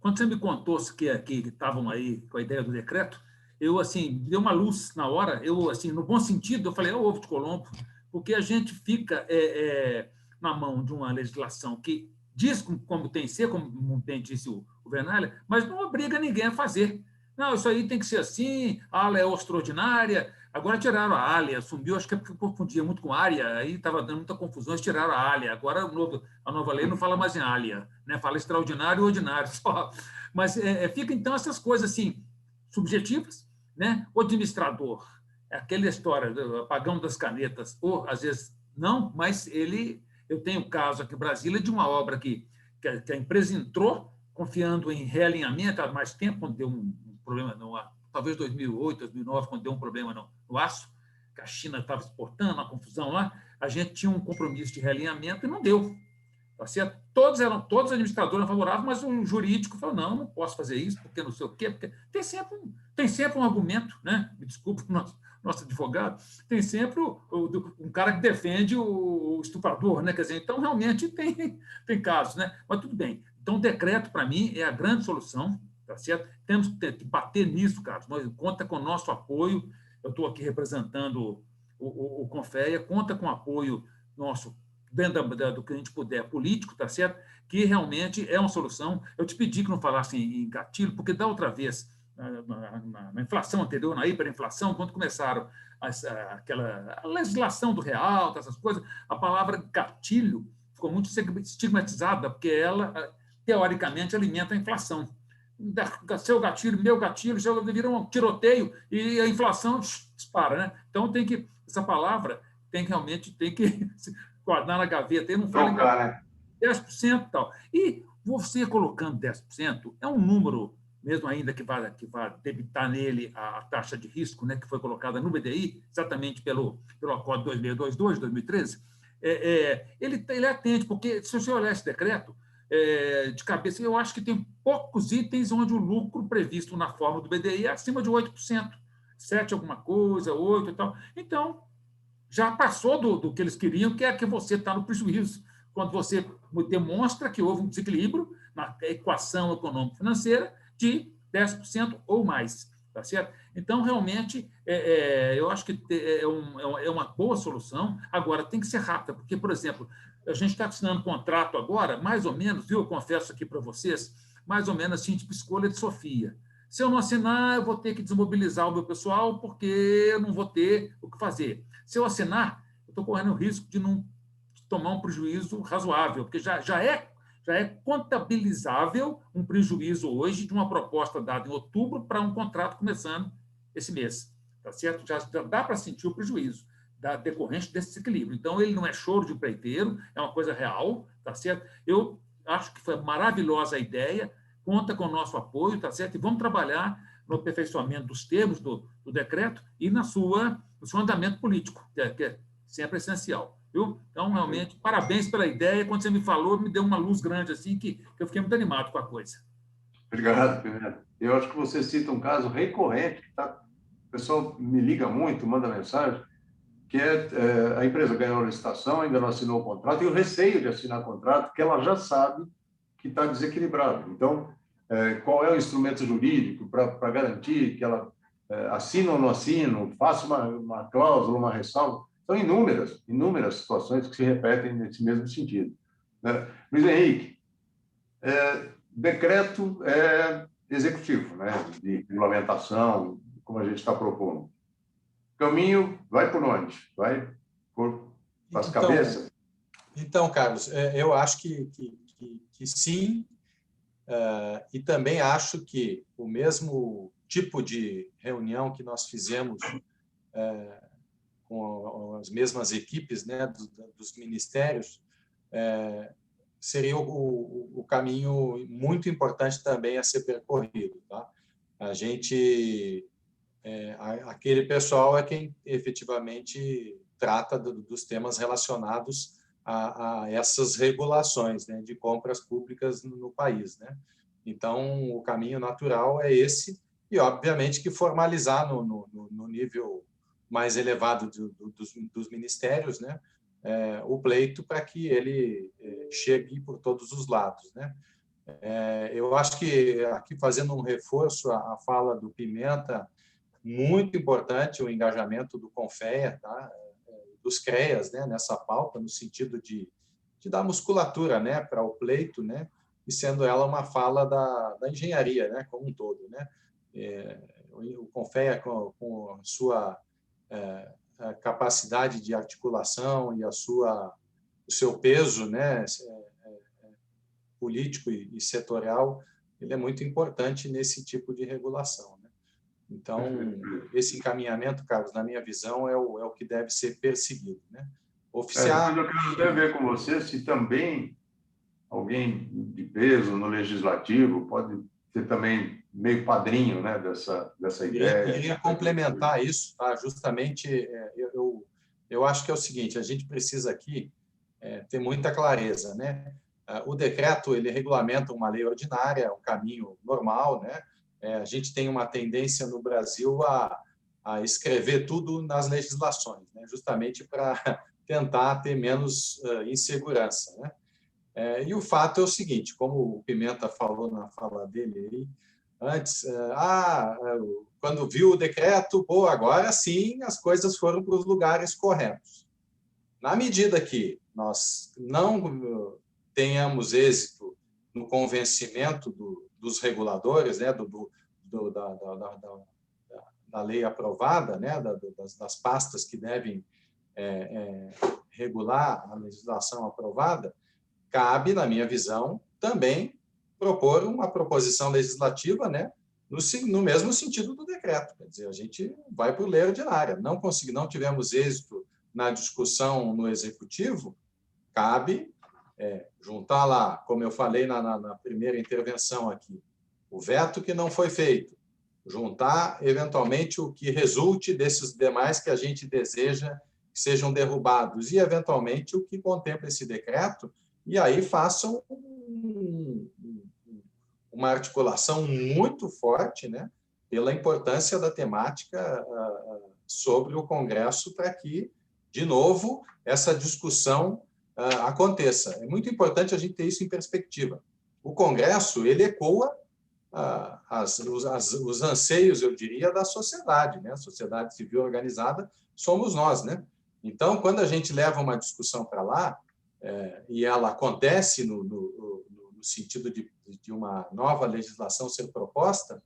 Speaker 6: Quando você me contou que estavam aí com a ideia do decreto, eu, assim, deu uma luz na hora, eu, assim, no bom sentido, eu falei, é o ovo de Colombo, porque a gente fica na mão de uma legislação que diz como tem que ser, como bem disse o Vernalha, mas não obriga ninguém a fazer. Não, isso aí tem que ser assim, a ala é extraordinária. Agora tiraram a área, sumiu, acho que é porque confundia muito com área, aí estava dando muita confusão, eles tiraram a área. Agora a nova lei não fala mais em área, né? Fala extraordinário e ordinário só. Mas fica, então, essas coisas assim, subjetivas, né? O administrador, aquela história do apagão das canetas, ou às vezes não, mas eu tenho caso aqui em Brasília de uma obra que a empresa entrou confiando em realinhamento há mais tempo, quando deu um problema, talvez 2008, 2009, quando deu um problema no aço, que a China estava exportando, uma confusão lá, a gente tinha um compromisso de realinhamento e não deu. Tá certo? Todos os administradores favoráveis, mas o jurídico falou, não posso fazer isso, porque não sei o quê, porque tem sempre um argumento, né? Me desculpe o nosso advogado, tem sempre um cara que defende o estuprador, né? Quer dizer, então, realmente, tem casos, né? Mas tudo bem. Então, o decreto, para mim, é a grande solução, tá certo? Temos que bater nisso, Carlos. Nós conta com o nosso apoio. Eu estou aqui representando o Confeia, conta com o apoio nosso dentro do que a gente puder, político, tá certo? Que realmente é uma solução. Eu te pedi que não falasse em gatilho, porque da outra vez, na inflação anterior, na hiperinflação, quando começaram a legislação do real, essas coisas, a palavra gatilho ficou muito estigmatizada, porque ela, teoricamente, alimenta a inflação. Seu gatilho, meu gatilho, vira um tiroteio e a inflação dispara, né? Então, essa palavra realmente tem que guardar na gaveta, não fala em gaveta, 10% e tal. E você colocando 10%, é um número, mesmo ainda que vai debitar nele a taxa de risco, né, que foi colocada no BDI, exatamente pelo Acordo 2622 de 2013, ele atende, porque se você olhar esse decreto, de cabeça, eu acho que tem poucos itens onde o lucro previsto na forma do BDI é acima de 8%, 7 alguma coisa, 8 e tal. Então, já passou do que eles queriam, que é que você está no prejuízo. Quando você demonstra que houve um desequilíbrio na equação econômico-financeira de 10% ou mais. Tá certo? Então, realmente, eu acho que é uma boa solução. Agora, tem que ser rápida, porque, por exemplo, a gente está assinando contrato agora, mais ou menos, viu? Eu confesso aqui para vocês, mais ou menos assim, tipo escolha de Sofia. Se eu não assinar, eu vou ter que desmobilizar o meu pessoal, porque eu não vou ter o que fazer. Se eu assinar, eu estou correndo o risco de não tomar um prejuízo razoável, porque já Já é contabilizável um prejuízo hoje de uma proposta dada em outubro para um contrato começando esse mês. Tá certo? Já dá para sentir o prejuízo decorrente desse desequilíbrio. Então, ele não é choro de empreiteiro, é uma coisa real, tá certo? Eu acho que foi maravilhosa a ideia, conta com o nosso apoio, tá certo? E vamos trabalhar no aperfeiçoamento dos termos do decreto e no seu andamento político, que é sempre essencial. Viu? Então, realmente, parabéns pela ideia. Quando você me falou, me deu uma luz grande assim, que eu fiquei muito animado com a coisa.
Speaker 1: Obrigado, Pimenta. Eu acho que você cita um caso recorrente, tá? O pessoal me liga muito, manda mensagem, que a empresa ganhou a licitação, ainda não assinou o contrato, e o receio de assinar o contrato, que ela já sabe que está desequilibrado. Então, qual é o instrumento jurídico para garantir que ela assina ou não assina, faça uma cláusula, uma ressalva? São inúmeras situações que se repetem nesse mesmo sentido. Luiz Henrique, decreto executivo, né, de regulamentação, como a gente está propondo. O caminho vai por onde? Vai por as cabeças?
Speaker 3: Então, Carlos, eu acho que sim, e também acho que o mesmo tipo de reunião que nós fizemos com as mesmas equipes, né, dos ministérios, seria o caminho muito importante também a ser percorrido. Tá? A gente, aquele pessoal é quem efetivamente trata dos temas relacionados a essas regulações, né, de compras públicas no país, né? Então, o caminho natural é esse, e, obviamente, que formalizar no nível mais elevado dos ministérios, né, o pleito para que ele chegue por todos os lados, né? Eu acho que, aqui fazendo um reforço à fala do Pimenta, muito importante o engajamento do CONFEA, tá? Dos CREAs, né, nessa pauta, no sentido de dar musculatura, né, para o pleito, né, e sendo ela uma fala da engenharia, né, como um todo, né. O CONFEA, com a sua a capacidade de articulação e o seu peso, né, político e setorial, ele é muito importante nesse tipo de regulação, né? Então, esse encaminhamento, Carlos, na minha visão, é o que deve ser perseguido, né? Oficiar...
Speaker 1: Eu quero até ver com você se também alguém de peso no legislativo pode ser também meio padrinho, né, dessa ideia.
Speaker 3: Eu queria complementar isso, tá? Justamente, eu acho que é o seguinte, a gente precisa aqui ter muita clareza, né? O decreto, ele regulamenta uma lei ordinária, um caminho normal, né? A gente tem uma tendência no Brasil a escrever tudo nas legislações, né? Justamente para tentar ter menos insegurança, né? E o fato é o seguinte, como o Pimenta falou na fala dele aí, antes, quando viu o decreto, agora sim as coisas foram para os lugares corretos. Na medida que nós não tenhamos êxito no convencimento dos reguladores, né, da lei aprovada, né, das pastas que devem regular a legislação aprovada, cabe, na minha visão, também propor uma proposição legislativa, né, no mesmo sentido do decreto. Quer dizer, a gente vai por lei ordinária. Não tivemos êxito na discussão no Executivo, cabe juntar lá, como eu falei na primeira intervenção aqui, o veto que não foi feito, juntar, eventualmente, o que resulte desses demais que a gente deseja que sejam derrubados e, eventualmente, o que contempla esse decreto, e aí façam uma articulação muito forte, né, pela importância da temática sobre o Congresso para que, de novo, essa discussão aconteça. É muito importante a gente ter isso em perspectiva. O Congresso, ele ecoa os anseios, eu diria, da sociedade, né? A sociedade civil organizada somos nós, né? Então, quando a gente leva uma discussão para lá, e ela acontece no sentido de uma nova legislação ser proposta,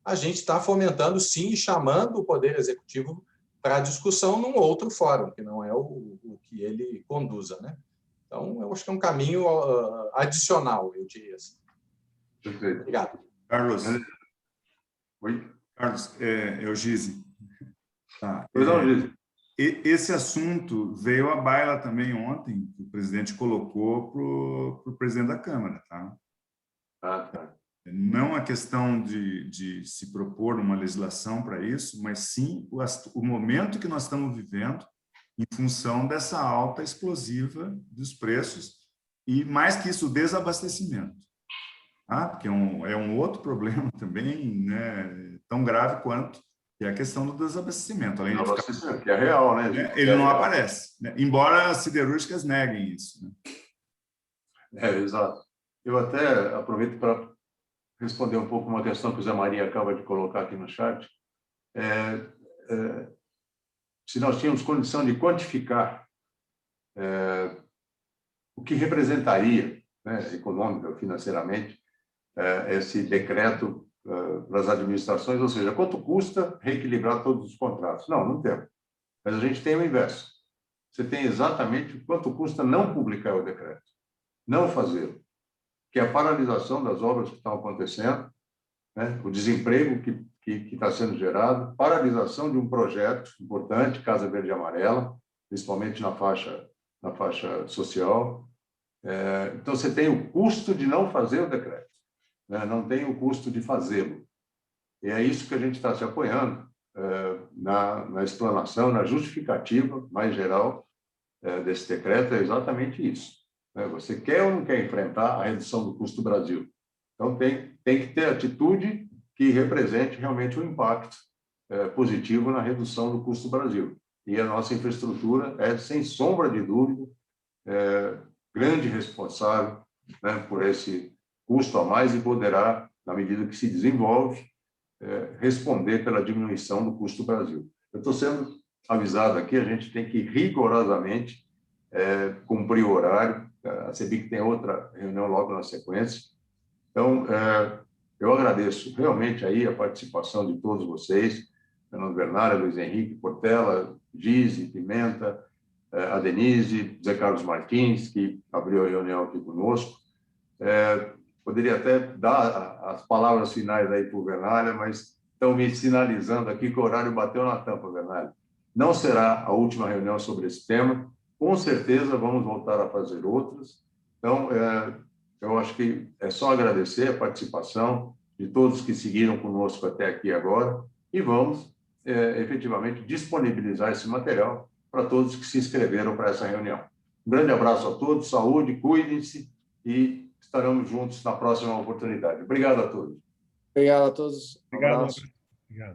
Speaker 3: a gente está fomentando, sim, e chamando o Poder Executivo para a discussão num outro fórum, que não é o que ele conduza, né? Então, eu acho que é um caminho adicional, eu diria assim.
Speaker 1: Perfeito.
Speaker 3: Obrigado.
Speaker 5: Carlos,
Speaker 1: Oi?
Speaker 5: Carlos, Eugise. Tá.
Speaker 1: Pois não, Gise.
Speaker 5: Esse assunto veio à baila também ontem, que o presidente colocou para o presidente da Câmara. Tá?
Speaker 1: Tá.
Speaker 5: Não a questão de se propor uma legislação para isso, mas sim o momento que nós estamos vivendo em função dessa alta explosiva dos preços e, mais que isso, o desabastecimento. Tá? Porque é um outro problema também, né, tão grave quanto que é a questão do desabastecimento. Além de ficar,
Speaker 1: que é real, né?
Speaker 5: ele não aparece, né? Embora as siderúrgicas neguem isso. Né?
Speaker 1: Exato. Eu até aproveito para responder um pouco uma questão que o Zé Maria acaba de colocar aqui no chat. Se nós tínhamos condição de quantificar o que representaria, né, econômica, financeiramente, esse decreto para as administrações, ou seja, quanto custa reequilibrar todos os contratos? Não temos. Mas a gente tem o inverso. Você tem exatamente quanto custa não publicar o decreto, não fazê-lo, que é a paralisação das obras que estão acontecendo, né? O desemprego que está sendo gerado, paralisação de um projeto importante, Casa Verde e Amarela, principalmente na faixa social. Então, você tem o custo de não fazer o decreto, né? Não tem o custo de fazê-lo. E é isso que a gente está se apoiando na explanação, na justificativa mais geral desse decreto, é exatamente isso. Você quer ou não quer enfrentar a redução do custo do Brasil? Então, tem que ter atitude que represente realmente um impacto positivo na redução do custo do Brasil. E a nossa infraestrutura é, sem sombra de dúvida, grande responsável, né, por esse custo a mais e poderá, na medida que se desenvolve, responder pela diminuição do custo do Brasil. Eu estou sendo avisado aqui, a gente tem que rigorosamente cumprir o horário. A CEBIC tem outra reunião logo na sequência. Então, eu agradeço realmente aí a participação de todos vocês, Fernando Bernardo, Luiz Henrique Portela, Gise, Pimenta, a Denise, Zé Carlos Martins, que abriu a reunião aqui conosco. Poderia até dar as palavras finais aí para o Bernardo, mas estão me sinalizando aqui que o horário bateu na tampa, Bernardo. Não será a última reunião sobre esse tema. Com certeza vamos voltar a fazer outras. Então, eu acho que é só agradecer a participação de todos que seguiram conosco até aqui agora e vamos, efetivamente, disponibilizar esse material para todos que se inscreveram para essa reunião. Um grande abraço a todos, saúde, cuidem-se e estaremos juntos na próxima oportunidade. Obrigado a todos.
Speaker 7: Obrigado a todos.
Speaker 4: Obrigado.
Speaker 7: Um abraço.
Speaker 4: Obrigado.